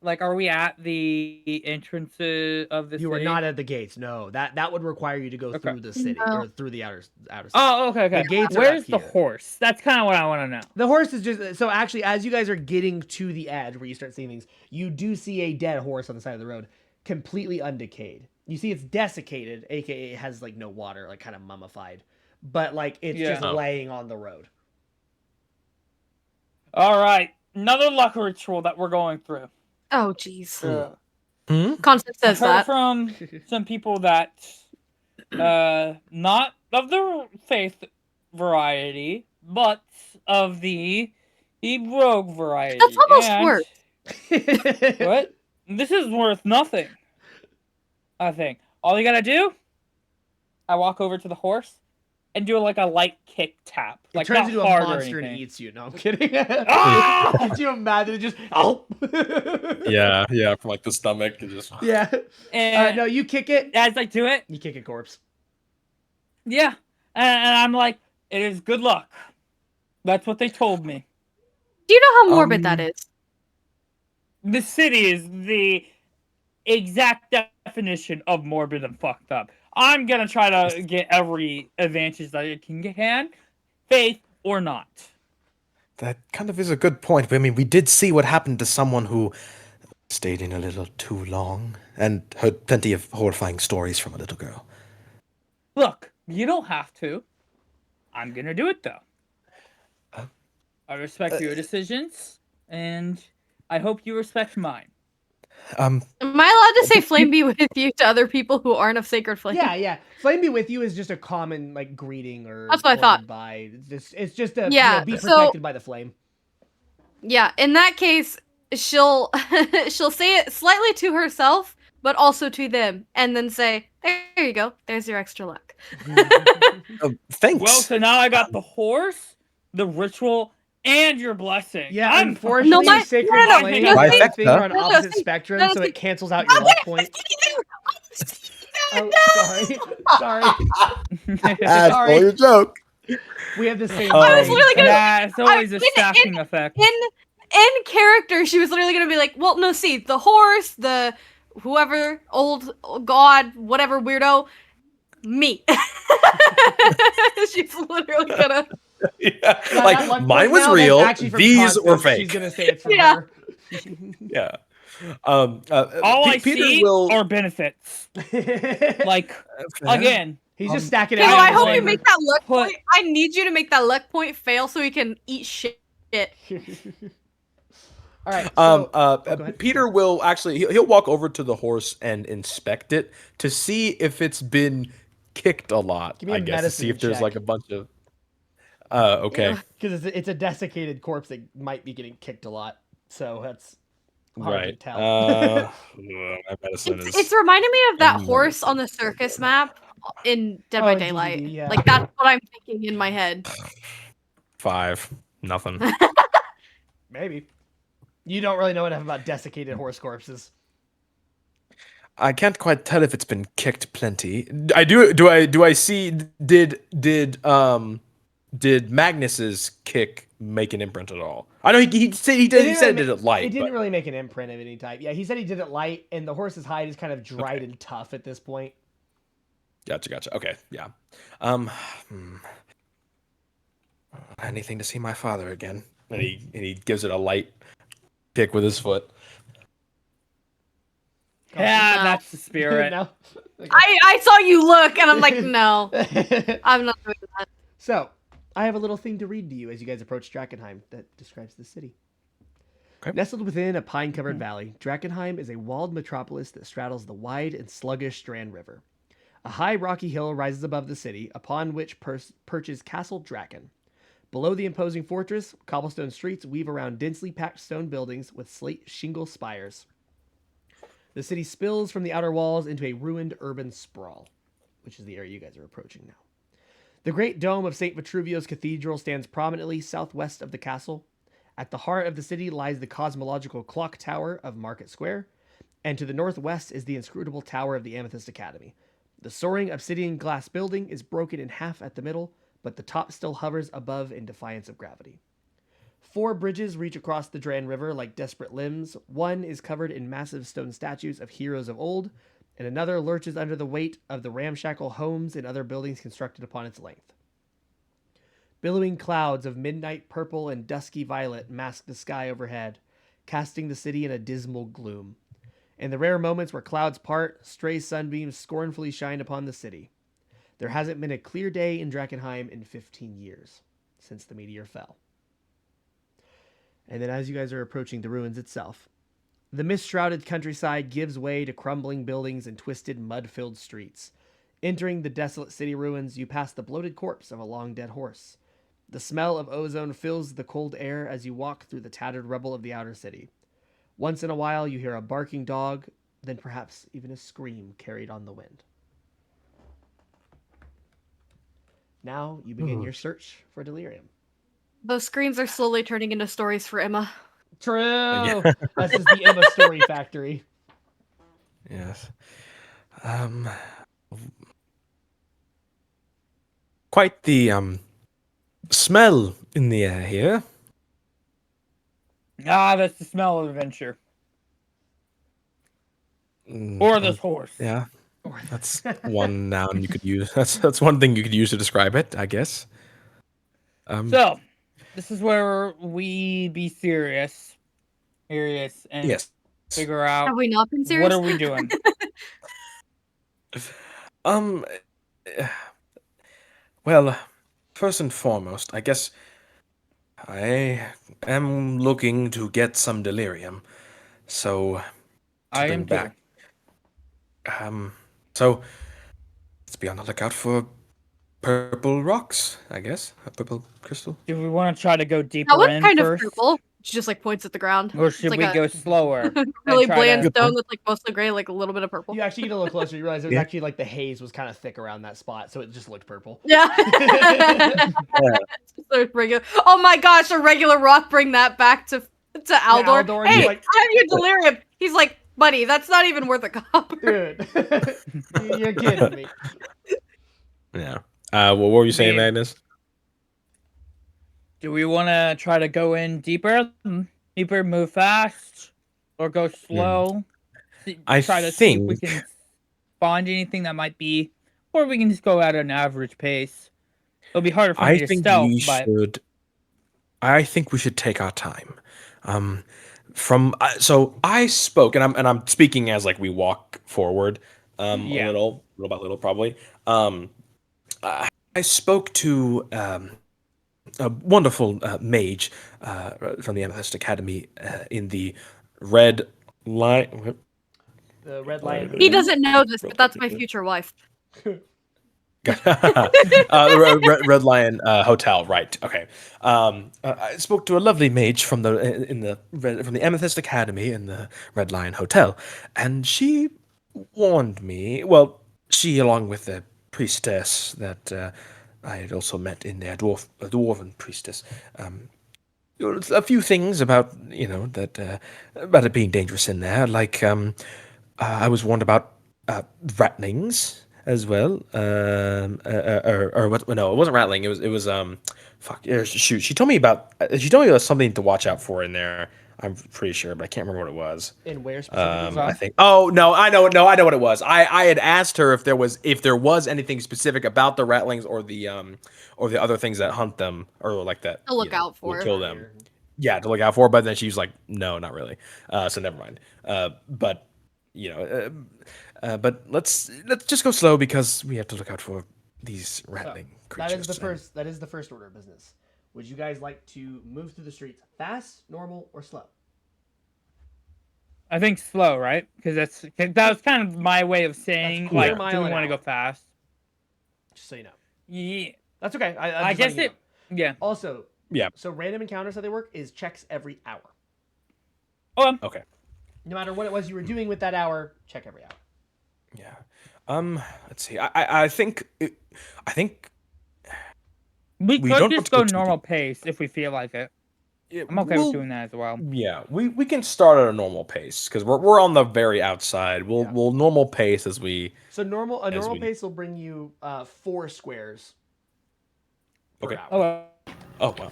Like, are we at the entrances of the city? You are not at the gates. No, that would require you to go through the city or through the outer city. Oh, okay. The gates Where's are the horse? That's kind of what I want to know. The horse is just so actually, as you guys are getting to the edge where you start seeing things, you do see a dead horse on the side of the road, completely undecayed. You see it's desiccated, aka it has like no water, like kind of mummified, but like it's just laying on the road. All right, another luck ritual that we're going through. Oh, jeez. Hmm? Constance says I've heard that. from some people that not of the faith variety, but of the rogue variety. That's almost worse. What? This is worth nothing. I think. All you gotta do, I walk over to the horse and do like a light kick tap. It Like turns not into a hard or monster anything. and eats you. No, I'm kidding. Ah! Could you imagine it just Yeah, from like the stomach and just Yeah. And No, you kick it. as I do it, You kick a corpse. yeah. And I'm like, it is good luck. That's what they told me. Do you know how morbid that is? The city is the exact definition of morbid and fucked up. I'm gonna try to get every advantage that I can, faith or not. That kind of is a good point. I mean, we did see what happened to someone who stayed in a little too long and heard plenty of horrifying stories from a little girl. Look, you don't have to. I'm gonna do it though. I respect your decisions, and I hope you respect mine. Am I allowed to say flame be with you to other people who aren't of Sacred Flame? Yeah. Flame be with you is just a common like greeting or That's what I thought. goodbye. It's just a be so- protected by the flame. Yeah, in that case, she'll say it slightly to herself, but also to them, and then say, "There you go. There's your extra luck." Thanks. Well, so now I got the horse, the ritual, and your blessing. Yeah, I'm unfortunately, No, my- Sacred no, Flame no, and no, Flame no, Thing are on no, opposite no, spectrum, no, so no, it cancels out your luck point. Oh, sorry. Sorry. That's Sorry. all your joke. We have the same I was brain. literally gonna. Yeah, it's always a in- stacking effect. In character, she was literally gonna be like, well, no, see, the horse, the whoever, old god, whatever weirdo, me. She's literally gonna. Yeah. Yeah, that Like luck mine point was now, that's real. actually from These were Constance. She's fake. gonna say it's from Yeah. her. Yeah. All I Peter see will. are benefits. Like, Fair. again, He's just stacking it. Kilo, up I in hope his you favor. make that luck Put- point. I need you to make that luck point fail so he can eat shit. All right. So, go ahead. Peter will actually he'll walk over to the horse and inspect it to see if it's been kicked a lot. Give me a I guess to see medicine if there's check. like a bunch of. Okay. Because it's a desiccated corpse that might be getting kicked a lot. So that's hard to Right. tell. My medicine is It's reminding me of that medicine. horse on the circus map in Dead by in Daylight. DBD, yeah. Like that's what I'm thinking in my head. 5. Nothing. Maybe. You don't really know enough about desiccated horse corpses. I can't quite tell if it's been kicked plenty. I do. Do I see? Did Magnus's kick make an imprint at all? I know he said he did. He said it did it light. It didn't but- really make an imprint of any type. Yeah, he said he did it light, and the horse's hide is kind of dried and tough at this point. Gotcha. Okay, yeah. Anything to see my father again? And he gives it a light kick with his foot. yeah, No. that's the spirit. No? I saw you look and I'm like, no, I'm not doing that. So, I have a little thing to read to you as you guys approach Drakkenheim that describes the city. Okay. Nestled within a pine-covered valley, Drakkenheim is a walled metropolis that straddles the wide and sluggish Strand River. A high rocky hill rises above the city, upon which perches Castle Draken. Below the imposing fortress, cobblestone streets weave around densely packed stone buildings with slate shingle spires. The city spills from the outer walls into a ruined urban sprawl, which is the area you guys are approaching now. The great dome of St. Vitruvio's Cathedral stands prominently southwest of the castle. At the heart of the city lies the cosmological clock tower of Market Square, and to the northwest is the inscrutable tower of the Amethyst Academy. The soaring obsidian glass building is broken in half at the middle, but the top still hovers above in defiance of gravity. 4 bridges reach across the Dran River like desperate limbs. One is covered in massive stone statues of heroes of old, and another lurches under the weight of the ramshackle homes and other buildings constructed upon its length. Billowing clouds of midnight purple and dusky violet mask the sky overhead, casting the city in a dismal gloom. In the rare moments where clouds part, stray sunbeams scornfully shine upon the city. There hasn't been a clear day in Drakkenheim in 15 years, since the meteor fell. And then as you guys are approaching the ruins itself, the mist-shrouded countryside gives way to crumbling buildings and twisted, mud-filled streets. Entering the desolate city ruins, you pass the bloated corpse of a long-dead horse. The smell of ozone fills the cold air as you walk through the tattered rubble of the outer city. Once in a while, you hear a barking dog, then perhaps even a scream carried on the wind. Now you begin your search for delirium. Those screams are slowly turning into stories for Emma. True. Yeah. This is the Emma Story Factory. Yes. Quite the smell in the air here. Ah, that's the smell of adventure. Mm, Or this horse. Yeah. That's one noun you could use. That's one thing you could use to describe it, I guess. So, this is where we be serious. And Yes. figure out Have we not been serious? what are we doing. Well, first and foremost, I guess I am looking to get some delirium. So I bring am too. back. So let's be on the lookout for purple rocks, I guess. A purple crystal. Do we want to try to go That deeper was in kind of first? purple. She just like points at the ground. Or It's should like we a go slower? really try bland to- stone that's like mostly gray, like a little bit of purple. You actually get a little closer. You realize it was Yeah. actually like the haze was kind of thick around that spot, so it just looked purple. Yeah. So regular. Oh my gosh, a regular rock. Bring that back to Aldor. Aldor, Hey, he's like- I have your delirium. He's like, Buddy, that's not even worth a copper. Dude, you're kidding me. Yeah. What were you saying, Dave. Magnus? Do we want to try to go in deeper? Deeper, move fast, or go slow? I Try to see if we think- can find anything that might be, or we can just go at an average pace. It'll be harder for me I to think stealth, we but should. I think we should take our time. So I spoke, and I'm speaking as like we walk forward, Yeah. a little by little, probably. I spoke to a wonderful mage from the Amethyst Academy in the Red Line. The red lion. He doesn't know this, but that's my future wife. The Red Lion Hotel, right? Okay. I spoke to a lovely mage from the Amethyst Academy in the Red Lion Hotel, and she warned me. Well, she, along with the priestess that I had also met in there, a dwarven priestess. A few things about that about it being dangerous in there, like I was warned about rattlings as well. Or what? No, it wasn't rattling. It was fuck. Shoot. She told me about. She told me there was something to watch out for in there. I'm pretty sure, but I can't remember what it was. In where specifically? I think. Oh no, I know. No, I know what it was. I had asked her if there was anything specific about the rattlings or the other things that hunt them or like that. To look out will for. kill them. Yeah, to look out for. But then she was like, no, not really. So never mind. But but let's just go slow because we have to look out for these rattling creatures. That is the first order of business. Would you guys like to move through the streets fast, normal, or slow? I think slow, right? Because that was kind of my way of saying, quarter like, mile do we an want to hour. go fast? Just so you know. Yeah. That's okay. I'm I just guess letting you it. Yeah. know. Also, Yeah. So random encounters how they work is checks every hour. Oh, Okay. No matter what it was you were doing with that hour, check every hour. Yeah. Let's see. I think we we could don't just have to go go too normal pace if we feel like it. I'm okay with doing that as well. Yeah, we can start at a normal pace because we're on the very outside. Yeah. We'll normal pace as we. So a normal we- pace will bring you 4 squares per Okay. hour. Oh, well. Oh wow.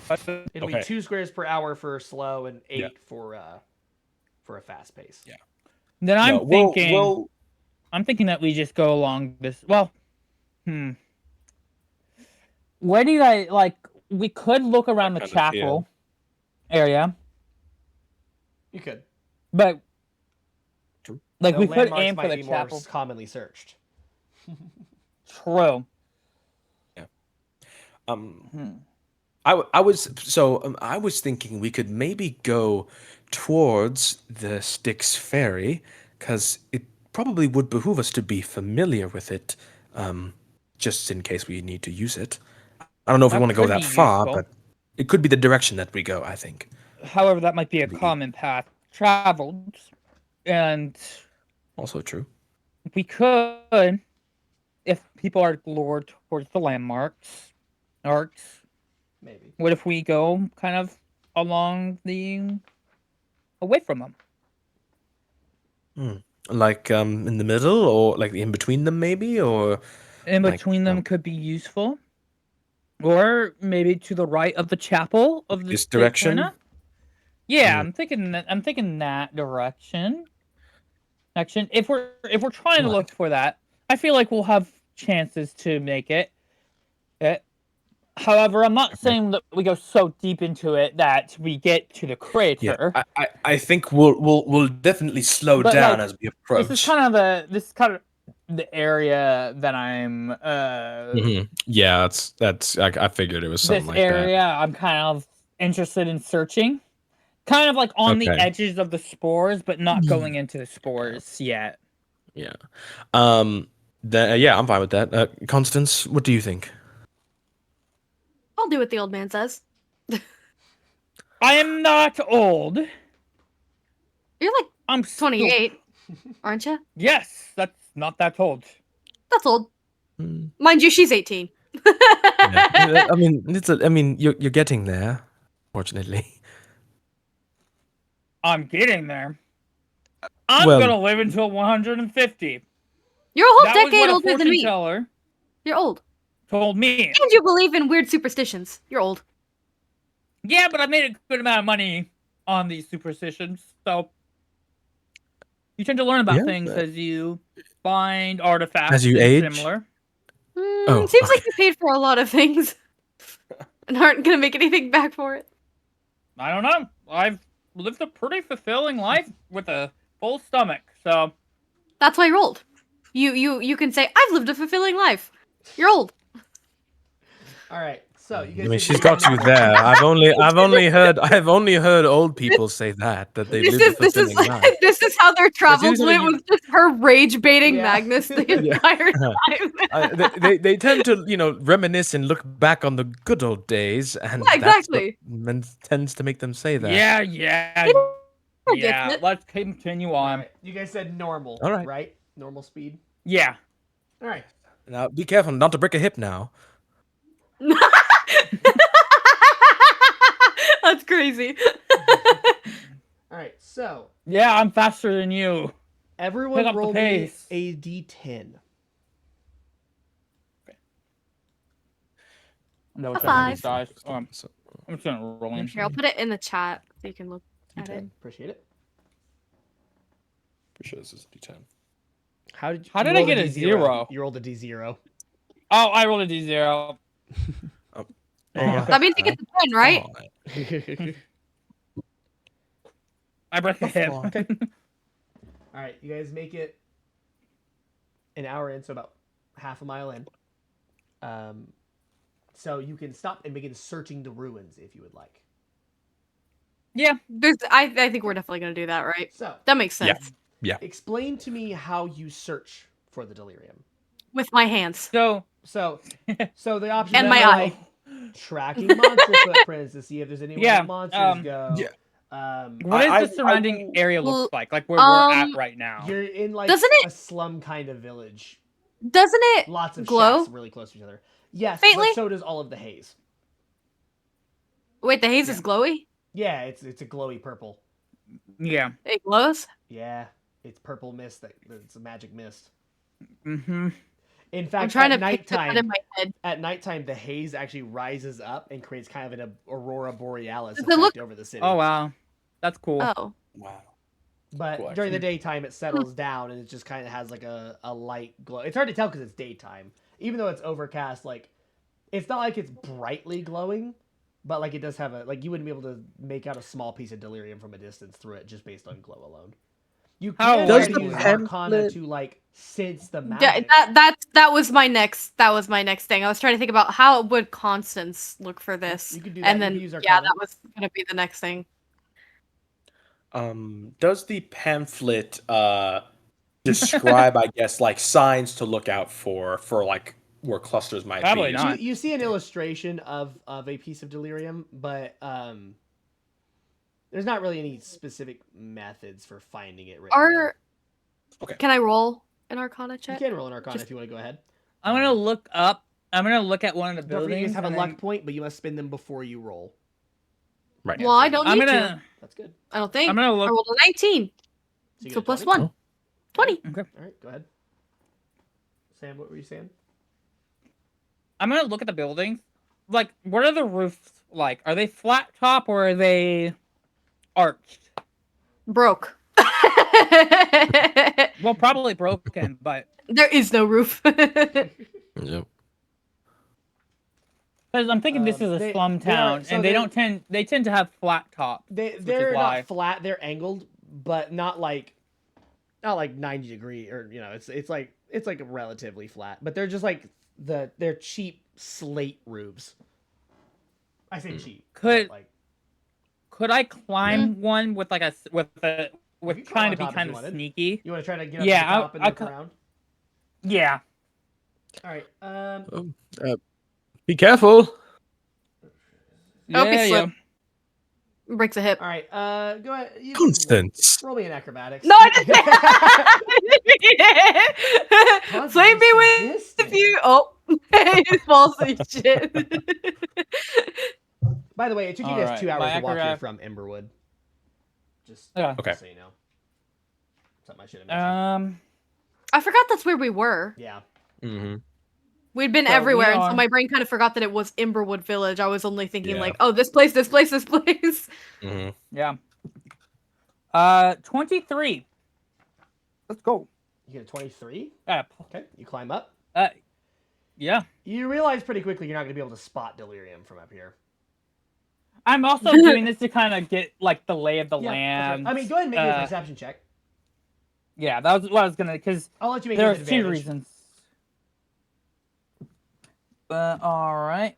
It'll be okay. 2 squares per hour for slow and 8 Yeah. for a fast pace. Yeah. Then I'm No, we'll- thinking. we'll- I'm thinking that we just go along this. Well, where do you guys like? We could look around the kind of chapel area, You could. but True. like The we could landmarks aim for might the be chapel. more commonly searched. True. I was thinking we could maybe go towards the Styx Ferry because it probably would behoove us to be familiar with it, just in case we need to use it. I don't know if we That want to go could that be far, useful. but it could be the direction that we go. I think. However, that might be a common path traveled, and Also true. we could, if people are lured towards the landmarks, arcs. Maybe. What if we go kind of along away from them? Like in the middle or like in between them maybe or In like, between them could be useful, or maybe to the right of the chapel of the this state direction? corner. Yeah, I'm thinking that direction. Action. If we're trying to look for that, I feel like we'll have chances to make it. However, I'm not saying that we go so deep into it that we get to the crater. I think we'll definitely slow But, down like, as we approach. This is kind of the area that I'm. Yeah, that's I figured it was something This like area I'm kind of interested in searching, kind of like on the Okay. edges of the spores, but not going into the spores yet. that. Yeah. Yeah, I'm fine with that. Constance, what do you think? I'll do what the old man says. I am not old. You're like I'm 28, aren't you? Yes, that's not that old. That's old. Hmm. Mind you, she's 18. Yeah. I mean, you're getting there, fortunately. I'm getting there. I'm Well- gonna live until 150. You're a whole That was decade what a older than fortune me. teller You're old. told me. And you believe in weird superstitions. You're old. Yeah, but I made a good amount of money on these superstitions, so you tend to learn about Yeah, things but- as you find artifacts As you and age? similar. Oh, Seems like okay. you paid for a lot of things and aren't gonna make anything back for it. I don't know. I've lived a pretty fulfilling life with a full stomach, so That's why you're old. You can say I've lived a fulfilling life. You're old. All right. So you guys. I mean, said she's got you there. I've only heard old people say that they This lived a is this is fulfilling life. this is how their travels usually went you- with just her rage baiting Yeah. Magnus the Yeah. entire time. They tend to reminisce and look back on the good old days, and Yeah, that's what exactly. tends to make them say that. yeah, We'll get yeah. it. Let's continue All on. right. You guys said normal. All right. Right. Normal speed. Yeah. All right. Now be careful not to break a hip now. That's crazy. All right. So Yeah, I'm faster than you. everyone Pick up the roll me pace. a d10. No, A it's five. dice. So- I'm just gonna roll in. Here, I'll put it in the chat so you can look at it. Appreciate it. Pretty sure this is a D10. How did you How did I rolled get a D0? zero? You rolled a D0. Oh, I rolled a D0. There you That means you get the 10, right? Fine. go. I broke a hip. Okay. All right. You guys make it an hour in, so about half a mile in. So you can stop and begin searching the ruins if you would like. Yeah. I think we're definitely gonna do that, right? So That makes Yeah. sense. explain to me how you search for the delirium. With my hands. So, So the options And are my like tracking monster footprints to see if there's anywhere Yeah, the monsters go. yeah. what does I the surrounding area Well, look like? Like where we're at um, right now. You're in like Doesn't it- a slum kind of village. Doesn't it Lots of glow? shacks really close to each other. Yes, Faintly? but so does all of the haze. Wait, the haze is glowy? Yeah, it's a glowy purple. Yeah. It glows? Yeah, it's purple mist. It's a magic mist. Mm-hmm. In fact, I'm trying at to picture that in nighttime, my head. the haze actually rises up and creates kind of an aurora borealis Does it effect look- over the city. Oh wow, that's cool. Oh. Wow. But Cool, during the actually. daytime, it settles down and it just kind of has like a light glow. It's hard to tell because it's daytime, even though it's overcast. Like, it's not like it's brightly glowing, but like it does have a like you wouldn't be able to make out a small piece of delirium from a distance through it just based on glow alone. You How can does try to the use pamphlet- Arcana to like sense the Yeah, magic. that was my next thing. I was trying to think about how would Constance look for this. You could do that. And You then could use yeah, Arcana. that was gonna be the next thing. Does the pamphlet describe, I guess, like signs to look out for like where clusters might Probably be? not. You see an illustration of a piece of delirium, but there's not really any specific methods for finding it. Written down. Okay. Can I roll an Arcana You check? can roll an Arcana Just- if you want to go ahead. I'm gonna look up. I'm gonna look at one of the Don't forget you buildings. guys have a and luck then- point, but you must spend them before you roll. Right. Well, I don't I'm need to. gonna. That's good. I don't think. I'm gonna I look. rolled a 19. So, you So got a plus 20? 1. 20. Okay. All right, go ahead. Sam, what were you saying? I'm gonna look at the buildings. Like, what are the roofs like? Are they flat top or are they arched? Broke. Well, probably broken, but There is no roof. Yep. because I'm thinking this is a They- slum they are- town, so and they they're- don't tend. They tend to have flat top. They're is why. not flat. They're angled, but not like 90 degree or it's like relatively flat. But they're just like they're cheap slate roofs. I say cheap. but, Could- like Could I climb one with like with You can trying to climb on top be if kind you of wanted. sneaky? you want to try to get up Yeah, to the top and I'll look co- around? Yeah. All right. Be careful. Okay, yeah, slip. Breaks a hip. All right. Go ahead. You can Constance. roll me in acrobatics. No, I didn't. Flame be with you. Oh, he falls and shit. By the way, it took you All guys right, 2 hours my to walk here acrobat- from Emberwood. Just Okay. Okay. so you know. Something I should have mentioned. I forgot that's where we were. Yeah. Mm-hmm. We'd been So we everywhere, and so are- my brain kind of forgot that it was Imberwood Village. I was only thinking Yeah. like, oh, this place, this place, this place. Mm-hmm. Yeah. 23. Let's go. You get a 23. Uh, Okay. You climb up. yeah. You realize pretty quickly you're not going to be able to spot delirium from up here. I'm also doing this to kind of get like the lay of the Yeah, that's land. right. I mean, go ahead and make your perception check. Yeah, that was what I was gonna, because I'll let you make it there with was two advantage. reasons. All right.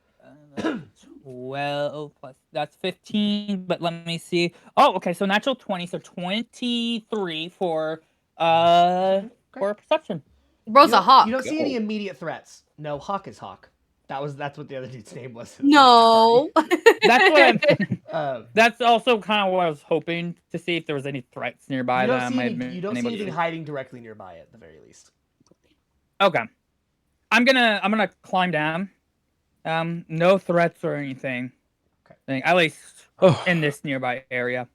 12 plus that's 15, but let me see. Oh, okay, so natural 20, so 23 for for perception. Bro's a hawk. You don't see any immediate threats. No, Hawk is Hawk. That's what the other dude's name was. No. That's what Um, that's also kind of what I was hoping to see, if there was any threats nearby you that I don't see, might any, you don't see anything hiding directly nearby at the very least. Okay. I'm gonna climb down. No threats or anything. Okay. At least Oh, in this nearby area.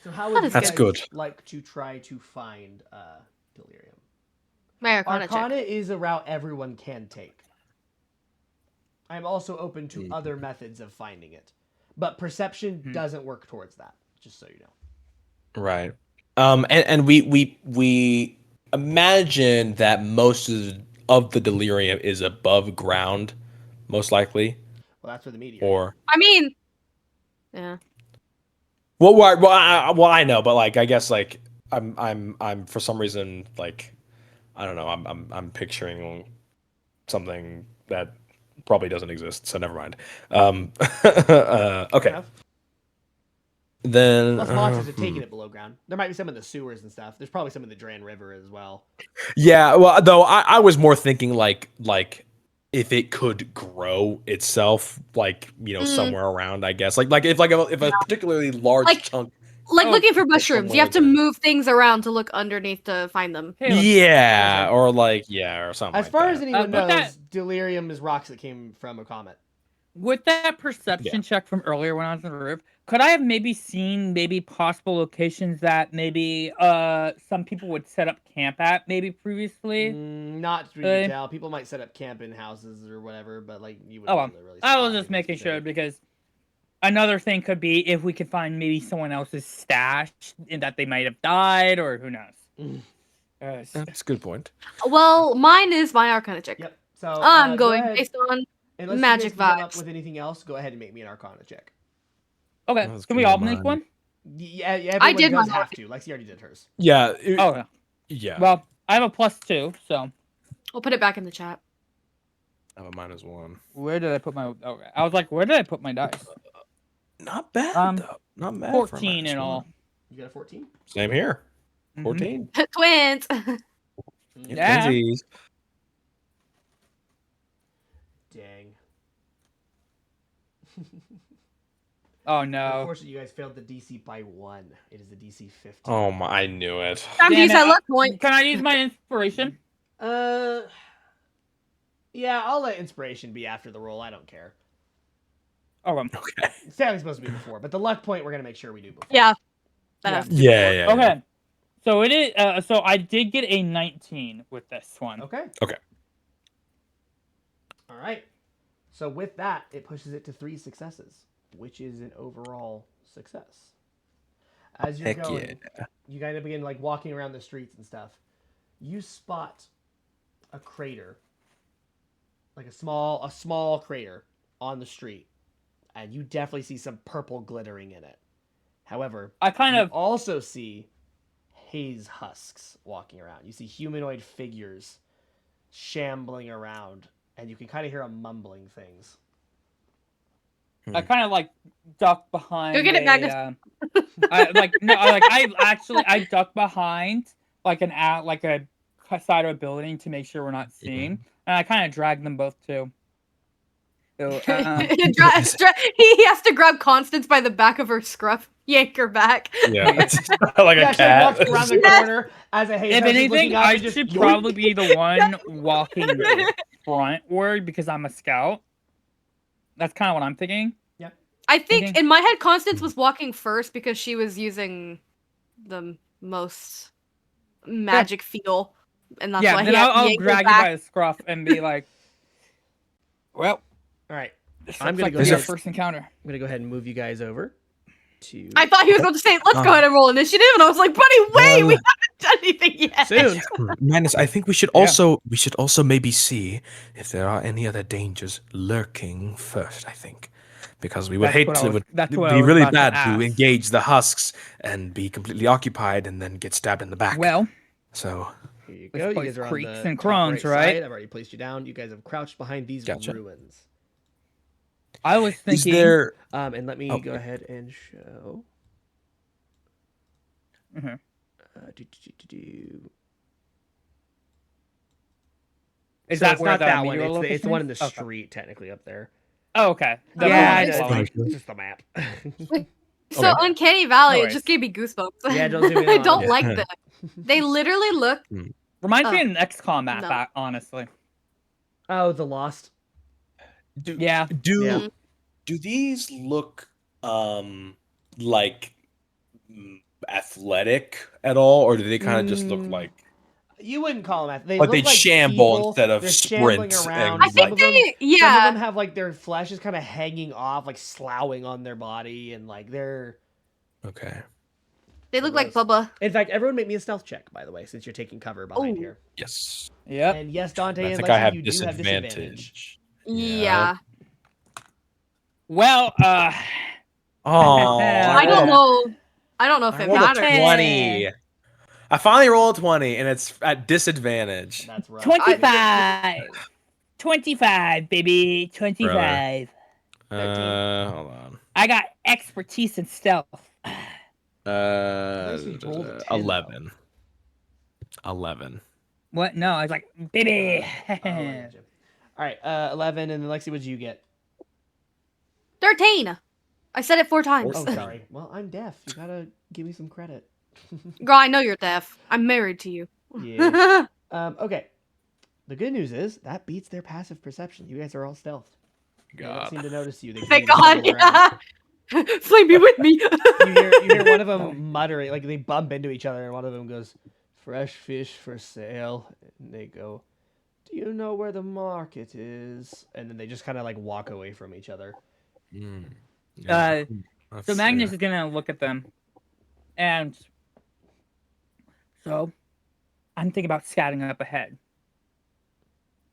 So how would you That's guys good. like to try to find delirium? My Arcana Arcana check. is a route everyone can take. I'm also open to other methods of finding it, but perception doesn't work towards that. Just so you know. right. And we imagine that most of the delirium is above ground, most likely, Well, that's where the meteor. or I mean, yeah. well, I know, but like I guess like I'm for some reason like I don't know, I'm picturing something that probably doesn't exist, so never mind. Okay. Enough. Then Plus, monsters are taking it below ground. There might be some in the sewers and stuff. There's probably some in the Dran River as well. yeah, well, though I was more thinking like if it could grow itself, like somewhere around, I guess, like if a particularly large Like- chunk. Like Oh, looking for mushrooms, you have to somewhere move things around to look underneath to find them. Hey, look, Yeah, or like or something. As like far that. as anyone with knows, that- delirium is rocks that came from a comet. with that perception check from earlier when I was on the roof, could I have maybe seen possible locations that maybe some people would set up camp at maybe previously? Not to Uh, tell. People might set up camp in houses or whatever, but like you would. Oh, well, really I was spot just anything making sure, specific. because another thing could be if we could find maybe someone else's stash and that they might have died, or who knows. That's a good point. Well, mine is my Arcana check. Yep. So I'm go going ahead. based on Unless magic you guys can come up vibes. with anything else, go ahead and make me an Arcana check. Okay, Let's can we keep all in make mind. one? Yeah, everyone I did does mine have to. Lexi already did hers. Yeah. Oh, yeah. Yeah. Well, I have a +2, so We'll put it back in the chat. I have a -1. where did I put my? Okay, I was like, where did I put my dice? Not bad though. Not bad. for a 14 in -1. all. You got a 14. Same here. Mhm. 14. Twins. Yeah. Twinsies. Dang. Oh no! Unfortunately, you guys failed the DC by 1. It is the DC 15. Oh my! I knew it. Time to Damn use it, that luck point. Can I use my inspiration? Yeah, I'll let inspiration be after the roll. I don't care. Oh, Okay. It's technically supposed to be before, but the luck point we're gonna make sure we do before. Yeah. That Yeah. has to be Yeah. before. Yeah. okay. So it is. So I did get a 19 with this one. Okay. Okay. All right. So with that, it pushes it to 3 successes, which is an overall success. As you're Heck going, you kind of begin like walking around the streets and stuff. You spot a crater, like a small crater on the street, and you definitely see some purple glittering in it. However, I kind you of. also see haze husks walking around. You see humanoid figures shambling around, and you can kind of hear them mumbling things. I kind of like duck behind. Go get it, Magnus. I duck behind like a side of a building to make sure we're not seen, and I kind of drag them both too. So, he has to grab Constance by the back of her scruff, yank her back. Yeah. Like Yeah, a she cat. walks around the Yes. corner as a haze if husk is anything, looking up I and just should yoink. probably be the one walking frontward because I'm a scout. That's kind of what I'm thinking. I think Okay. in my head, Constance was walking first because she was using the most magic feel, and that's Yeah, why then he had to I'll yank her drag you by back. the scruff and be like, "Well, All right. this I'm looks gonna like go to be our ahead. first encounter." I'm gonna go ahead and move you guys over to I thought he was about to say, "Let's go ahead and roll initiative," and I was like, "Buddy, wait, we Well, haven't done anything yet." soon. Magnus, I think we should Yeah. also maybe see if there are any other dangers lurking first. I think, because we would hate to would That's it'd what I be was really about to bad to ask. engage the husks and be completely occupied and then get stabbed in the back. Well, So Here you This go. You place guys are on creaks the and top groans, right right? side. I've already placed you down. You guys have crouched behind these Gotcha. ruins. I was is thinking. there? And let me Oh, go yeah. ahead and show. Mhm. Is So that it's where not the that one. meteor It's the location one in is? the Okay. street, technically up there. Oh, okay. The Yeah, I one know. below. It's just the map. So Okay. Uncanny Valley, No it just gave me goosebumps. Yeah, don't zoom in I on don't it. like that. They literally look. Reminds me Oh, of an XCOM map, no. honestly. Oh, the Lost. Do Yeah. do Yeah. do these look like athletic at all, or do they kind of just look Mm, like You wouldn't call them. They like look they'd like shamble people. instead of They're shambling sprint around. and I think like Some of yeah. them have like their flesh is kind of hanging off, like sloughing on their body, and like they're. okay. They look like gross. Bubba. In fact, everyone make me a stealth check, by the way, since you're taking cover behind Ooh. here. Yes. Yep. And yes, Dante I and think Lexi, I have you do have disadvantage. disadvantage. Yeah. Well, Oh, I don't know. I don't know if I it rolled a matters. 20. I finally rolled a 20, and it's at disadvantage. That's right. 25. 25, baby. Brother. 25. Hold on. I got expertise in stealth. least you rolled a 10, though. 11. 11. What? No, I was like, baby. Oh, I gotcha. All right, 11, and then Lexi, what did you get? 13. I said it 4 times. Oh, sorry. Well, I'm deaf. You gotta give me some credit. Girl, I know you're deaf. I'm married to you. Yeah. Okay. The good news is that beats their passive perception. You guys are all stealth. They don't God. seem to notice you. They Thank continue to God. stumble around. Yeah. Flame be with me. You hear one of them muttering, like they bump into each other, and one of them goes, "Fresh fish for sale," and they go, "Do you know where the market is?" And then they just kind of like walk away from each other. So That's Magnus is gonna look at them, and so I'm thinking about scouting up ahead.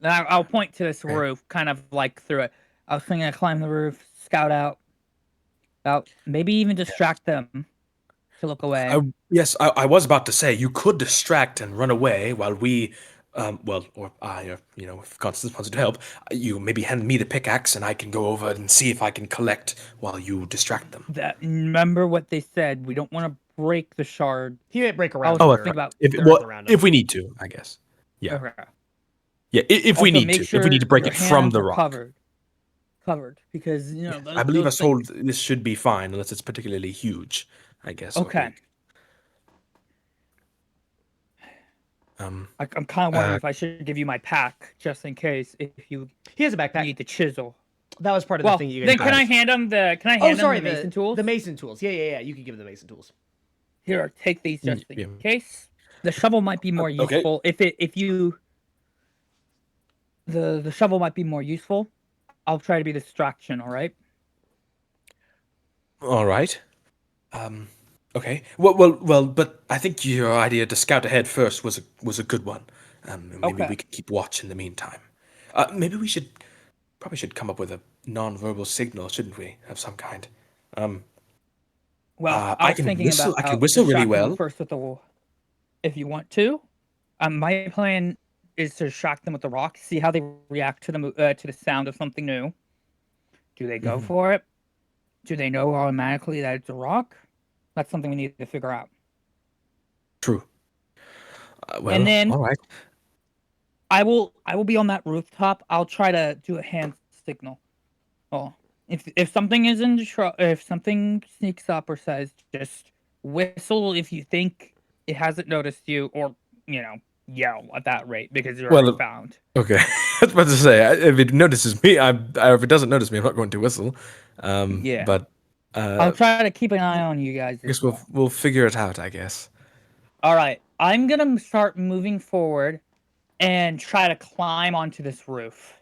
Then I'll point to this roof, kind of like through it. I was thinking to climb the roof, scout out, maybe even distract them to look away. Yes, I was about to say you could distract and run away while we, or I, if Constance wants to help, you maybe hand me the pickaxe and I can go over and see if I can collect while you distract them. Remember what they said. We don't want to break the shard. He might break around. Oh, her. think about If the earth around if him. we need to, I guess. Yeah. Okay. Yeah, if we Also, need make to, sure if we need to break your it from hands the are rock. Covered, because I believe I those was told this should be fine unless it's particularly huge. I guess. or Okay. big. I'm kind of wondering if I should give you my pack just in case if you He has a backpack. need the chisel. That was part of Well, the thing you guys. then can got. I hand him the sorry, the mason tools? The mason tools. Yeah. You can give him the mason tools. Here, take these just in Yeah. case. The shovel might be more Okay. useful the shovel might be more useful. I'll try to be the distraction. All right. All right. Okay. Well. But I think your idea to scout ahead first was a good one. Maybe Okay. we could keep watch in the meantime. Maybe we probably should come up with a non-verbal signal, shouldn't we, of some kind? Well, I was can thinking whistle. about I can whistle really distracting them well. first with the, if you want to. My plan is to shock them with the rock, see how they react to the sound of something new. Do they go Mhm. for it? Do they know automatically that it's a rock? That's something we need to figure out. True. Well, And then- all right. I will be on that rooftop. I'll try to do a hand signal. Oh, if something is if something sneaks up or says, just whistle if you think it hasn't noticed you, or yell at that rate because you're Well, already found. Okay. I was about to say, if it notices me, if it doesn't notice me, I'm not going to whistle. Yeah. But I'll try to keep an eye on you guys. I guess we'll figure it out. I guess. All right. I'm gonna start moving forward and try to climb onto this roof.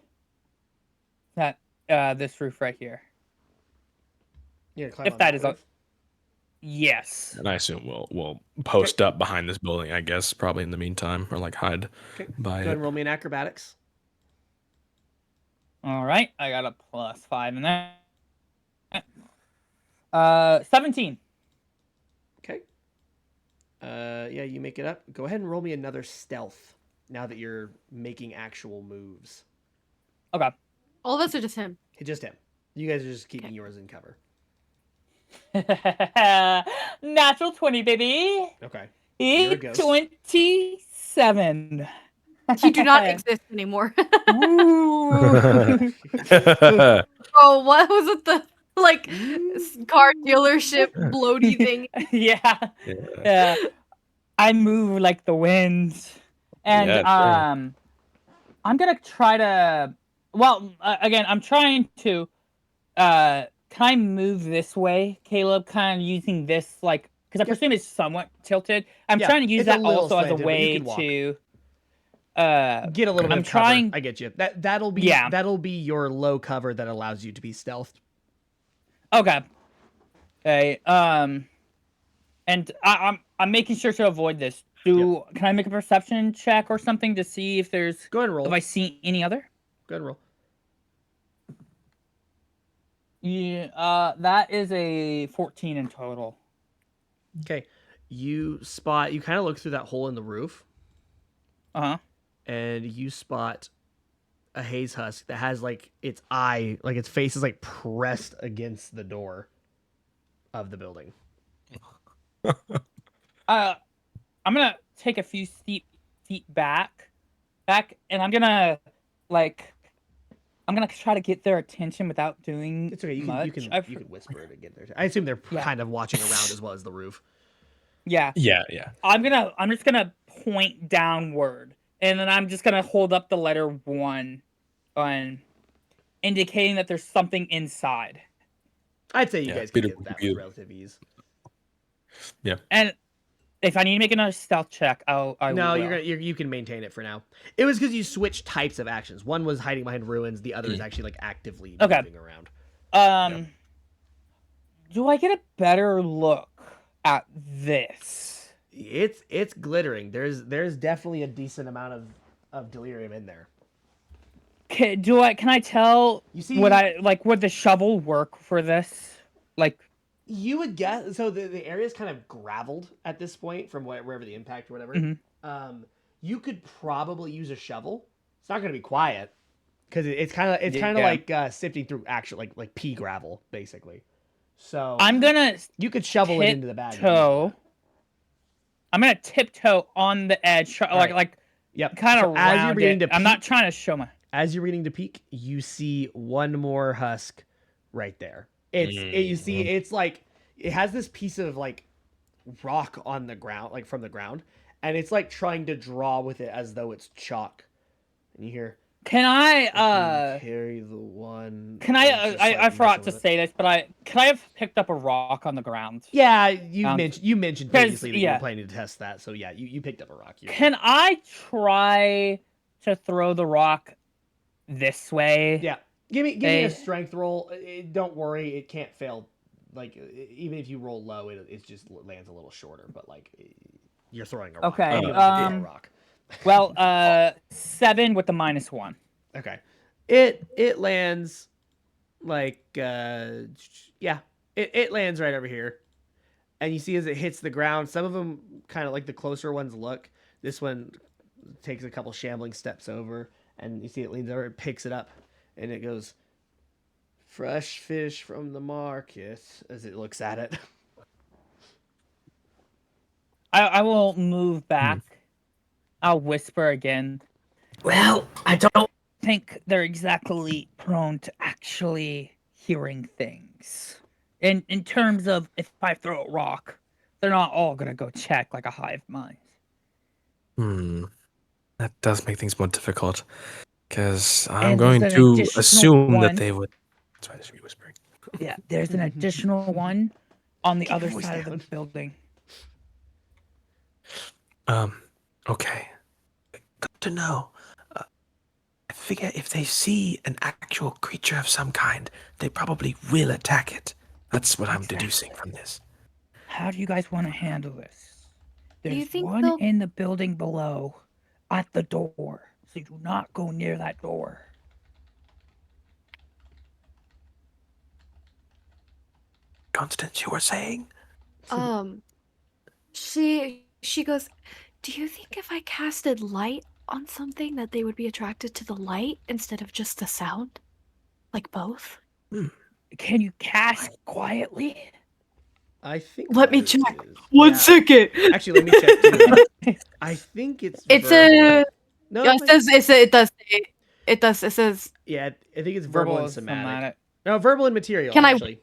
This roof right here. You're gonna climb If on that that is a roof? yes. And I assume we'll post up behind this building, I guess, probably in the meantime, or like hide Okay. Go by ahead it. and roll me an acrobatics. All right, I got a +5 in that. 17. Okay. Yeah, you make it up. Go ahead and roll me another stealth. Now that you're making actual moves, Okay. All of us are just him. it's just him. You guys are just keeping yours in cover. Natural 20, baby. Okay. You're a ghost. 27. You do not exist anymore. Ooh. Oh, what was it? The like car dealership bloaty thing. Yeah. Yeah. I move like the wind. And Yeah, sure. I'm gonna try to again, I'm trying to can I move this way, Caleb? Kind of using this like because I presume it's somewhat tilted. I'm Yeah, trying to use it's a that little also as a slanted, but you way can walk. to Get a little bit I'm of cover. trying I get you. That'll be Yeah. that'll be your low cover that allows you to be stealthed. Okay. Okay. And I'm making sure to avoid this. Can I make a perception check or something to see if there's Go ahead and roll. if I see any other? Go ahead and roll. Yeah, that is a 14 in total. Okay. You kind of look through that hole in the roof, Uh-huh. and you spot a haze husk that has like its face is like pressed against the door of the building. I'm gonna take a few feet back, and I'm gonna try to get their attention without doing It's okay. much. You can whisper it again. I assume they're kind of watching around as well as the roof. Yeah. Yeah. I'm just gonna point downward, and then I'm just gonna hold up the letter 1, indicating that there's something inside. I'd say you guys can beautiful, get that with beautiful. relative ease. Yeah. And if I need to make another stealth check, I No, will. you can maintain it for now. It was because you switched types of actions. One was hiding behind ruins. The other is actually like actively moving around. Do I get a better look at this? It's glittering. There's definitely a decent amount of delirium in there. Can I tell? You see, would the shovel work for this? Like, you would guess. So the area is kind of graveled at this point from wherever the impact or whatever. You could probably use a shovel. It's not going to be quiet because it's kind of like sifting through actual like pea gravel basically. So you could shovel it into the bag. I'm gonna tiptoe on the edge, yep, kind of as you're beginning to I'm not trying to show my. As you're beginning to peek, you see one more husk right there. It's like it has this piece of like rock on the ground, like from the ground, and it's like trying to draw with it as though it's chalk. And you hear, Can I carry the one? Can I forgot to say this, but can I have picked up a rock on the ground? Yeah, you mentioned previously that you were yeah. planning to test that, so yeah, you picked up a rock. Can I try to throw the rock this way? Yeah, give me a strength roll. Don't worry, it can't fail. Like even if you roll low, it just lands a little shorter. But like you're throwing a rock. Okay. Anyone can throw a rock. Well, 7 with the -1. Okay. It lands like it lands right over here. And you see as it hits the ground, some of them kind of like the closer ones look. This one takes a couple shambling steps over, and you see it leans over, it picks it up, and it goes, "Fresh fish from the market," as it looks at it. I will move back. I'll whisper again. Well, I don't think they're exactly prone to actually hearing things. In terms of if I throw a rock, they're not all gonna go check like a hive mind. That does make things more difficult. Because I'm And going there's an to additional assume that one. they would. That's why they should be whispering. Yeah, there's an additional one on the Keep other your voice side of down. the building. Okay. Good to know. I figure if they see an actual creature of some kind, they probably will attack it. That's what I'm deducing from this. How do you guys want to handle this? Do you There's think one they'll- in the building below at the door, so do not go near that door. Constance, you were saying? She goes, "Do you think if I casted light on something that they would be attracted to the light instead of just the sound? Like both?" Can you cast quietly? I think. Let me that check. is- One yeah. second. Actually, let me check too. I think it's. It's verbal. a. No, Yeah, it it says it does say it does. It says. yeah, I think it's verbal, and is somatic. No, verbal and material. Can I- actually.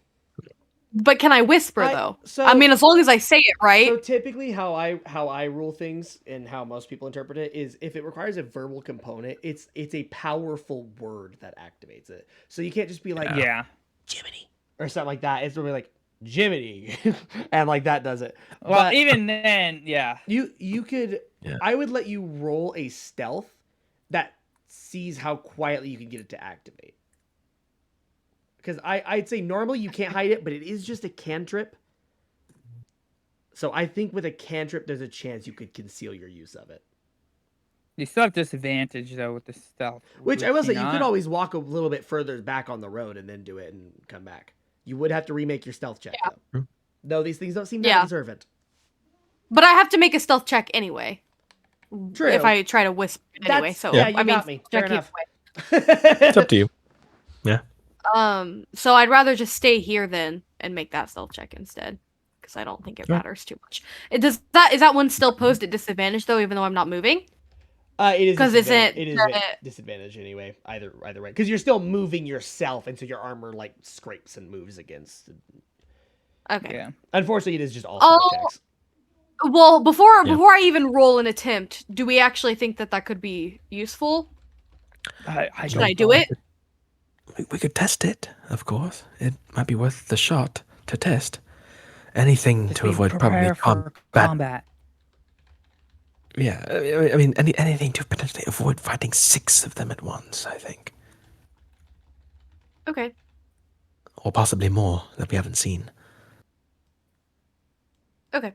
But can I whisper though? So I mean, as long as I say it right. So typically, how I rule things and how most people interpret it is if it requires a verbal component, it's a powerful word that activates it. So you can't just be like Yeah. Jiminy or something like that. It's really like Jiminy, and like that does it. Well, But even then, yeah. you could. Yeah. I would let you roll a stealth that sees how quietly you can get it to activate. Because I'd say normally you can't hide it, but it is just a cantrip. So I think with a cantrip, there's a chance you could conceal your use of it. You still have disadvantage though with the stealth. Which I will say, you you could not? always walk a little bit further back on the road and then do it and come back. You would have to remake your stealth check, though. Though these things don't seem that Yeah. observant. But I have to make a stealth check anyway. True. If I try to whisper anyway. So yeah, you I mean, got me. Fair check enough. It's up to you. So I'd rather just stay here then and make that stealth check instead, because I don't think it Sure. matters too much. Is that one still posed at disadvantage though, even though I'm not moving? It is 'Cause disadvantage. isn't It is the- disadvantage anyway. Either way, because you're still moving yourself, and so your armor like scrapes and moves against. Okay. Yeah. Unfortunately, it is just all Oh. stealth checks. Well, before Yeah. I even roll an attempt, do we actually think that could be useful? Should I do it? We could test it, of course. It might be worth the shot to test. Anything to avoid probably combat. Yeah, I mean, anything to potentially avoid fighting 6 of them at once, I think. Okay. Or possibly more that we haven't seen. Okay.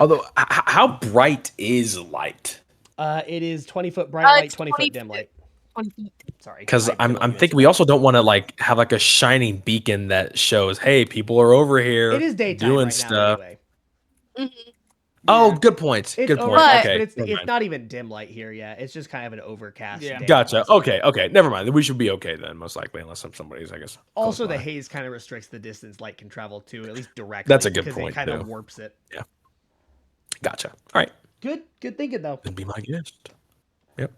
Although, how bright is light? It is 20-foot bright light, It's 20-foot dim light. 20 feet. Sorry. Because I I'm feel you thinking we also don't want to like have like a shining beacon that shows, hey, people are over here. It is daytime doing right stuff. now anyway. Mhm. Oh, Yeah. good point. It's Good point. overcast, Okay, but it's never mind. not even dim light here yet. It's just kind of an overcast. Yeah. day Gotcha. mostly. Okay. Never mind. We should be okay then, most likely, unless somebody's, I guess. Also, close the by. haze kind of restricts the distance light can travel to, at least directly. That's a good because point, it kind of too. warps it. Gotcha. All right. Good thinking though. That'd be my guest. Yep.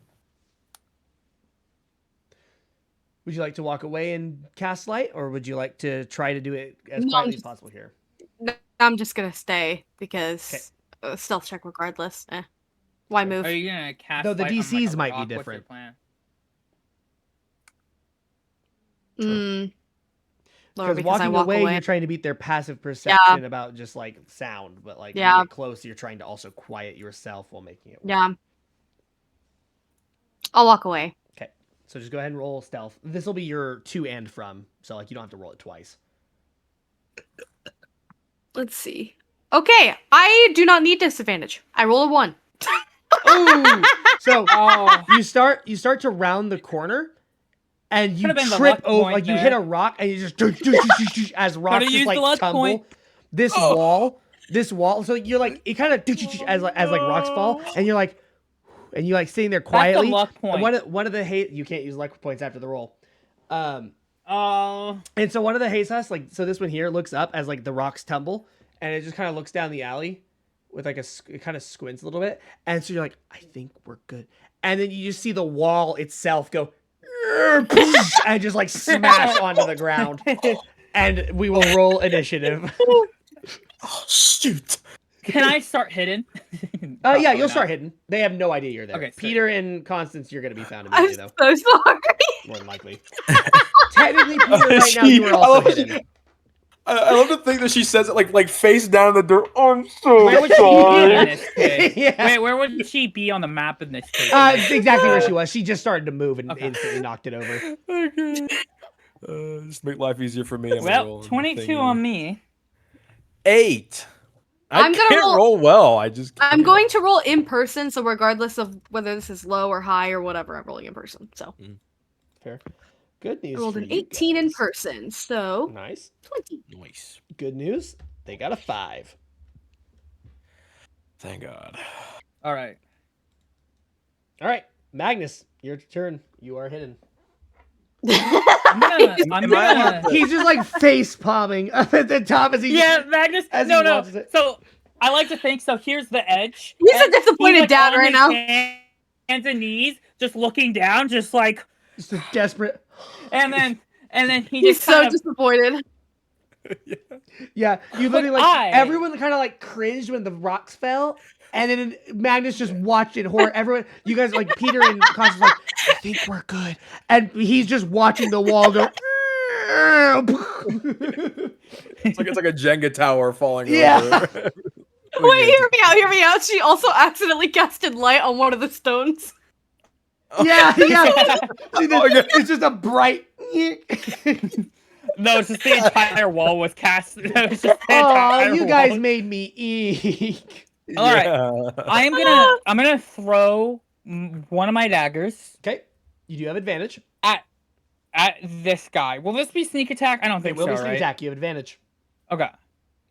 Would you like to walk away and cast light, or would you like to try to do it as No, quietly as just- possible here? No, I'm just gonna stay because stealth check regardless. Why move? Are you gonna cast? Though the light on, like, DCs a might be rock? What's your different. plan? Or Because because I walking walk away, away. you're trying to beat their passive perception about just like sound, but like when Yeah. you get close, you're trying to also quiet yourself while making it work. Yeah. I'll walk away. Okay, so just go ahead and roll stealth. This will be your to and from, so like you don't have to roll it twice. Let's see. Okay, I do not need disadvantage. I roll a 1. Ooh! So Oh, you start to round the corner, and you Could've been the trip luck over, point like you there. hit a rock, and you just as rocks just used the like luck tumble. point. This wall. So you're like it kind of as like rocks fall, and you're like, sitting there that's quietly. the luck And point. one of the hate you can't use luck points after the roll. Oh, And so one of the haste like so this one here looks up as like the rocks tumble, and it just kind of looks down the alley with like it kind of squints a little bit, and so you're like, I think we're good, and then you just see the wall itself go and just like smash onto the ground, and we will roll initiative. Oh, shoot. can I start hidden? Yeah, Probably you'll not. start hidden. They have no idea you're there. Okay, sick. Peter and Constance, you're gonna be found I'm immediately though, so sorry. more than likely. Technically, Peter, right now you are also hidden. I love to think that she says it like face down the door. Oh, I'm so Where would she be sorry. in this case? Yeah. Wait, where would she be on the map in this case? Exactly where she was. She just started to move and Okay. instantly knocked it over. Okay. Just make life easier for me. I'm Well, rolling 22 thingy. on me. 8. I'm gonna can't roll- well. I just I'm can't. going to roll in person, so regardless of whether this is low or high or whatever, I'm rolling in person. So Fair. Good news. I rolled for an you 18 in guys. person, so Nice. 20. Nice. Good news. They got a 5. Thank God. All right. All right, Magnus, your turn. You are hidden. I'm gonna. He's just like face palming at the top as he. Yeah, Magnus. As he No. launches it. So I like to think. So here's the edge. He's a and disappointed like, dad on right his now. Hands and knees, just looking down, just like, Just a desperate. and then he He's just so kind of. disappointed. Yeah, you literally like I- everyone kind of like cringed when the rocks fell, and then Magnus just watched in horror. Everyone, you guys like Peter and Constance like, I think we're good, and he's just watching the wall go. It's like a Jenga tower falling Yeah. over. Wait, hear me out. She also accidentally casted light on one of the stones. Yeah. See, Oh, yeah. it's just a bright. No, it's just the entire wall was cast. It was just the Oh, entire you guys wall. made me eek. All right. Yeah. I'm gonna throw one of my daggers Okay, you do have advantage. at this guy. Will this be sneak attack? I don't It think will so, be sneak right? attack. You have advantage. Okay.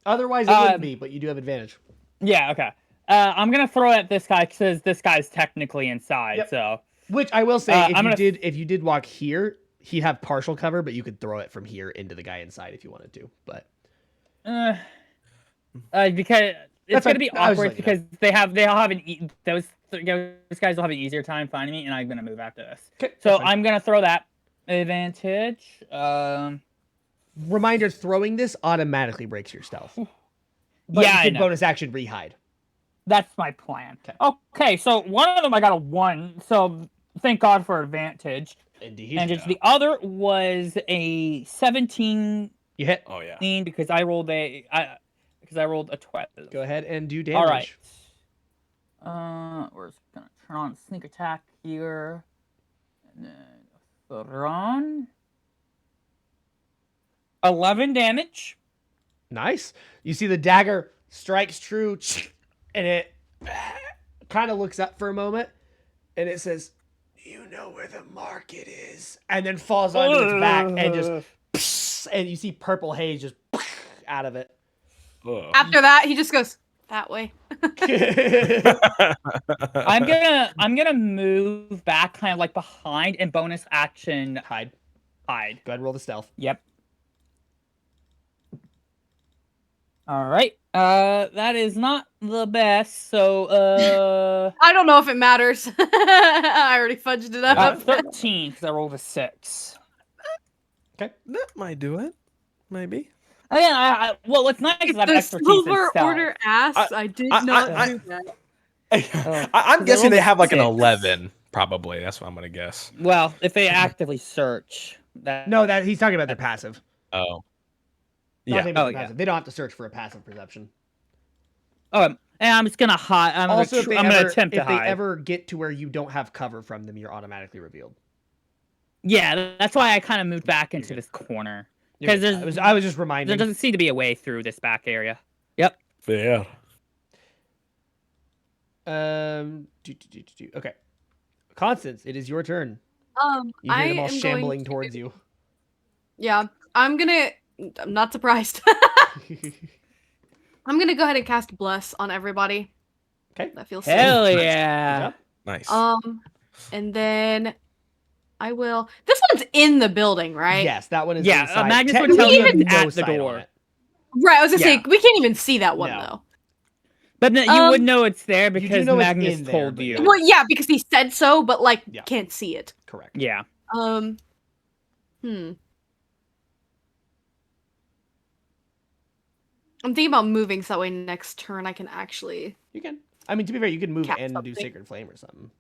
Otherwise, it wouldn't be, but you do have advantage. Yeah. Okay. I'm gonna throw at this guy because this guy's technically inside. Yep. So Which I will say, I'm if you did walk here, he'd have partial cover, but you could throw it from here into the guy inside if you wanted to. But because it's That's gonna fine. be I was awkward just letting because they all have those guys will have an easier time finding me, and I'm gonna move after this. okay, So that's fine. I'm gonna throw that advantage. Reminder: throwing this automatically breaks your stealth. But Yeah, I you can know. bonus action rehide. That's my plan. Okay, so one of them I got a 1, so thank God for advantage. Indeed. And just the other was a 17 You hit. Oh yeah. because I rolled a 12. Go ahead and do damage. All right. We're just gonna turn on sneak attack here, and then run. 11 damage. Nice. You see the dagger strikes true, and it kind of looks up for a moment, and it says, "You know where the market is," and then falls onto its back and just, and you see purple haze just out of it. Ugh. After that, he just goes that way. I'm gonna move back, kind of like behind, and bonus action Hide. hide. Go ahead and roll the stealth. Yep. All right. That is not the best. So, I don't know if it matters. I already fudged it up. 13 because I rolled a 6. That might do it. Maybe. Again, well, it's nice because I have The expertise in silver stealth. order asks. I did not do that. I'm guessing they have like an 6. 11. Probably. That's what I'm gonna guess. Well, if they actively search, that No, that he's talking about their passive. Oh. Not Yeah. talking about Oh, their yeah. passive. They don't have to search for a passive perception. and I'm just gonna hide. I'm Also, gonna attempt to if they hide. ever get to where you don't have cover from them, you're automatically revealed. Yeah, that's why I kind of moved back into this corner because I was just reminding. there doesn't seem to be a way through this back area. Yep. Yeah. Okay. Constance, it is your turn. You I hear them all am shambling going to- towards you. Yeah, I'm not surprised. I'm gonna go ahead and cast Bless on everybody. Okay. That feels safe. Hell Good yeah. job. Nice. And then I will. This one's in the building, right? Yes, that one is Yeah, inside. Magnus would Technically, tell you you have it's no at the sight on door. it. Right. I was gonna say Yeah. we can't even see that one No. though. But you would know it's there do because know it's Magnus in there, told but you. yeah. Well, yeah, because he said so, but like Yeah. can't see it. Correct. Yeah. I'm thinking about moving so that way next turn I can actually. You can. I mean, to be fair, you can move Cast and do something. Sacred Flame or something.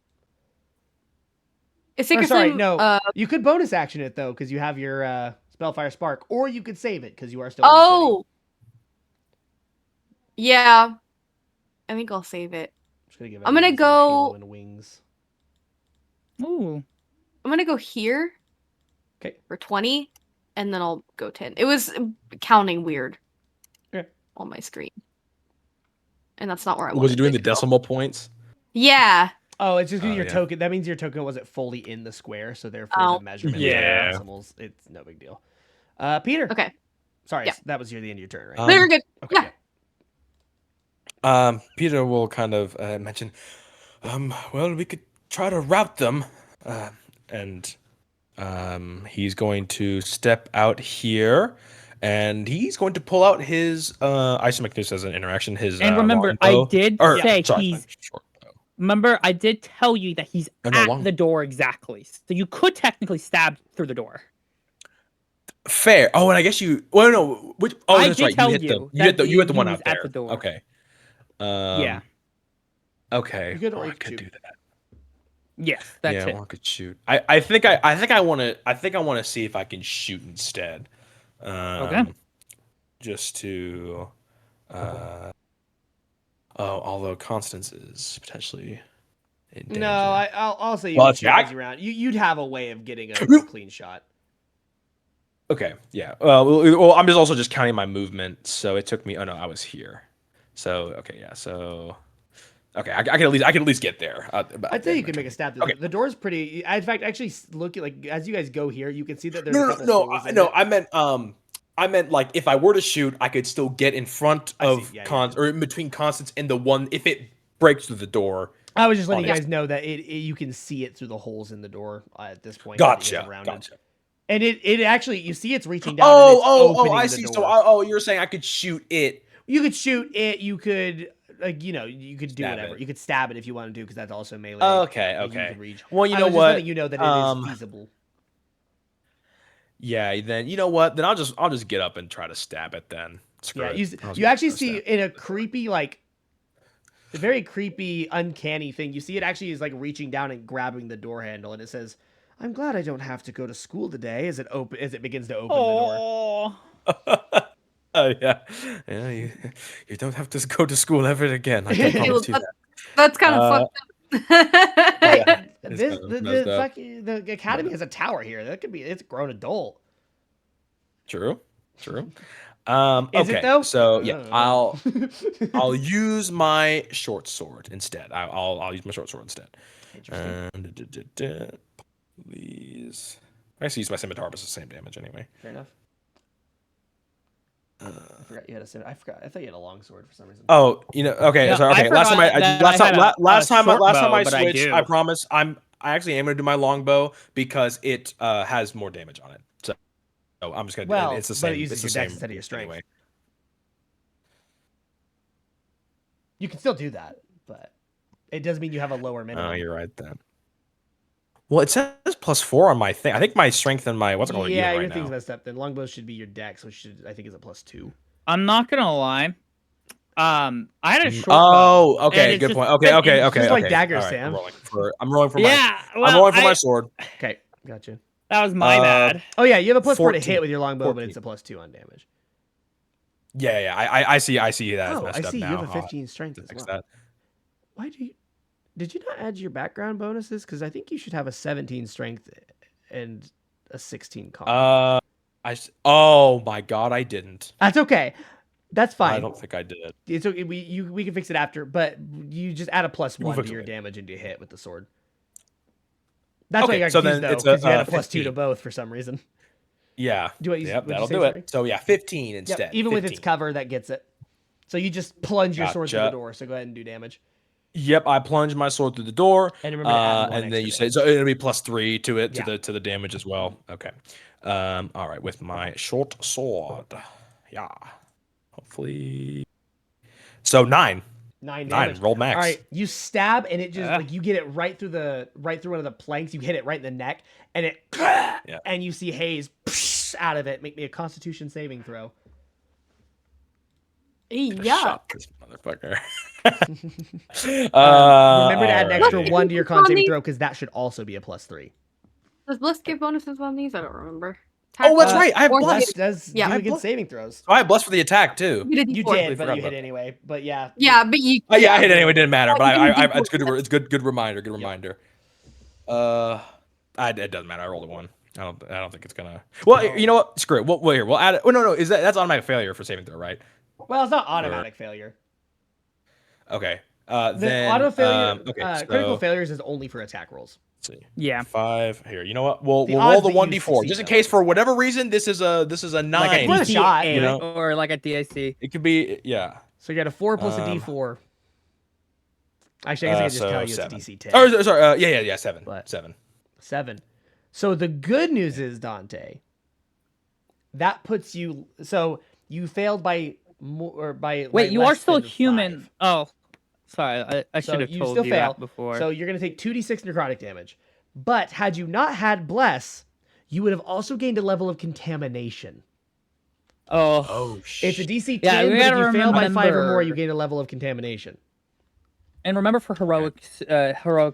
Is Or, Sacred sorry, Flame, no. You could bonus action it though, because you have your Spellfire Spark, or you could save it because you are still. In the Oh. Yeah. I think I'll save it. just gonna give I'm gonna everyone some Halo go. and wings. Ooh. I'm gonna go here. 'Kay. For 20, and then I'll go 10. It was counting weird. Okay. On my screen, and that's not where I Was he doing it the to go. decimal points? Yeah. Oh, it's just because your yeah. token. That means your token wasn't fully in the square, so therefore the Oh. measurement Yeah. of decimals. It's no big deal. Peter. Okay. Sorry, Yeah. that was the end of your turn, right? Um, They're good. Okay. Yeah. Peter will kind of mention, well, we could try to route them, and he's going to step out here, and he's going to pull out his isometrics as an interaction. His And remember, longbow. I did Or, say sorry, he's. short bow. Remember, I did tell you that he's Oh, no, at long- the door exactly, so you could technically stab through the door. Fair. Oh, and I guess you. Well, no. Which? Oh, I that's did right. tell You hit you the. that You hit the one he out was there. at the door. Okay. Yeah. Okay. You could, oh, or I you could could shoot. do that. Yes, that's yeah, it. well, I could shoot. I think I want to see if I can shoot instead. Okay. Just to. Although Constance is potentially in danger. No, I'll say you Well, can it's shoot Jack. as you round. You'd have a way of getting a clean shot. Okay. Yeah. Well, I'm just also just counting my movement. So it took me. Oh no, I was here. So okay, yeah. So. Okay, I can at least get there. I'd say you can make a stab through. Okay. The door's pretty. In fact, actually, look at like as you guys go here, you can see that there's a couple No. holes in it. I meant like if I were to shoot, I could still get in front I see. of Yeah, or in between Constance and the one if it breaks through the door. I was just letting you Honest. guys know that you can see it through the holes in the door at this point. Gotcha. And it actually, you see it's reaching down. And it's opening I the see. door. So you're saying I could shoot it? You could shoot it. You could you could do Stab whatever. it. You could stab it if you want to do because that's also melee. Okay. Like, you Okay. could reach. Well, you I know was just what? letting you know that it is feasible. Yeah. Then you know what? Then I'll just get up and try to stab it. Then. Screw Yeah, it. you actually see in a creepy, like, a very creepy, uncanny thing. You see it actually is like reaching down and grabbing the door handle, and it says, "I'm glad I don't have to go to school today." As it begins to open the door. Oh. Oh yeah. You don't have to go to school ever again. I can promise you that. That's kind of fucked up. Hey, Yeah, the academy has a tower here. It's a grown adult. True. Is Okay, it though? so yeah, I don't know. I'll use my short sword instead. I'll use my short sword instead. Interesting. Please. I actually use my scimitar, but it's the same damage anyway. Fair enough. I forgot you had I forgot. I thought you had a long sword for some reason. Oh, okay. No, Sorry. I Okay. Last time forgot that I had a last time short bow, I but I switched, do. I promise I actually am gonna do my longbow because it has more damage on it. So I'm just gonna. Well, it's the but same. it uses it's your the dex same instead of your strength. anyway. You can still do that, but it does mean you have a lower minimum. Oh, you're right then. Well, it says +4 on my thing. I think my strength and my what's it called? Yeah, even your right thing's now. messed up. Then longbow should be your dex, which I think is a +2. I'm not gonna lie. I had a short Oh, bow, okay, and it's good just- point. Okay. it's just like daggers, All right, Sam. I'm rolling for my. Yeah, I'm well, rolling for my sword. Okay, gotcha. that was my bad. Oh yeah, you have a +4 to 14. hit with your longbow, but 14. it's a +2 on damage. Yeah. I see that. It's Oh, messed I up see. now. You have a 15 strength I'll as fix well. that. Why did you not add your background bonuses? Because I think you should have a 17 strength and a 16 con. Oh my god, I didn't. That's okay. That's fine. I don't think I did. It's okay. We can fix it after, but you just add a +1 fix to your it. damage and you hit with the sword. That's why Okay, I got so confused then though, it's because you had a +2 15. to both for some reason. Yeah. Do what you- Yep, what'd you that'll say, do sorry? it. So yeah, 15 Yep, instead. even with its 15. cover, that gets it. So you just plunge your sword through the Gotcha. door. So go ahead and do damage. Yep, I plunge my sword through the door. And remember to add one and then you extra say so it'll be +3 to it Yeah. to the damage as well. Okay. All right, with my short sword. Yeah. Hopefully. So 9. 9 9. damage. Roll max. All right, you stab and it just Ah. like you get it right through one of the planks. You hit it right in the neck, and it and you see haze out of it. Make me a Constitution saving throw. Could've Yeah. shot this motherfucker. Remember to add an extra alright. 1 to your con saving throw because that should also be a +3. Does Bliss give bonuses on these? I don't remember. Oh, that's Attack right. I have or bless. Bless does Yeah. do I against bl- saving throws. I have bless for the attack too. You did You D4. did, but forgot you hit about anyway. But yeah. Yeah, but you. Oh yeah, I hit anyway. It didn't matter. Yeah, But you I did it's good. D4. It's good reminder. Good reminder. It doesn't matter. I rolled a 1. I don't think it's gonna. Well, you know what? Screw it. We'll here. We'll add it. Oh no. Is that's automatic failure for saving throw, right? Well, it's not automatic failure. Okay. The Then auto failure, okay. critical So failures is only for attack rolls. let's see. Yeah. 5 here. You know what? We'll The roll odds the that you 1d4 succeed, just in though. case for whatever reason this is a 9. Like a worth a shot, DCA, you know? or like a DAC. It could be yeah. So you got a 4 plus a D4. Actually, I guess I can just So tell you 7. it's a DC 10. Oh, sorry. Yeah. 7. But- 7. 7. So the good news is, Dante, that puts you. So you failed by more or by. Wait, by you are less still than human. 5. Oh, sorry. I So should have you told still you fail. that before. So you're going to take 2d6 necrotic damage. But had you not had bless, you would have also gained a level of contamination. oh, Oh It's a DC 10, Yeah, we but if gotta you fail by 5 or more, you remember- gain a level of contamination. and remember for heroic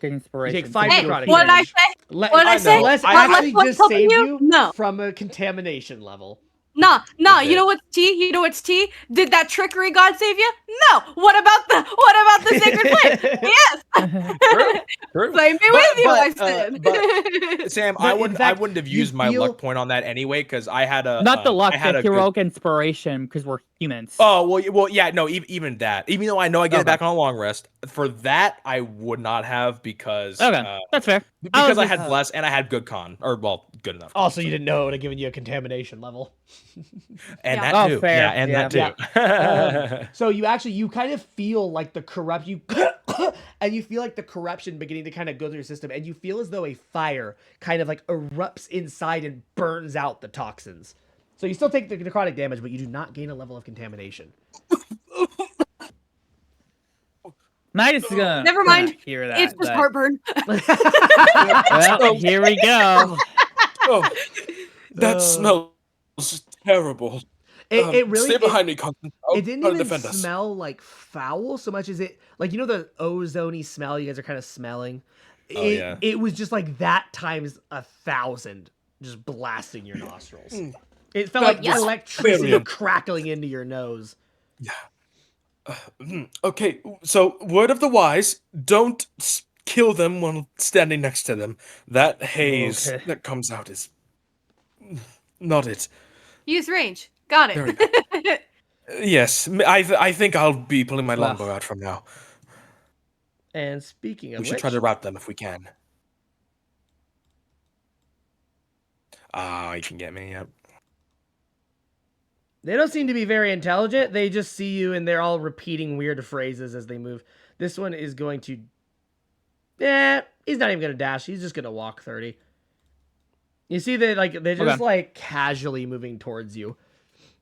inspiration. You take 5 Hey, necrotic what did I damage. say? Le- What did I say? Bless I actually what's just helping saved you? you No. from a contamination level. Nah. Okay. You know what's T? You know what's T? Did that trickery god save you? No. What about the sacred flame? Yes. True. Blame me with you, I said. but Sam, I in wouldn't fact, have you used my feel- luck point on that anyway because I had a Not the luck, I had the a good- heroic inspiration, because we're humans. Oh well, yeah, no, even that. Even though I know I get it Okay. back on a long rest, for that I would not have because Okay, that's fair. because I just- had bless and I had good con good enough. Con, Also, you didn't know it would have given you a contamination level. and Yeah. that Oh, too. fair. Yeah, and Yeah. that too. So you kind of feel like the and you feel like the corruption beginning to kind of go through your system, and you feel as though a fire kind of like erupts inside and burns out the toxins. So you still take the necrotic damage, but you do not gain a level of contamination. Magnus is gonna Never mind. hear that. It's just but- heartburn. Well, here we go. Oh, that Uh, smells terrible. It really stay behind me, Constance. it didn't even smell like foul so much as it like the ozone-y smell you guys are kind of smelling. Oh, yeah. It was just like that times 1,000 just blasting your nostrils. It felt like yes. electricity Brilliant. crackling into your nose. Okay, so word of the wise: don't kill them while standing next to them. That haze Okay. that comes out is not it. Use range. Got There we it. Yes, I think I'll be pulling my Well. longbow out from now. And speaking of We should which, try to rout them if we can. Ah, you can get me. Yep. they don't seem to be very intelligent. They just see you and they're all repeating weird phrases as they move. This one is going to... he's not even going to dash. He's just going to walk 30. You see they're just Okay. like casually moving towards you.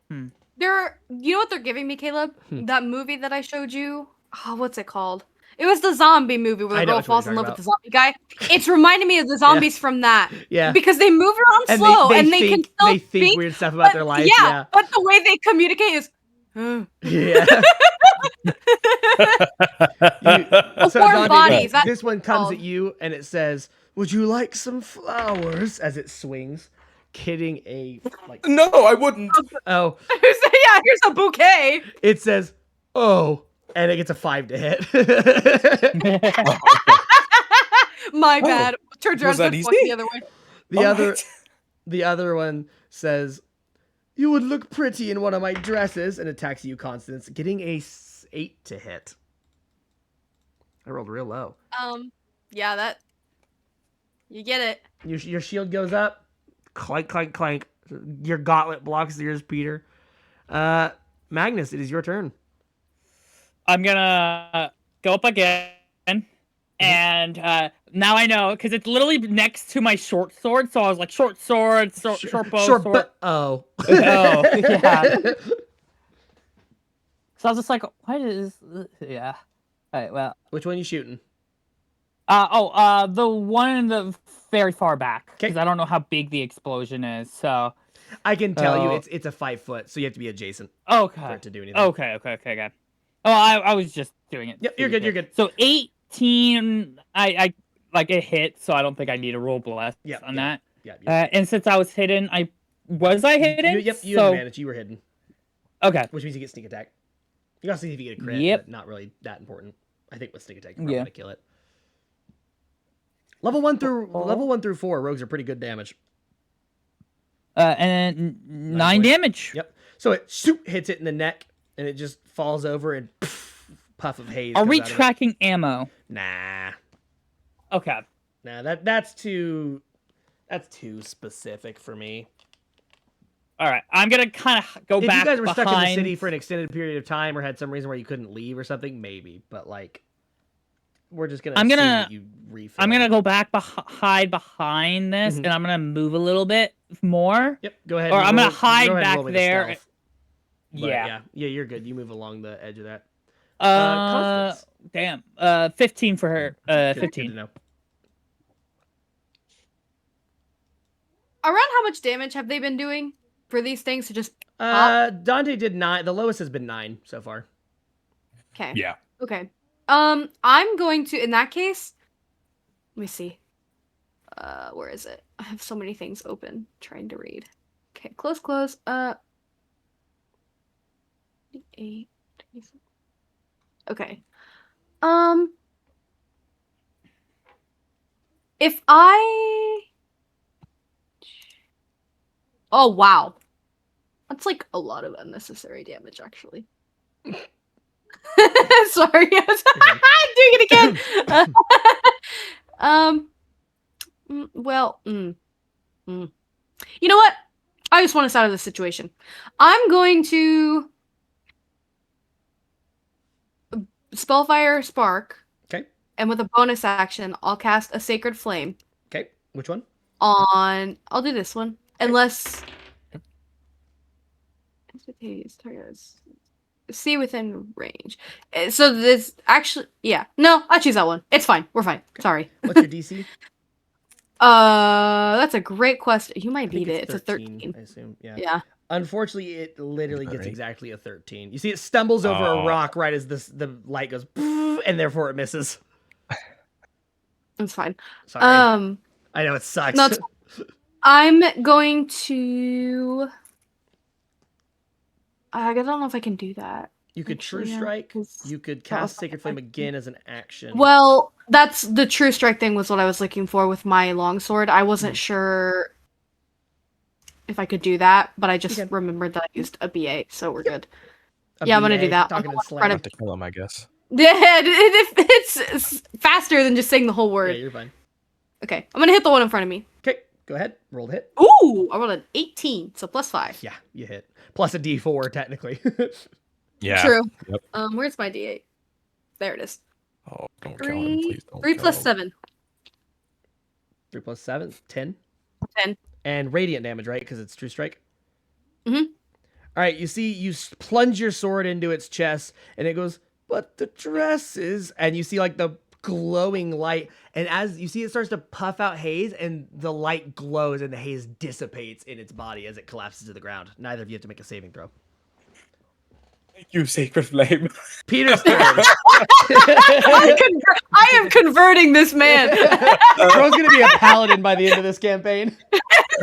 You know what they're giving me, Caleb? That movie that I showed you. Oh, what's it called? It was the zombie movie where I the know girl which one falls you're in love talking with the zombie guy. It's reminding me of the zombies from that. Yeah. Because they move around And slow they and they can think, still they think speak. weird stuff about but- their life. Yeah, but the way they communicate is. Yeah. So, Foreign Dante, bodies, that's this one comes called. at you and it says, "Would you like some flowers?" As it swings, kidding a like. No, I wouldn't. Oh, Yeah, here's a bouquet. it says, "Oh," and it gets a 5 to hit. My bad. Turns around was that and points easy? the other way. The other one says, "You would look pretty in one of my dresses," and attacks you, Constance, getting a 8 to hit. I rolled real low. Yeah, that. You get it. Your shield goes up. Clank, clank, clank. Your gauntlet blocks yours, Peter. Magnus, it is your turn. I'm gonna go up again, and now I know because it's literally next to my short sword. So I was like, short sword, short bow, Short, sword. but oh. Oh, yeah. So I was just like, what is? Yeah. All right. Well. Which one you shooting? The one in the very far back Okay. because I don't know how big the explosion is. So. I can tell you Oh. it's a 5 foot, so you have to be adjacent Okay. for it to do anything. Okay. Good. Oh, I was just doing it. Yep, you're good, you're good. So 18, I like it hit, so I don't think I need a roll bless Yeah, on yeah. that. Yeah. And since I was hidden, I Was I hidden? Yep, you had advantage. You were hidden, Okay. which means you get sneak attack. You gotta see if you get a crit, Yep. but not really that important. I think with sneak attack, you're probably Yeah. gonna kill it. Level 1 through 4, rogues are pretty good damage. And 9 points. damage. Yep. So it hits it in the neck, and it just falls over, and puff of haze. Are comes we out of it. tracking ammo? Nah. Okay. Nah, that's too specific for me. All right. I'm gonna kind of go If back you guys were behind. stuck in the city for an extended period of time, or had some reason where you couldn't leave or something, maybe. But like, we're just gonna. I'm assume gonna- that you refill. I'm gonna go back hide behind this, Mhm. and I'm gonna move a little bit more. Yep. Go ahead. Or and I'm gonna roll- hide go ahead and back roll me the there. stealth. But Yeah. yeah, you're good. You move along the edge of that. Uh, Constance. damn. 15 for her. Good to 15. know. Around how much damage have they been doing for these things to just Dante did 9. The lowest has been 9 so far. okay. Yeah. Okay. I'm going to in that case. Let me see. Where is it? I have so many things open trying to read. Okay, close. 8. Okay. If I Oh wow. That's like a lot of unnecessary damage actually. Sorry, I was doing it again. You know what? I just want us out of this situation. I'm going to Spellfire Spark. Okay. And with a bonus action, I'll cast a Sacred Flame Okay. Which one? on. I'll do this one, unless. See within range. So this actually, yeah. No, I'll choose that one. It's fine. We're fine. Sorry. What's your DC? That's a great question. You might I think beat it. It's a 13. I assume. Yeah. Yeah. Unfortunately, it literally gets Alright. exactly a 13. You see, it stumbles over a Oh. rock right as the light goes, and therefore it misses. It's fine. Sorry. I know it sucks. No, it's- I'm going to. I don't know if I can do that. You could Actually, True yeah, Strike. 'cause You could that was cast Sacred Flame again as an action. Well, that's the True Strike thing was what I was looking for with my longsword. I wasn't sure if I could do that, but I just can. remembered that I used a BA, so we're good. A Yeah, I'm gonna BA, do that. Talking I'm in gonna slang. Have to kill him, I guess. Yeah, it's faster than just saying the whole Yeah, word. you're fine. Okay, I'm gonna hit the one in front of me. Okay, go ahead. Roll the hit. Ooh, I rolled an 18, so +5. Yeah, you hit. Plus a D4, technically. Yeah. True. Yep. Where's my D8? There it is. Oh, don't kill him, 3, please. Don't 3 kill plus him. 7. 3 plus 7, 10. 10. And radiant damage, right? Because it's True Strike. Mhm. All right, you see, you plunge your sword into its chest, and it goes, but the dresses. And you see, like, the glowing light. And as you see, it starts to puff out haze, and the light glows, and the haze dissipates in its body as it collapses to the ground. Neither of you have to make a saving throw. Thank you, Sacred Flame. Peter's turn. I am converting this man. Bro's going to be a paladin by the end of this campaign.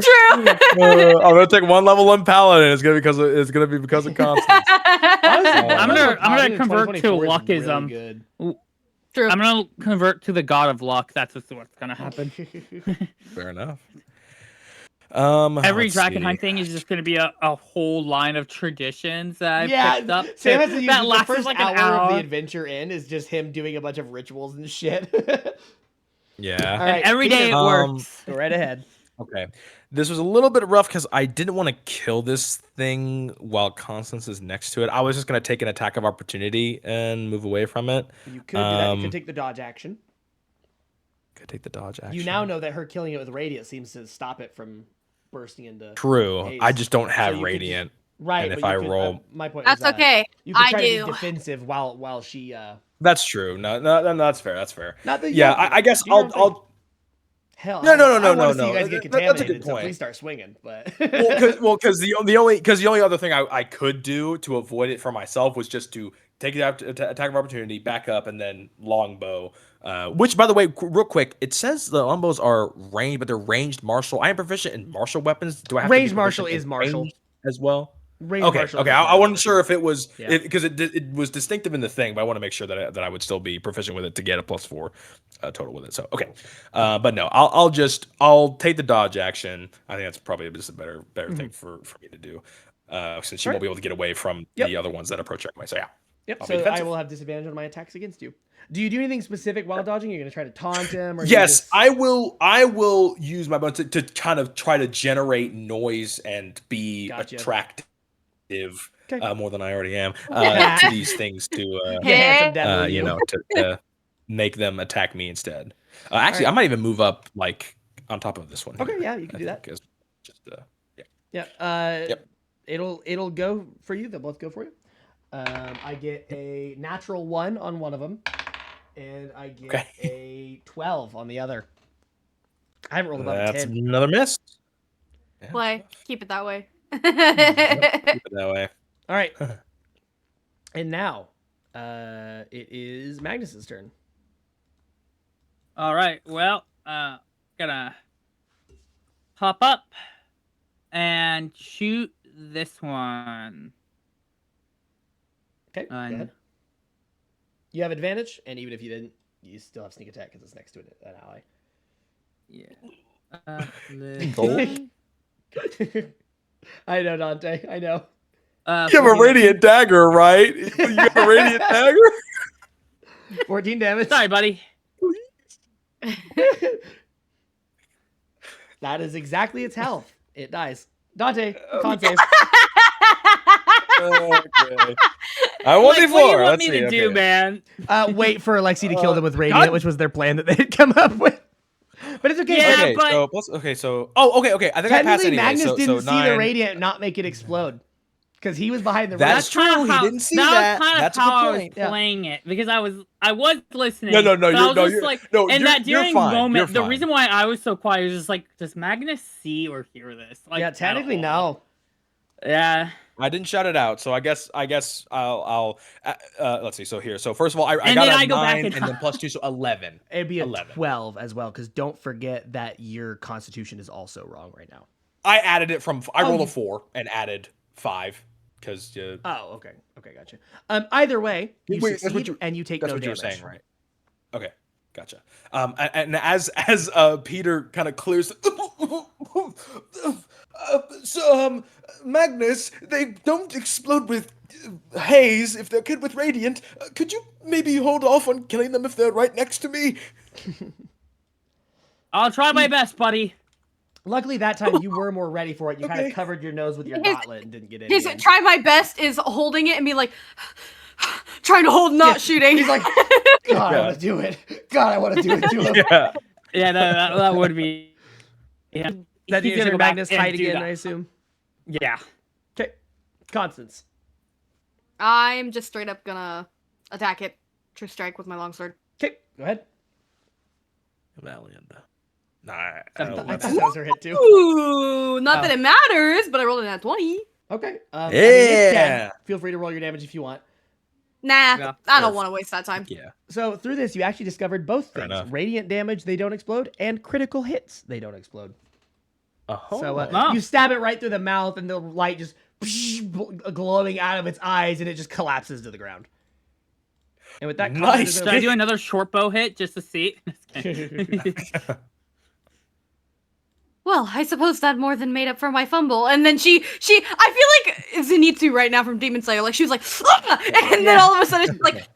True. I'm gonna take one level on Paladin. It's gonna be because of Constance. I'm gonna Paladin in convert to 2024 is luckism. really True. I'm gonna convert to the god of luck. That's what's gonna happen. good. Fair enough. Every let's Drakkenheim see. thing is just gonna be a whole line of traditions that I picked up. Sam has to use that the lasts first like hour an hour. of the adventure in is just him doing a bunch of rituals and shit. Yeah. All right, And every day it Peter, works. go right ahead. Okay. This was a little bit rough because I didn't want to kill this thing while Constance is next to it. I was just gonna take an attack of opportunity and move away from it. You could do that. You could Um, take the dodge action. Could take the dodge action. You now know that her killing it with radiant seems to stop it from bursting into. True. haze. I just don't So have you could radiant. Right. And if but you I could, roll- my point. That's was, okay. You could I try to do. be defensive while she. That's true. No, that's fair. That's fair. Not that. Yeah, I guess do your own thing. I'll. Hell. No, no, no, I no, wanna no, see no. you guys get That's a good contaminated, so point. please start swinging. But. Because the only other thing I could do to avoid it for myself was just to take the attack of opportunity, back up, and then longbow. Which, by the way, real quick, it says the longbows are ranged, but they're ranged martial. I am proficient in martial weapons. Do I have Ranged to be martial proficient is in martial. ranged as well? Range Okay, martial. okay. I wasn't sure if it was Yeah. because it was distinctive in the thing, but I want to make sure that I would still be proficient with it to get a +4 total with it. So okay, but no, I'll take the dodge action. I think that's probably just a better thing for me to do, since she won't be able to get away from the other ones that approach her. So yeah. Yep. I'll be So I defensive. will have disadvantage on my attacks against you. Do you do anything specific while dodging? You're gonna try to taunt him, or Yes, you just... I will use my bonus to kind of try to generate noise and be Gotcha. attractive Okay. more than I already am to these things to Get handsome devil, you know, to make them attack me instead. Actually, I might even move up like on top of this one. Okay, here, yeah, you can do that. Just yeah. Yeah. Yep. It'll go for you. They'll both go for you. I get a natural 1 on one of them, and I get a 12 on the other. I haven't rolled above a 10. That's another miss. Yeah. Play. Keep it that way. Yep, keep it that way. All right. And now, it is Magnus's turn. All right. Well, gonna hop up and shoot this one. Okay. Go And- ahead. You have advantage, and even if you didn't, you still have sneak attack because it's next to an ally. Yeah. I know, Dante. I know. You have a radiant dagger, right? You have a radiant dagger. 14 damage. Sorry, buddy. That is exactly its health. It dies. Dante, con save. Okay. I want Like, D4. what do you want Let's me see. to do, okay. man? Wait for Alexi to kill them with radiant, which was their plan that they had come up with. But it's okay. Yeah, Okay, but- so plus, okay, so okay. I think I passed Technically, anyway. Magnus so, didn't so see the 9. radiant not make it explode because he was behind the That's radiant. true. kinda He how- didn't see that. was kind of That's a how good I was point. Yeah. playing it because I was listening. No, but I you're was no, just you're like, no. and you're, that during you're fine. You're moment, the fine. reason why I was so quiet was just like, does Magnus see or hear this? Like, Yeah, at technically, all? no. Yeah. I didn't shout it out, so I guess I'll let's see. So here, so first of all, I And got then a I go 9 back and then +2, so 11. It'd be a 11. 12 as well because don't forget that your constitution is also wrong right now. I added it from. I rolled you- a 4 and added 5 because. Oh, okay. Okay, gotcha. Either way, you Wait, that's what succeed you- and you take That's no what you were damage. saying, right? Okay, gotcha. And as Peter kind of clears, Magnus, they don't explode with haze if they're killed with radiant. Could you maybe hold off on killing them if they're right next to me? I'll try my best, buddy. Luckily, that time you were more ready for it. You kind Okay. of covered your nose with your His- gauntlet and didn't get any. His in. try my best is holding it and be like, trying to hold, not shooting. He's like, God, I Yeah. want to do it. God, I want to do it to him. Yeah. Yeah, that would be. Yeah. That He's means gonna your go back Magnus and hide do again, that. I assume. Yeah. Okay. Constance. I'm just straight up gonna attack it. True strike with my longsword. Okay, go ahead. Valiant. Nah, I I thought don't that was her hit too. Ooh, not that Oh. it matters, but I rolled it at 20. Okay. I mean, it's dead. Yeah. Feel free to roll your damage if you want. Nah, Yeah, I don't sure. want to waste that time. Yeah. So through this, you actually discovered both Fair things: enough. radiant damage, they don't explode, and critical hits, they don't explode. Oh. So Wow. you stab it right through the mouth, and the light just glowing out of its eyes, and it just collapses to the ground. And with that, Nice. Should I do another short bow hit just to see? Well, I suppose that more than made up for my fumble. And then I feel like Zenitsu right now from Demon Slayer. Like, she was like, "Ah!" and then all of a sudden she's like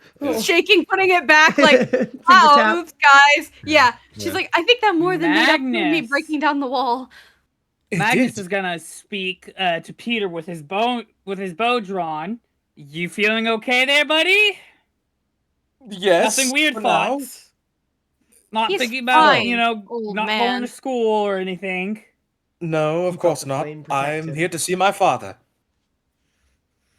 shaking, putting it back, like, Finger wow, tap. oops, guys. Yeah. She's Yeah. like, I think that more than made up for me Magnus. breaking down the wall. Magnus is gonna speak to Peter with his bow drawn. You feeling okay there, buddy? Yes. Nothing weird for now. thoughts. Not He's thinking about, fine, old not man. going to school or anything. No, of Keep course up the not. flame I'm protected. here to see my father.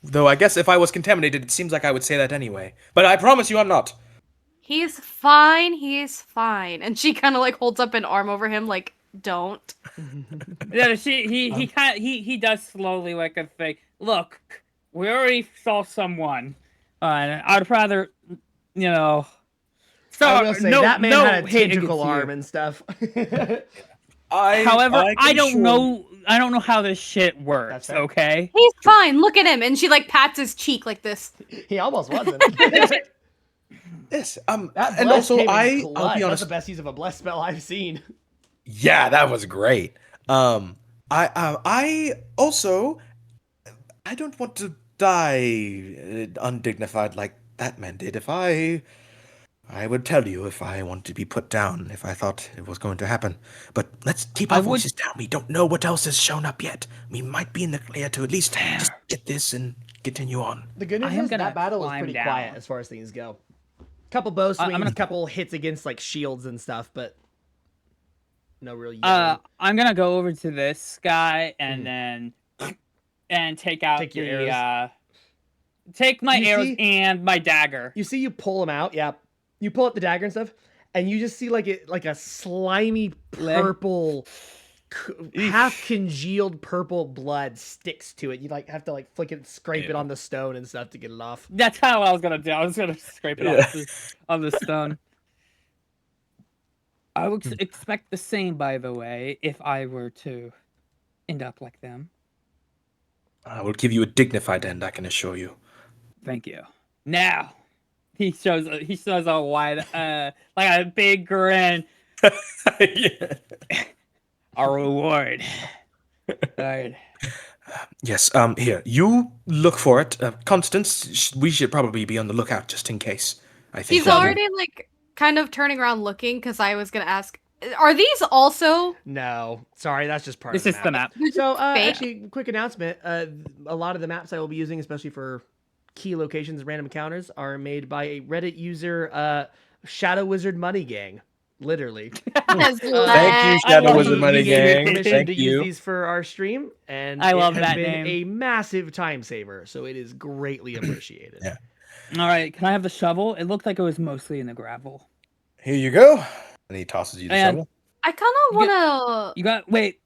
Though I guess if I was contaminated, it seems like I would say that anyway. But I promise you I'm not. He's fine. He's fine. And she kind of like holds up an arm over him, like, don't. Yeah, he does slowly like a thing. Look, we already saw someone. I'd rather, you know. So I will say no, that man no had a hate tentacle against you. arm and stuff. However, I can don't assure- know. I don't know how this shit That's works. fair. Okay. He's fine. Look at him, and she like pats his cheek like this. He almost wasn't. Yes. That And bless also, came in I'll clutch. be That's honest. the best use of a bless spell I've seen. Yeah, that was great. I also I don't want to die undignified like that man did. If I would tell you if I want to be put down if I thought it was going to happen. But let's keep our voices down. We don't know what else has shown up yet. We might be in the clear to at least just get this and continue on. The good I news am is gonna that battle was climb pretty down. quiet as far as things go. Couple bow swings, I'm gonna- couple hits against like shields and stuff, but no real yelling. I'm gonna go over to this guy and then take out Take your the arrows. take my You arrows see- and my dagger. You see, you pull them out. Yeah, you pull out the dagger and stuff, and you just see like a slimy purple, half congealed purple blood sticks to it. You like have to like flick it, scrape it on the stone and stuff to get it off. That's kind of what I was gonna do. I was gonna scrape it off on the stone. I would expect the same, by the way, if I were to end up like them. I will give you a dignified end, I can assure you. Thank you. Now, he shows a wide, like a big grin. Yeah. A reward. Alright. Yes, here, you look for it. Constance, we should probably be on the lookout just in case. I think. He's already like kind of turning around looking because I was gonna ask, are these also? No, sorry, that's just part This of is the map. So, Fake? actually, quick announcement. A lot of the maps I will be using, especially for key locations and random encounters, are made by a Reddit user, Shadow Wizard Money Gang. Literally. Thank you, I Shadow love Wizard it. Money He gave me Gang. permission Thank to use you. these for our stream, and I love it has that been name. a massive time saver, so it is greatly appreciated. Yeah. Alright, can I have the shovel? It looked like it was mostly in the gravel. Here you go. And he tosses you the And- shovel. I kind of You get- wanna. You got wait.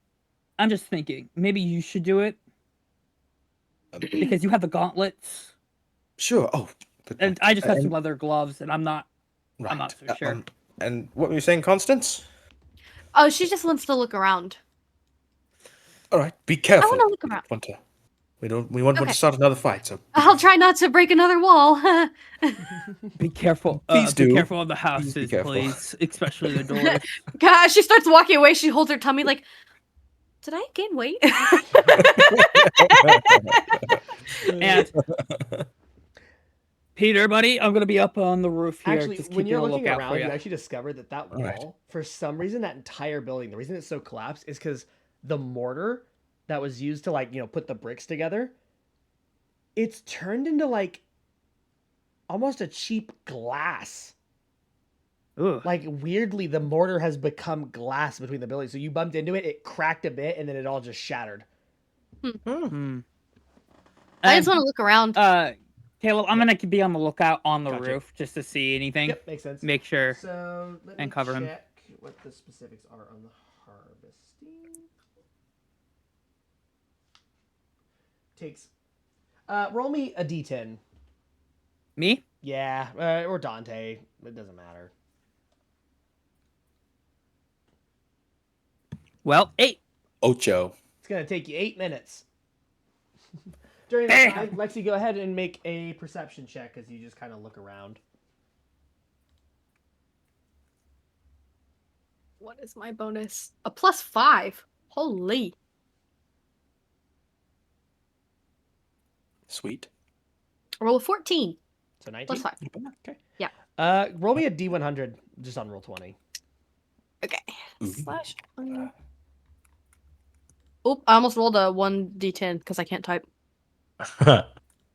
I'm just thinking. Maybe you should do it because you have the gauntlets, Sure. Oh, good and point. I just have And- some leather gloves, and I'm not. right. not so sure. And what were you saying, Constance? Oh, she just wants to look around. All right, be careful. wanna look around. We don't want Okay. to start another fight. So I'll try not to break another wall. Be careful. Please Be do. careful of the be houses, careful. please, especially the doors. Gosh, she starts walking away. She holds her tummy like, did I gain weight? And Peter, buddy, I'm gonna be up on the roof here. Actually, just when keeping you're a looking lookout around, for you you. actually discover that that wall, Alright. for some reason, that entire building, the reason it's so collapsed is because the mortar that was used to put the bricks together, it's turned into like almost a cheap glass. Ooh. Like weirdly, the mortar has become glass between the buildings. So you bumped into it, it cracked a bit, and then it all just shattered. Hmm. I just And, want to look around. Caleb, I'm gonna be on the lookout on the Gotcha. roof just to see anything. Yep, makes sense. Make sure. So let And me cover him. check what the specifics are on the harvesting. Takes. Roll me a d10. Me? Yeah, or Dante. It doesn't matter. Well, 8. Ocho. It's gonna take you 8 minutes. During that Damn. time, Lexi, go ahead and make a perception check as you just kind of look around. What is my bonus? A +5. Holy. Sweet. Roll a 14. So 19. +5. Okay. Yeah. Roll me a d100 just on roll 20. Okay. Ooh. Slash. Oop, I almost rolled a 1d10 because I can't type.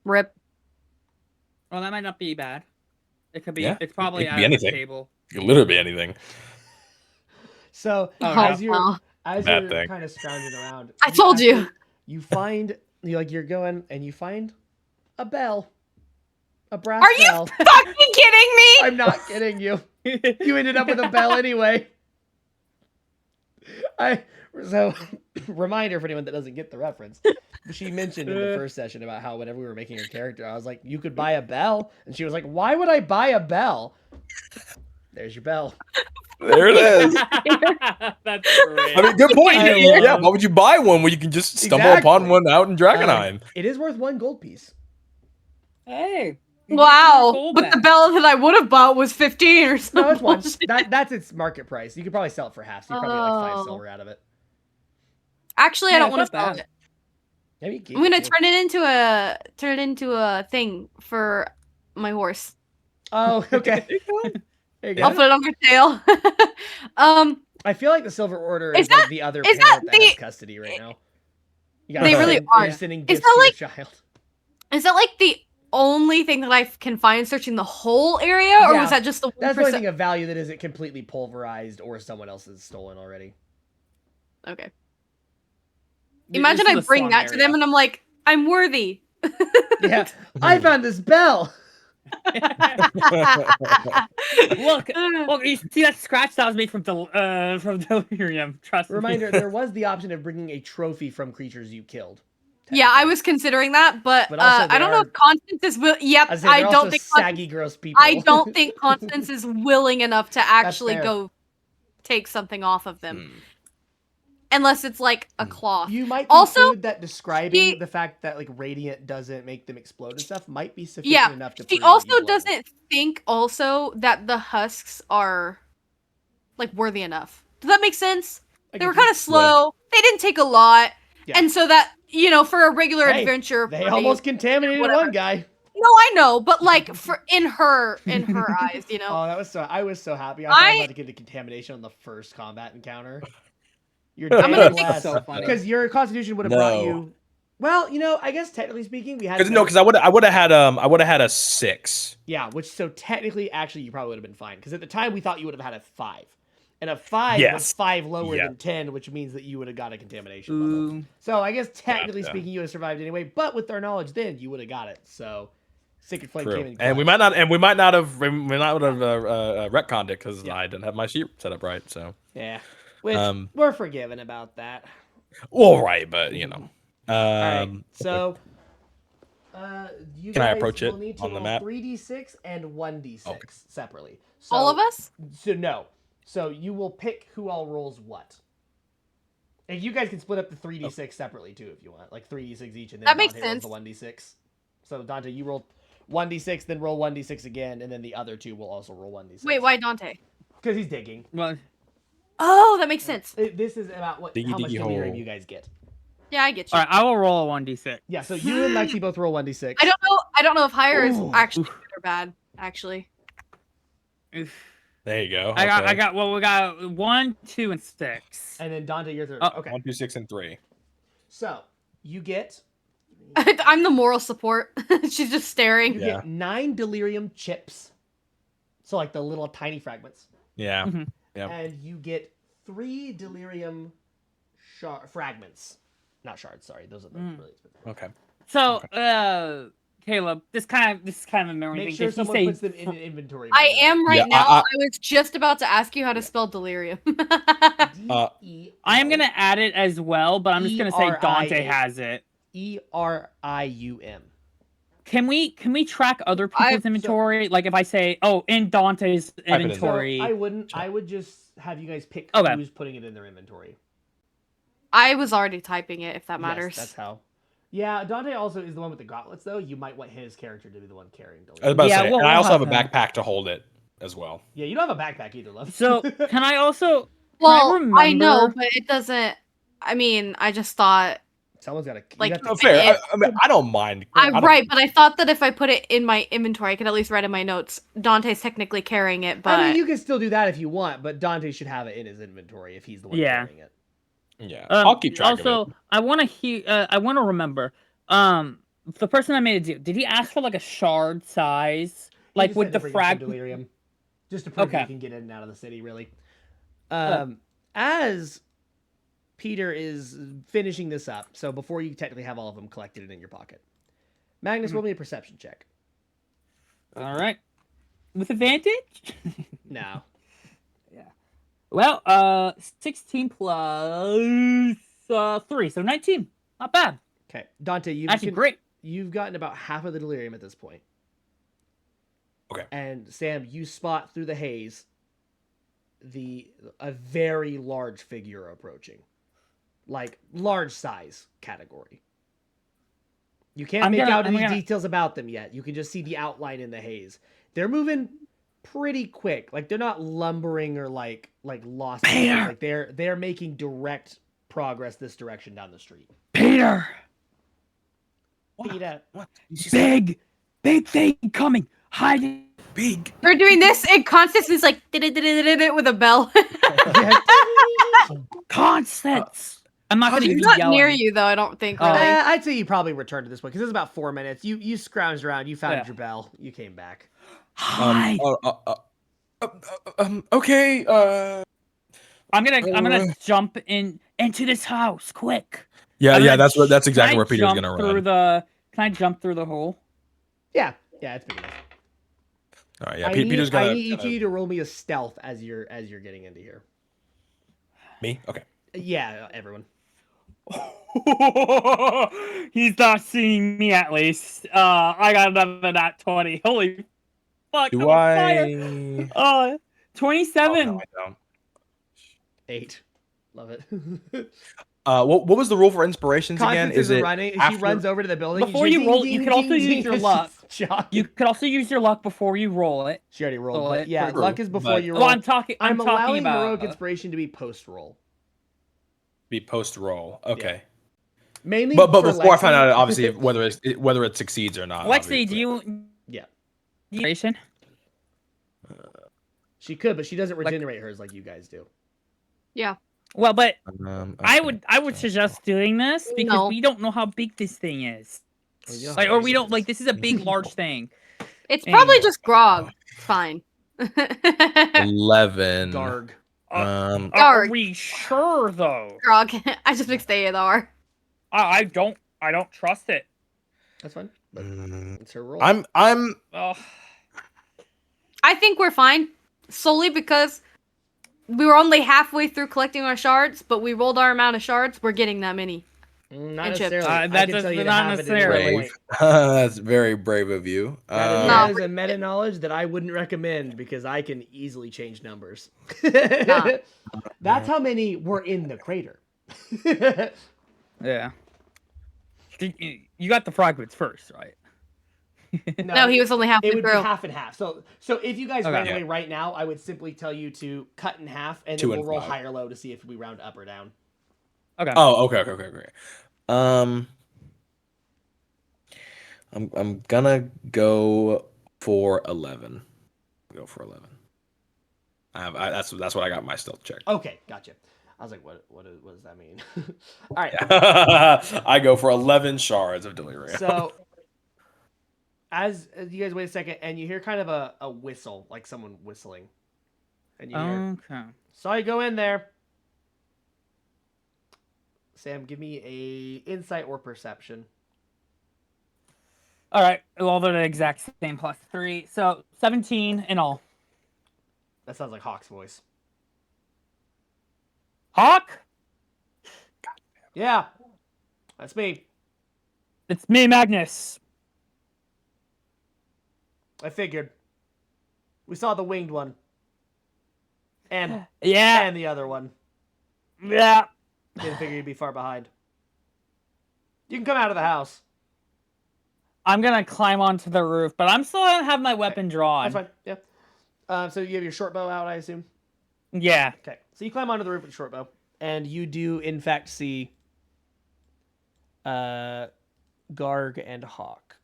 Rip. Well, that might not be bad. It could be. Yeah, It's probably it could out be of the anything. table. It could literally be anything. So Oh, as no. you're Oh, Bad thing. kind of scrounging around, I told you. actually- you find you're going and you find a bell, a brass Are you bell. fucking kidding me? I'm not kidding you. You ended up with a bell anyway. So, reminder for anyone that doesn't get the reference. She mentioned in the first session about how whenever we were making her character, I was like, you could buy a bell. And she was like, why would I buy a bell? There's your bell. There it is. That's great. I mean, good point. I Yeah, love- why would you buy one when you can just stumble upon Exactly. one out in Drakkenheim? It is worth 1 gold piece. Hey. you get Wow, your gold but the back. bell that I would have bought was 15 or something. No, it's 1. That's its market price. You could probably sell it for half. So you probably get like 5 Oh. silver out of it. Actually, I Yeah, don't it's want to not sell bad. it. Maybe keep I'm gonna it, too. turn it into a thing for my horse. Oh, okay. There you go. I'll put it on your tail. I feel like the Silver Order Is is like that- the other is parent that that has the- custody right now. You They really you're are. sending Is gifts that to like- your child. Is that like the only thing that I can find searching the whole area, or Yeah, was that just the That's the only 1%? thing of value that isn't completely pulverized or someone else has stolen already. Okay. This Imagine is I the bring slum that to them area. and I'm like, I'm worthy. Yeah, I found this bell. Look, you see that scratch that was made from delirium. Trust Reminder: me. there was the option of bringing a trophy from creatures you killed. Yeah, I technically. was considering that, but, But also I don't know they if Constance is Yep, I, I don't think saggy, gross people. I don't think Constance is willing enough to actually fair. go take something off of them, Hmm. unless it's like a cloth. You might Also, conclude that describing she- the fact that like radiant doesn't make them explode and stuff might be sufficient Yeah, enough to. she prove that you also glowed. doesn't think also that the husks are like worthy enough. Does that make sense? I They were get you. kind of slow. They didn't take a lot, Yeah. and so that for a regular Hey, adventure, They party- almost contaminated whatever. one guy. No, I know, but like for in her eyes, Oh, that was so. I was so happy. I thought I was I- about to get the contamination on the first combat encounter. You're I'm dead gonna in think less so funny. because your constitution would have brought No. you. Well, I guess technically speaking, we had Because I would have had a 6. Yeah, which so technically, actually, you probably would have been fine because at the time we thought you would have had a 5, and a 5 was Yes. 5 lower Yeah. than 10, which means that you would have got a contamination level. Ooh. So I guess technically Yeah. speaking, you would have survived anyway. But with our knowledge, then you would have got it. So Sacred Flame came True. in. And we clutch. might not have retconned it because Yeah. I didn't have my sheet set up right. So, Yeah, which Um, we're forgiven about that. all right, but All right, okay. so you Can I guys approach it will need to on the roll map? 3d6 and 1d6 Okay. separately. So, all of us. So no. So you will pick who all rolls what. And you guys can split up the 3d6 separately too if you want, like 3d6 each, and then That makes Dante rolls sense. the 1d6. So Dante, you roll 1d6, then roll 1d6 again, and then the other two will also roll 1d6. Wait, why Dante? Because he's digging. Well, Oh, that makes sense. This is about Diggy, how much diggy delirium hole. you guys get. Yeah, I get you. all right, I will roll a 1d6. Yeah, so you and Lexi both roll 1d6. I don't know if higher is Ooh. actually good or bad. Actually, Oof. There you go. I okay. got. Well, we got 1, 2, and 6. And then Dante, your third. Oh. Okay. 1, 2, 6, and 3. So you get I'm the moral support. She's just staring. you Yeah. get 9 delirium chips. So like the little tiny fragments. Yeah. Mhm. Yep. And you get 3 delirium fragments. Not shards, sorry. Those are the really expensive. Okay. So, Caleb, this is kind of a memory Make thing. sure Did he someone say puts them in an inventory. I am right Yeah, now. I- I was just about to ask you how to spell delirium. I am gonna add it as well, but I'm just gonna say Dante E-R-I-A. has it. ERIUM. Can we track other people's so- inventory? Like if I say, oh, in Dante's it in. inventory. So I wouldn't. I would just have you guys pick Okay. who's putting it in their inventory. I was already typing it, if that Yes, matters. that's how. Yeah, Dante also is the one with the gauntlets, though. You might want his character to be the one carrying I was delirium. about to Yeah, say, we'll- and I we'll also have a have him. backpack to hold it as well. Yeah, you don't have a backpack either, love. So can I also? Well, remember... I know, but it doesn't. I mean, I just thought. Someone's got to Like, Oh, fair. It- I mean, I don't mind. I don't- Right, but I thought that if I put it in my inventory, I could at least write in my notes. Dante's technically carrying it, but I mean, you can still do that if you want, but Dante should have it in his inventory if he's the one Yeah. carrying it. Yeah, I'll keep track also, of it. I want to I want to remember. The person I made a deal. Did he ask for like a shard size, He like just with said the to bring frag? some delirium, just to prove that Okay. you can get in and out of the city. Really. As Peter is finishing this up, so before you technically have all of them collected and in your pocket, Magnus, roll me a perception check. All right, with advantage. No. Well, 16 plus 3, so 19. Not bad. Okay, Dante, Actually, great. You've gotten about half of the delirium at this point. Okay. And Sam, you spot through the haze a very large figure approaching, like large size category. You can't make out any details about them yet. You can just see the outline in the haze. They're moving pretty quick. Like they're not lumbering or like lost. Like they're making direct progress this direction down the street. Peter! Peter. What? Big thing coming. Hide it. Big. We're doing this, and Constance is like with a bell. Constance! I'm not going to He's be not yelling. near you though. I don't think. Really. I'd say you probably returned to this point because it's about 4 minutes. You scrounged around. You found your bell. You came back. Hide. Okay. I'm gonna jump into this house quick. Yeah. That's exactly where Peter's gonna run. Can I jump through the hole? Yeah, it's big enough. All right. Yeah. Peter's gonna. I need each of you to roll me a stealth as you're getting into here. Me? Okay. Yeah, everyone. He's not seeing me at least. I got another nat 20. Holy fuck! Do I'm on fire. 27. Oh, no, I don't. 8. Love it. What was the rule for inspirations again? Constance Is it running? after... She runs over to the building. Before you roll, you can also use your luck. You could also use your luck before you roll it. She already rolled. Roll it. Yeah, True, luck is before but- you Well, roll. I'm talking allowing about heroic inspiration to be post roll. Be post roll? Okay. Mainly, But for before I find Lexi- out, obviously, whether it succeeds or not. Lexi, obviously. do you? Yeah. Inspiration? She could, but she doesn't regenerate hers like you guys do. Yeah. Well, but I Okay. would suggest doing this because No. we don't know how big this thing is. Well, you know Like, how or big we it don't is. like this is a big, large thing. It's probably just grog. It's fine. 11. Garg. Are Dark. we sure though? Grog. I just fixed AR. I don't trust it. That's fine. But Mm, it's her roll. I'm Oh, I think we're fine, solely because we were only halfway through collecting our shards, but we rolled our amount of shards. We're getting that many. Not and chips. necessarily. I That can tell you does to not have it in necessarily. your brave. point. That's very brave of you. That is a meta knowledge that I wouldn't recommend because I can easily change numbers. Nah. That's how many were in the crater. yeah. You got the fragments first, right? No, he was only halfway It would be through. half and half. So if you guys Okay. ran away right now, I would simply tell you to cut in half, and then 2 we'll and roll 5. high or low to see if we round up or down. Okay. Oh, okay. I'm gonna go for 11. Go for 11. That's what I got in my stealth check. Okay, gotcha. I was like, what does that mean? All right. I go for 11 shards of delirium. So as you guys wait a second, and you hear kind of a whistle, like someone whistling, and you hear, Okay. "Saw you go in there." Sam, give me a insight or perception. All right. Well, they're the exact same plus 3, so 17 in all. That sounds like Hawk's voice. Hawk, Yeah, that's me. it's me, Magnus. I figured. We saw the winged one. And Yeah. the other one. Yeah. Didn't figure you'd be far behind. You can come out of the house. I'm gonna climb onto the roof, but I'm still gonna have my weapon drawn. That's fine. Yeah. So you have your short bow out, I assume? Yeah. Okay. So you climb onto the roof with a short bow. And you do, in fact, see Garg and Hawk.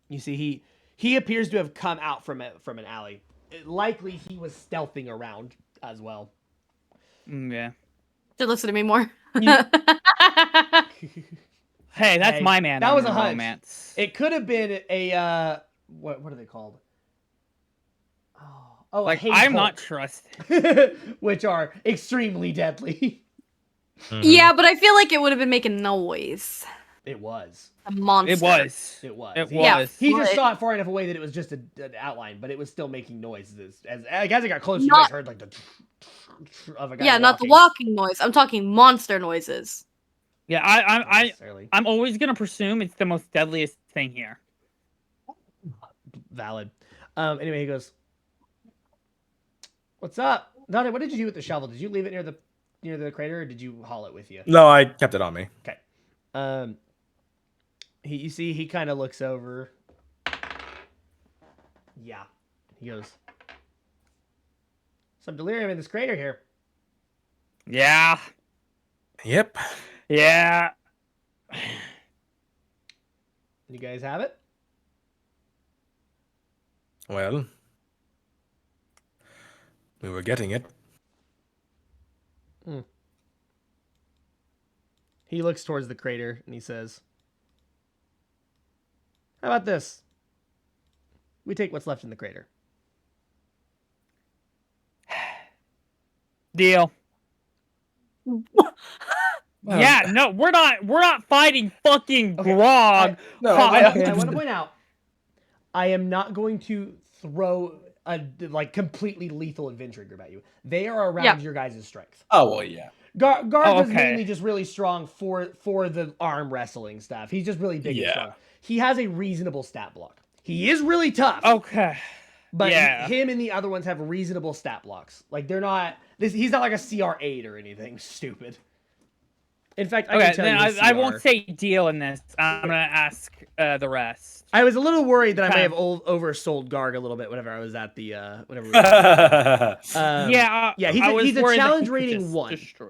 You see, he appears to have come out from an alley. Likely he was stealthing around as well. Yeah. Should listen to me more. Hey, that's Hey, my man. that on was the a hunch. romance. It could have been a what are they called? Oh, Like, a haze I'm bolt, not trusted. which are extremely deadly. Yeah, but I feel like it would have been making noise. It was. A monster. It was. It was. It He- was. He just But- saw it far enough away that it was just an outline, but it was still making noises. As it got closer, you Not- guys heard like the of a guy Yeah, not the walking. walking noise. I'm talking monster noises. Yeah, Not I necessarily. I'm always gonna presume it's the most deadliest thing here. Valid. Anyway, he goes, "What's up, Dante? What did you do with the shovel? Did you leave it near the crater, or did you haul it with you?" No, I kept it on me. Okay. You see, he kind of looks over. Yeah. He goes, "Some delirium in this crater here." Yeah. Yep. Yeah. You guys have it? Well, we were getting it. He looks towards the crater and he says, "How about this? We take what's left in the crater." Deal. Yeah, no, we're not fighting fucking Okay, Grog. No, I want to point out, I am not going to throw a completely lethal adventure group at you. They are around Yeah. your guys' strength. Oh well, yeah. Garth is okay. mainly just really strong for the arm wrestling stuff. He's just really big and Yeah. strong. He has a reasonable stat block. He is really tough. Okay. But Yeah. him and the other ones have reasonable stat blocks. Like they're not. He's not like a CR8 or anything stupid. In fact, I Okay, can tell then you his I CR. won't say deal in this. I'm gonna ask the rest. I was a little worried that I may Kind have oversold Garg a little bit whenever I was at the whenever. We were Yeah, yeah. I was He's a worried that he challenge could rating just 1. destroy-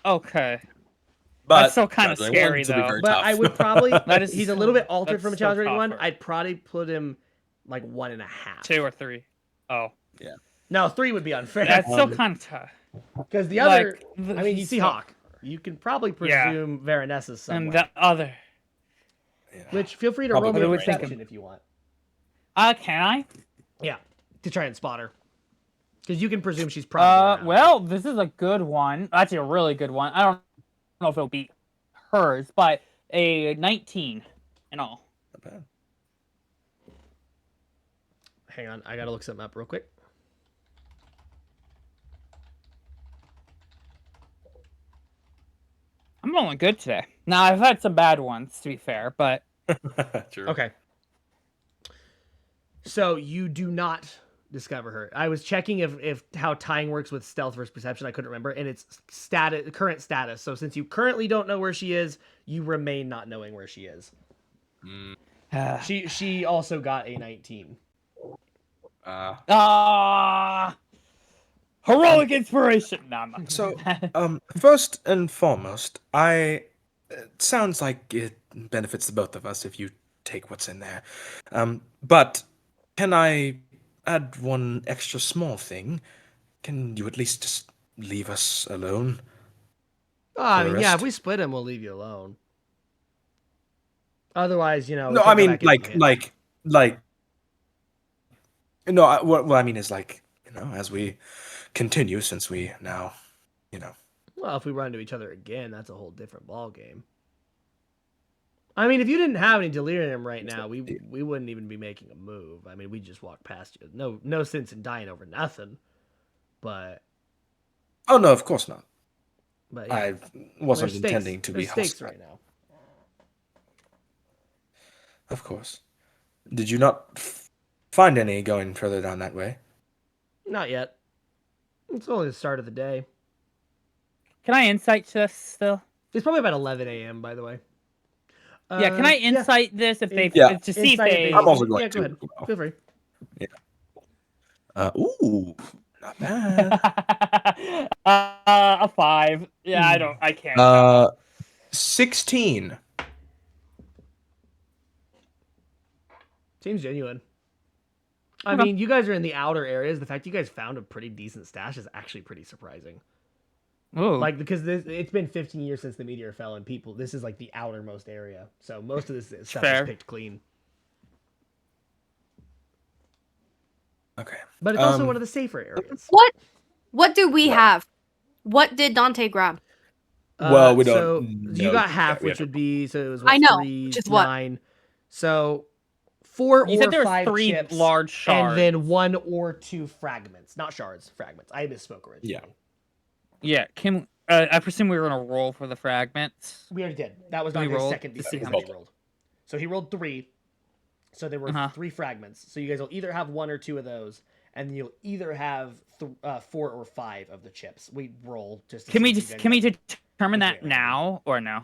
Okay. But That's still kinda Challenge scary, Rating 1 to be though. very But tough. I would probably. That is he's a so- little bit altered that's from a so challenge rating 1. tougher. I'd probably put him like 1.5. 2 or 3. Oh, No, 3 would be unfair. that's still kind of tough. Because the other. Like, I mean, you see so- Hawk. You can probably Yeah. presume Veronessa's And somewhere. the other. Which feel free to Probably roll me a would think perception if you want. Can I? Yeah, to try and spot her. Because you can presume she's probably. around. Well, this is a good one. Actually, a really good one. I don't know if it'll beat hers, but a 19 in all. Not bad. Hang on, I gotta look something up real quick. I'm rolling good today. Now, I've had some bad ones, to be fair, but True. Okay. So you do not discover her. I was checking if how tying works with stealth versus perception. I couldn't remember, and it's current status. So since you currently don't know where she is, you remain not knowing where she is. She also got a 19. Heroic inspiration. No, I'm not. So, first and foremost, it sounds like it benefits the both of us if you take what's in there. But can I add one extra small thing? Can you at least just leave us alone? Oh, I For the mean, yeah, rest? if we split him, we'll leave you alone. Otherwise, we No, can't I go mean back and hit. like. No, what I mean is as we continue, since we now, Well, if we run into each other again, that's a whole different ball game. I mean, if you didn't have any delirium right now, we wouldn't even be making a move. I mean, we just walk past you. No sense in dying over nothing. But Oh no, of course not. yeah, I wasn't there's stakes. intending to be There's stakes hostile. right now. Of course. Did you not find any going further down that way? Not yet. It's only the start of the day. Can I insight this still? It's probably about 11 a.m. By the way. Yeah, can I insight this if they Yeah. to see if Insight they? I'm also going yeah, go to ahead. as well. Feel free. Ooh, not bad. A 5. Yeah, I can't. 16. Seems genuine. I Okay. mean, you guys are in the outer areas. The fact you guys found a pretty decent stash is actually pretty surprising. Ooh. Like, because it's been 15 years since the meteor fell, and this is like the outermost area. So most of this stuff Fair. is picked clean. Okay. But it's also one of the safer areas. What do we have? What did Dante grab? Well, we don't So you know got yet. half, We which have would be so it was I what, know, 3, which is what. 9. So 4 You or said there was 5 3 chips, large shards. and then 1 or 2 fragments, not shards, fragments. I misspoke originally. Yeah. Yeah, can I presume we were gonna roll for the fragments? We already did. That was We not his rolled second to see d6 how that he much- rolled. So he rolled 3. So there were Uh-huh. 3 fragments. So you guys will either have 1 or 2 of those, and then you'll either have 4 or 5 of the chips. We roll just. To Can see we if you just guys can we have- determine if we that have any. now or no?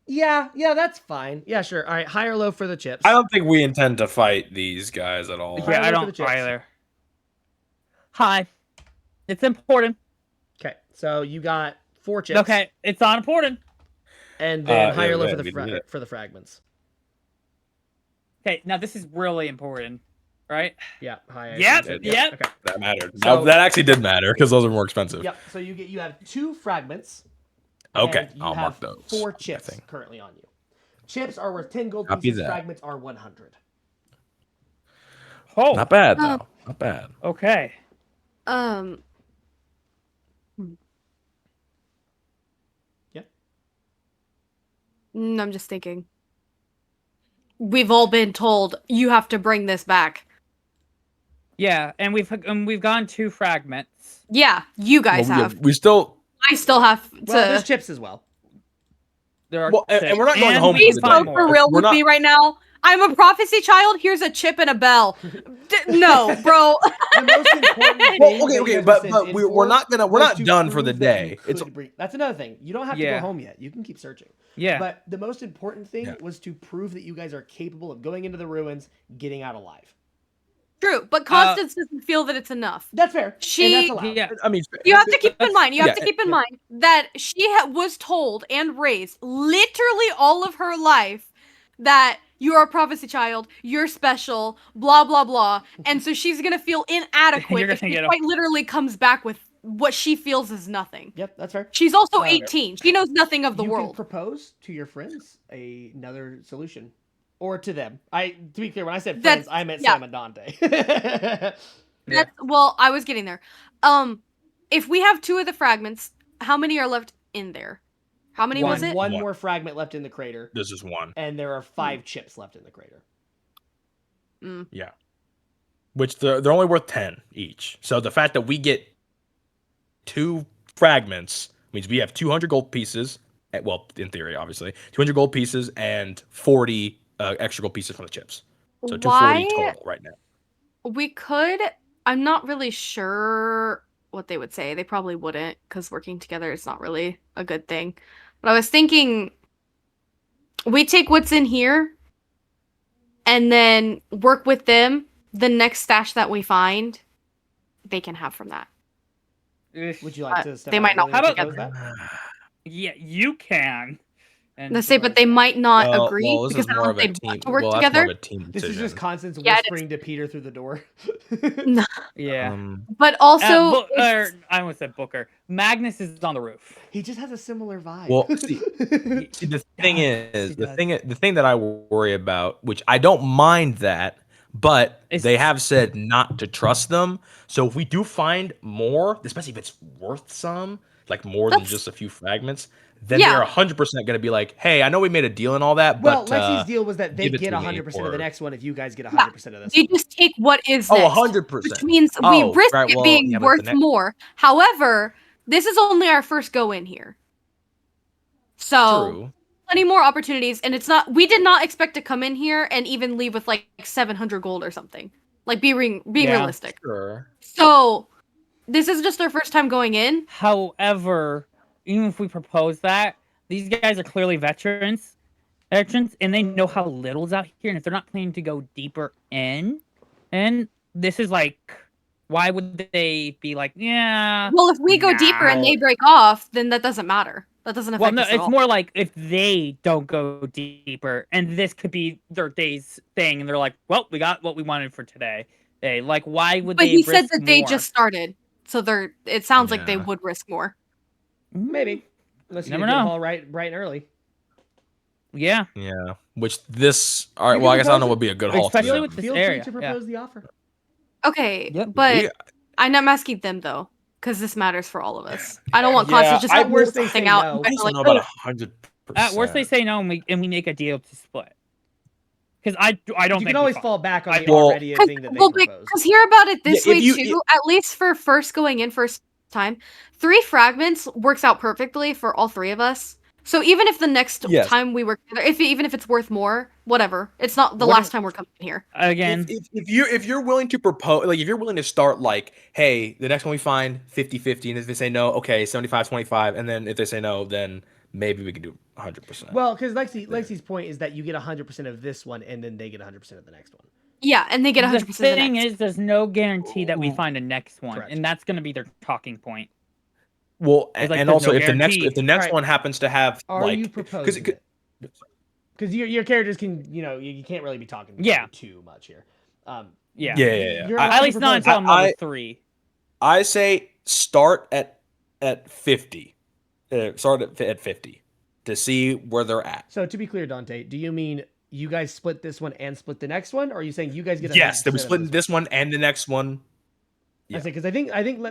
Yeah, that's fine. Yeah, sure. All right, high or low for the chips. I don't think we intend to fight these guys at all. High Yeah, or I low for the don't chips? either. Hi. It's important. Okay, so you got 4 chips. Okay, it's not important. And then high yeah, or low yeah, for we the did it. for the fragments. Okay, now this is really important, right? Yeah, high. I Yep, think so. yep. Okay. That mattered. So- that actually did matter because those are more expensive. Yep. So you have 2 fragments. Okay, and you I'll have mark those. 4 I chips think. currently on you. Chips are worth 10 gold Copy pieces. that. Fragments are 100. Oh, Not bad though. Not bad. okay. Um. Yeah. I'm just thinking. We've all been told you have to bring this back. Yeah, and we've gone 2 fragments. Yeah, you guys Well, have. we still. I still have to. Well, there's chips as well. There are Well, and 6, we're not going home we for Please the can find day. go for more. real We're with not- me right now. I'm a prophecy child. Here's a chip and a bell. No, bro. The most important thing Well, okay, that you okay, guys but were sent but in we're for not gonna we're was not to done for the prove that you day. It's could bring- That's another thing. You don't have to Yeah. go home yet. You can keep searching. Yeah. But the most important thing Yeah. was to prove that you guys are capable of going into the ruins, getting out alive. True, but Constance doesn't feel that it's enough. That's fair. and She- that's allowed. Yeah. I mean, You have to keep in That's- mind. You have yeah, to keep in yeah. mind that she was told and raised literally all of her life that you are a prophecy child, you're special, blah blah blah, and so she's gonna feel inadequate You're if gonna she get a- quite literally comes back with what she feels is nothing. Yep, that's fair. She's also Uh, 18. She knows nothing of the you world. can propose to your friends another solution, or to them. To be clear, when I said friends, That's- I meant yeah. Sam and Dante. That's, well, I was getting there. If we have 2 of the fragments, how many are left in there? How many was it? One One. more fragment left in the crater, this is one. and there are 5 chips left in the crater. Yeah. Which they're only worth 10 each. So the fact that we get 2 fragments means we have 200 gold pieces. Well, in theory, obviously, 200 gold pieces and 40 extra gold pieces from the chips. So 240 total right now. We could. I'm not really sure what they would say. They probably wouldn't, because working together is not really a good thing. But I was thinking we take what's in here and then work with them. The next stash that we find, they can have from that. Would you like to step they out might not and work propose together. that? Yeah, you can. And Let's say, but they might not agree Well, this because is I more don't of know a if they'd team. want to work Well, that's more together. of a team This decision. is just Constance Yeah, it whispering to Peter through the door. No. Yeah. But also, I almost said Booker. Magnus is on the roof. He just has a similar vibe. Well, see, the thing he is, does. the thing that I worry about, which I don't mind that, but It's- they have said not to trust them. So if we do find more, especially if it's worth some, like more than That's- just a few fragments, then Yeah. they're 100% going to be like, "Hey, I know we made a deal and all that, well, but Lexi's deal was that they give it get to me, 100% of the or- next one if you guys get 100% of this. they just take what is oh, next. 100%." Which means we Oh, risk right, it well, being yeah, but the worth next- more. However, this is only our first go in here. So, True. plenty more opportunities, and it's not. We did not expect to come in here and even leave with like 700 gold or something. Like being Yeah. realistic. Sure. So, this is just our first time going in. However, even if we propose that, these guys are clearly veterans, and they know how little's out here. And if they're not planning to go deeper in, and this is like, why would they be like, yeah? Well, if we go deeper and they No. break off, then that doesn't matter. That doesn't affect Well, no, us at it's all. more like if they don't go deeper, and this could be their day's thing, and they're like, well, we got what we wanted for today. Hey, like, why would But they? he said risk that they more? just started, so they're. It sounds like they Yeah. would risk more. Maybe. Unless you Never get the know. ball right and early. Yeah. Yeah. Which this, all right. You well, I can guess I don't know propose what would be a good haul to Especially them. with this Feel area, free to yeah. propose the offer. Okay, Yep. but We- I'm asking them though. because this matters for all of us. I don't want Yeah, Constance just I At worst, they something say out. no. and I be just like, don't know about "Ugh." 100%. At worst, they say no, and we make a deal to split. Because I don't You think can we always fuck. fall back on I the think- Well, already a thing that they proposed. Because hear about it this Yeah, way if you- too. At least for first going in first time, 3 fragments works out perfectly for all 3 of us. So even if the next Yes. time we work together, even if it's worth more, whatever. It's not the What last if- time we're coming in here. Again, if you're willing to propose, like if you're willing to start like, hey, the next one we find 50-50, and if they say no, okay, 75-25, and then if they say no, then maybe we can do 100%. Well, because Lexi's point is that you get 100% of this one, and then they get 100% of the next one. Yeah, and they get 100% the of the thing next. is, there's no guarantee that we find a next one, Correct. and that's going to be their talking point. Well, It's like, and there's also no if the next Alright. one happens to have Are like you proposing it? Because your characters can, you can't really be talking to each Yeah. other too much here. Yeah. Yeah. You're At least not until I'm level 3. I say start at 50. Start at 50 to see where they're at. So to be clear, Dante, do you mean you guys split this one and split the next one, or are you saying you guys get? Yes, they were 100% of splitting this one and the next one. I say because I think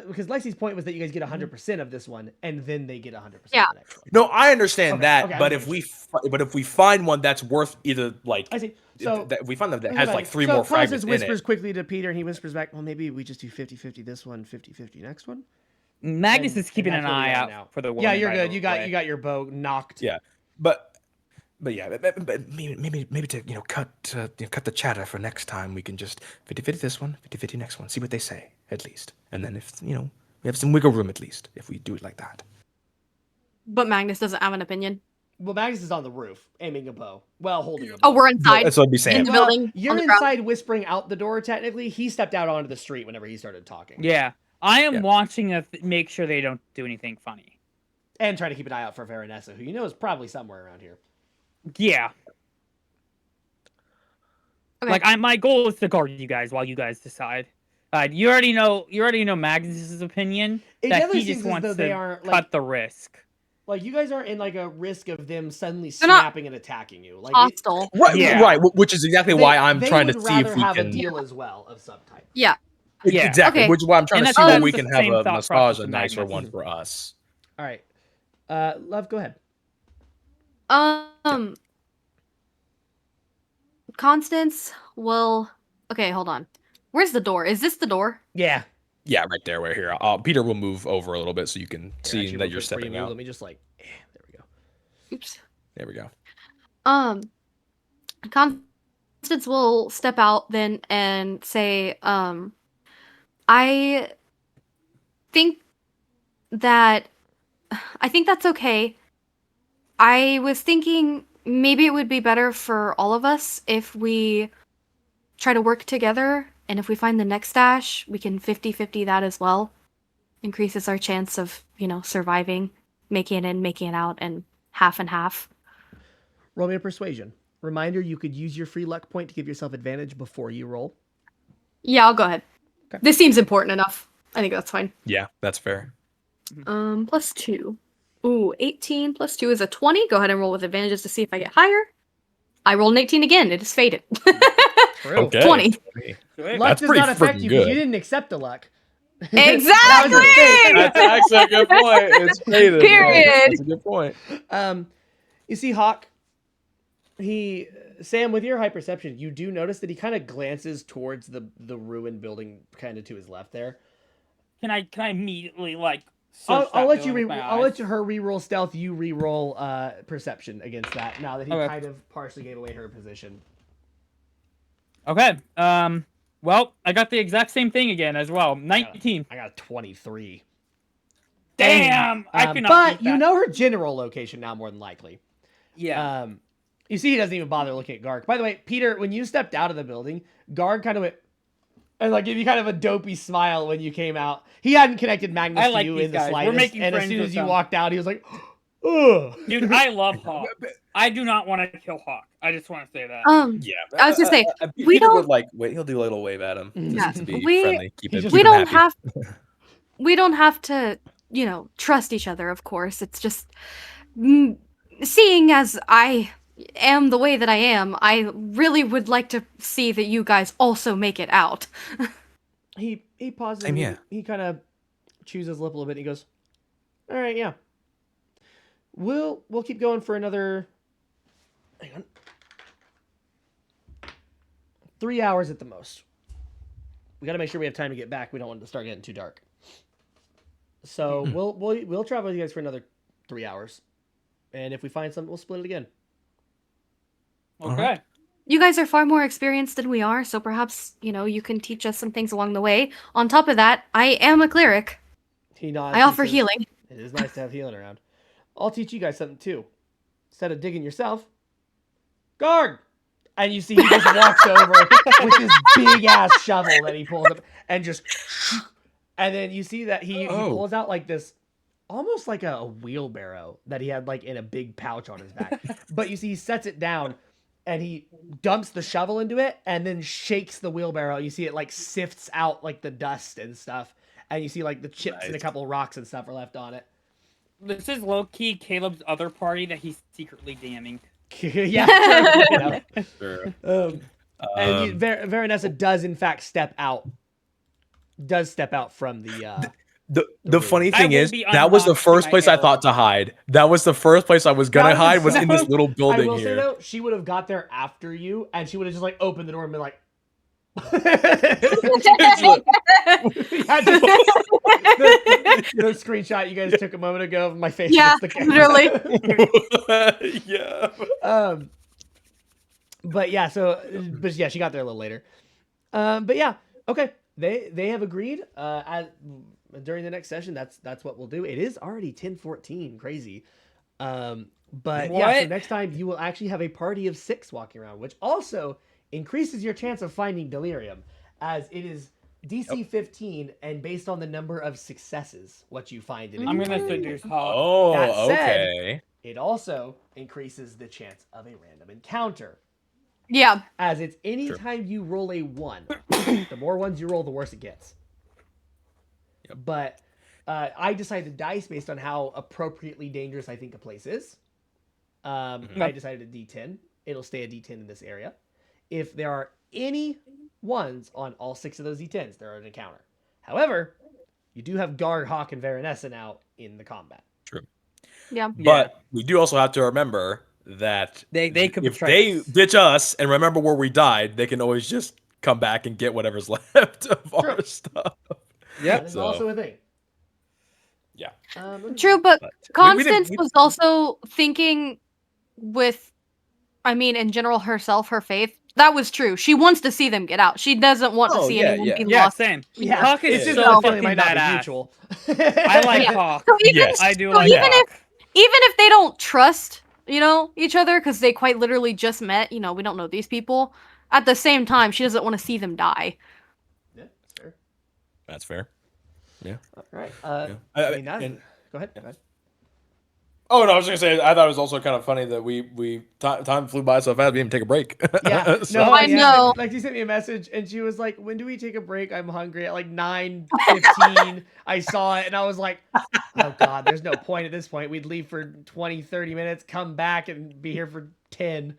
because Lexi's point was that you guys get 100% of this one and then they get 100% Yeah. of the next one. No, I understand Okay, that, okay, but I'm if we find one that's worth either like I see. So that we find that has like 3 more Constance fragments in whispers it. quickly to Peter, and he whispers back, "Well, maybe we just do 50-50 this one, 50-50 next one." Magnus And- is keeping and an that's where we eye are out now. for the woman. Yeah, you're by good. the You way. got your bow knocked. Yeah, but yeah, but maybe to cut the chatter for next time. We can just 50-50 this one, 50-50 next one. See what they say at least, and then if we have some wiggle room at least if we do it like that. But Magnus doesn't have an opinion. Well, Magnus is on the roof, aiming a bow. Well, holding a bow. Oh, we're inside. That's what I'd be saying. In the Well, building. You're on the ground. inside whispering out the door, technically. He stepped out onto the street whenever he started talking. Yeah. I am Yeah. watching to make sure they don't do anything funny. And trying to keep an eye out for Veronessa, who is probably somewhere around here. Yeah. Okay. Like my goal is to guard you guys while you guys decide. You already know Magnus's opinion It that definitely he just seems as wants though to they aren't, cut like- the risk. Like, you guys aren't in, like, a risk of them suddenly They're not snapping and attacking you. Like, Hostile. Right, Yeah. right. Which is exactly why I'm they trying to would see if rather we have can. a deal as well of some type. Yeah. Yeah. Exactly. Okay. Which is why I'm trying And to that's- see where that's we the can have same a thought massage, process a with nicer Magnus. one for us. All right. Love, go ahead. Constance will. Okay, hold on. Where's the door? Is this the door? Yeah. Yeah, right there, right here. Peter will move over a little bit so you can see Actually, that real you're quick before you stepping move, out. Let me just, there we go. Oops. There we go. Constance will step out then and say, I think that's okay. I was thinking maybe it would be better for all of us if we try to work together, and if we find the next stash, we can 50-50 that as well. Increases our chance of, surviving, making it in, making it out, and half. Roll me a persuasion. Reminder, you could use your free luck point to give yourself advantage before you roll. Yeah, I'll go ahead. Okay. This seems important enough. I think that's fine. Yeah, that's fair. Plus 2. Ooh, 18 plus 2 is a 20. Go ahead and roll with advantages to see if I get higher. I rolled an 18 again. It is faded. True. Okay. 20. Luck That's does pretty not affect freaking you because good. you didn't accept the luck. Exactly! That's actually a good point. It's faded. Period. That's a good point. You see Hawk, Sam, with your high perception, you do notice that he kind of glances towards the ruined building kind of to his left there. Can I immediately I'll let her re-roll stealth, you re-roll perception against that now that he Okay. kind of partially gave away her position. Okay. Well, I got the exact same thing again as well. 19. I got a 23. Damn! I cannot But beat you that. know her general location now more than likely. Yeah. You see he doesn't even bother looking at Garg. By the way, Peter, when you stepped out of the building, Garg kind of went and gave you kind of a dopey smile when you came out. He hadn't connected Magnus I to like you these in the guys. We're slightest. making And as friends soon with as you them. walked out, he was like, ugh. Dude, I love Hawk. I do not want to kill Hawk. I just want to say that. Yeah. I was gonna say, Peter we don't- would wait. He'll do a little wave at him Yeah, just to be we- friendly. Keep He's him, just- keep we him don't happy. we don't have to, trust each other, of course. It's just seeing as I am the way that I am, I really would like to see that you guys also make it out. He pauses. Same and here. He kind of chews his lip a little bit. And he goes, "All right, yeah. We'll keep going for another. Hang on. 3 hours at the most. We got to make sure we have time to get back. We don't want it to start getting too dark. So we'll travel with you guys for another 3 hours, and if we find something, we'll split it again." Okay. You guys are far more experienced than we are, so perhaps, you can teach us some things along the way. On top of that, I am a cleric. He nods. I He offer says, healing. "It is nice to have healing around. I'll teach you guys something too. Instead of digging yourself, guard." And you see he just walks over with this big ass shovel that he pulls up and just, and then you see that he pulls out like this, almost like a wheelbarrow that he had like in a big pouch on his back. But you see he sets it down and he dumps the shovel into it and then shakes the wheelbarrow. You see it like sifts out like the dust and stuff. And you see like the chips and a couple rocks and stuff are left on it. This is low-key Caleb's other party that he's secretly damning. Yeah, sure. Sure. And Veronessa does in fact step out from the The funny I thing will is, be that was the unboxing first my place I arrow. thought to hide. That was the first place I was gonna hide, was in this little I building will say here. though, she would have got there after you, and she would have just like opened the door and been like, the screenshot you guys took a moment ago of my face. Yeah, against the camera. literally. Yeah. But yeah, she got there a little later. But yeah, okay. They have agreed. During the next session, that's what we'll do. It is already 10:14. Crazy. But yeah, so What? next time you will actually have a party of 6 walking around, which also increases your chance of finding delirium, as it is DC 15 and based on the number of successes what you find in it. I'm gonna seduce Hawk. Oh, That said- okay. It also increases the chance of a random encounter, Yeah. as it's any time you roll a 1. The more ones you roll, the worse it gets. Yep. But I decided to dice based on how appropriately dangerous I think a place is. I decided a D10. It'll stay a D10 in this area. If there are any ones on all 6 of those D10s, there are an encounter. However, you do have Guard, Hawk, and Veronessa now in the combat. True. Yeah. But we do also have to remember that They could if betray they us. ditch us and remember where we died, they can always just come back and get whatever's left of our stuff. That is So- also a thing. Yeah. True, but But Constance we- was also thinking in general, herself, her faith. That was true. She wants to see them get out. She doesn't want to Oh, see yeah, anyone yeah. be Yeah, lost. same. Yeah, Hawk is it's just so that feeling fucking might not be badass. mutual. I like Yeah. Hawk. So even, Yes. I do so like even Hawk. even if they don't trust, each other because they quite literally just met, we don't know these people. At the same time, she doesn't want to see them die. Yeah, sure. That's fair. Yeah. All right. Yeah. I mean, that's... and- Go ahead. Go ahead. Oh no, I was gonna say I thought it was also kind of funny that time flew by so fast we didn't take a break. Yeah, So- no, I know. Like, she sent me a message, and she was like, "When do we take a break? I'm hungry." At like 9:15, I saw it, and I was like, "Oh God, there's no point at this point. We'd leave for 20, 30 minutes, come back, and be here for 10."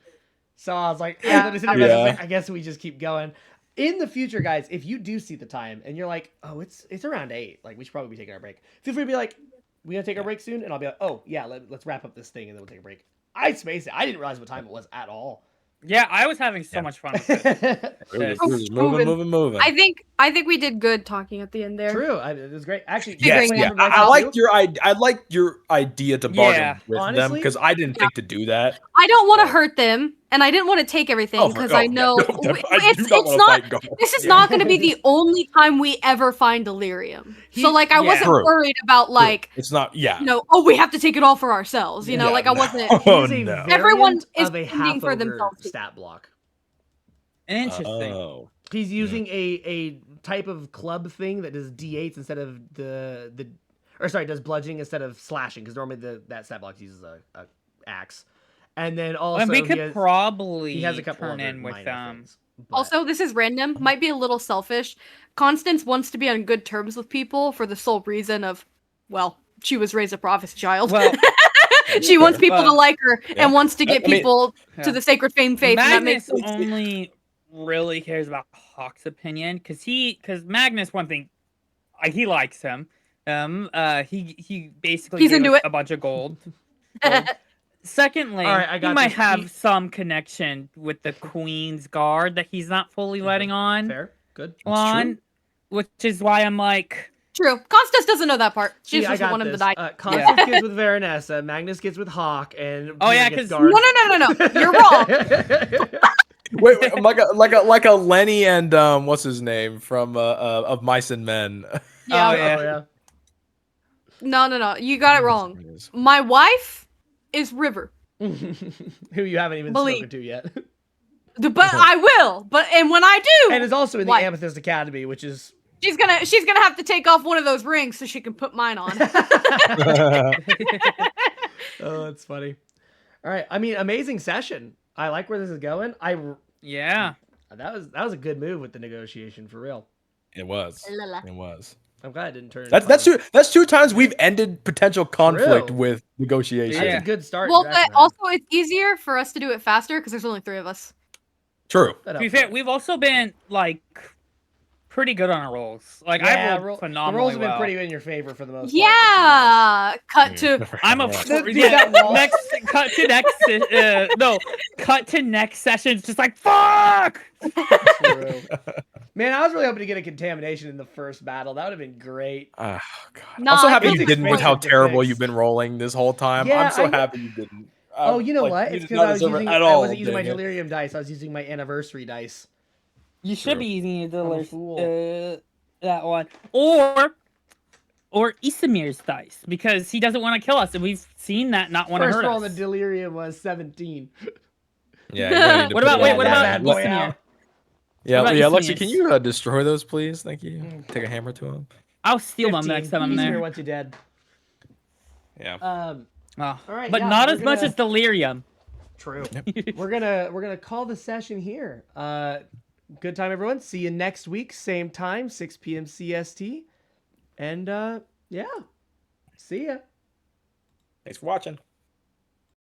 So I was like, Yeah. I sent her a message, like, I guess we just keep going. In the future, guys, if you do see the time and you're like, "Oh, it's around 8, like we should probably be taking our break," feel free to be like, "We gonna take our break soon?" And I'll be like, "Oh yeah, let's wrap up this thing and then we'll take a break." I spaced it. I didn't realize what time it was at all. Yeah, I was having so much fun with it. We were just moving. I think we did good talking at the end there. True, it was great. Actually, Yes, Figuring yeah. everybody I out liked I liked your idea to bargain Yeah. with them Honestly, because I didn't think to do that. I don't want to So- hurt them, and I didn't want to take everything because I know I do it's not wanna not. fight Gar. This is not going to be the only time we ever find delirium. So like, I Yeah. wasn't True. worried about like, It's not. Yeah. we have to take it all for ourselves. Yeah, Like I no. wasn't. Oh, He's a no. Everyone variant is of a fending for half-ogre themselves. stat block. Interesting. Oh. He's using a type of club thing that does D8s instead of does bludgeoning instead of slashing, because normally that stat block uses a axe. And then also and we he could probably has a couple turn other in with minor things, but- Also, this is random. Might be a little selfish. Constance wants to be on good terms with people for the sole reason of, well, she was raised a prophet's child. Well, she wants people to Well, like her yeah. and wants to get I mean, people yeah. to the sacred fame faith. And that makes Magnus only really cares about Hawk's opinion because Magnus, one thing, he likes him, He basically He's gave into us it. a bunch of gold. Gold. Secondly, All right, I he got might this. have some connection with the Queen's Guard that he's not fully letting on. Fair. Good. On, which is why I'm like, True. Constance doesn't know that part. She See, I just got want him this. to die. Constance gets with Veronessa, Magnus gets with Hawk, and Oh, yeah, Peter gets 'cause- guard. No. You're wrong. Wait, like a Lenny and what's his name from of Mice and Men. Yeah. Oh, yeah. Oh, yeah. No. You got it wrong. My wife is River. Who you haven't even Believe. spoken to yet. But I will. And when I do, And is also in the Why? Amethyst Academy, which is she's gonna have to take off one of those rings so she can put mine on. oh, that's funny. All right, I mean, amazing session. I like where this is going. yeah. That was a good move with the negotiation for real. It was. La-la. It was. I'm glad it didn't turn. That's two times we've ended potential conflict True. with negotiation. That's Yeah. a good start. Well, in but Drakkenheim. also it's easier for us to do it faster because there's only 3 of us. True. That To be helps fair, out. we've also been like pretty good on our rolls. Like Yeah, I rolled the phenomenally rolls have been well. pretty in your favor for the most part. Yeah. Cut to. I'm a Dude, yeah. that wall. Cut to next. No, cut to next session. It's just like fuck. True. Man, I was really hoping to get a contamination in the first battle. That would have been great. Oh god. Nah, I'm so I happy think you it's didn't with how expensive to terrible fix. you've been rolling this whole time. Yeah, I'm so I know. happy you didn't. Oh, you know what? you It's did because not I was deserve it using. at I all, wasn't using my dang it. delirium dice. I was using my anniversary dice. You True. should be using a fool. that one or Isamir's dice because he doesn't want to kill us, and we've seen that not want to First hurt roll on us. the delirium was 17. Yeah. You're gonna need to What put about it wait? on What there. about bad boy Isamir? out. Yeah, What about yeah, Isamirs? Lexi, can you destroy those, please? Thank you. Take a hammer to him. I'll steal them 15. the next time I'm Easier there. once you're dead. Yeah. Oh. All right, But yeah, not we're as much gonna- as delirium. True. we're gonna call the session here. Good time, everyone. See you next week, same time, 6 p.m. CST. And yeah, see ya. Thanks for watching.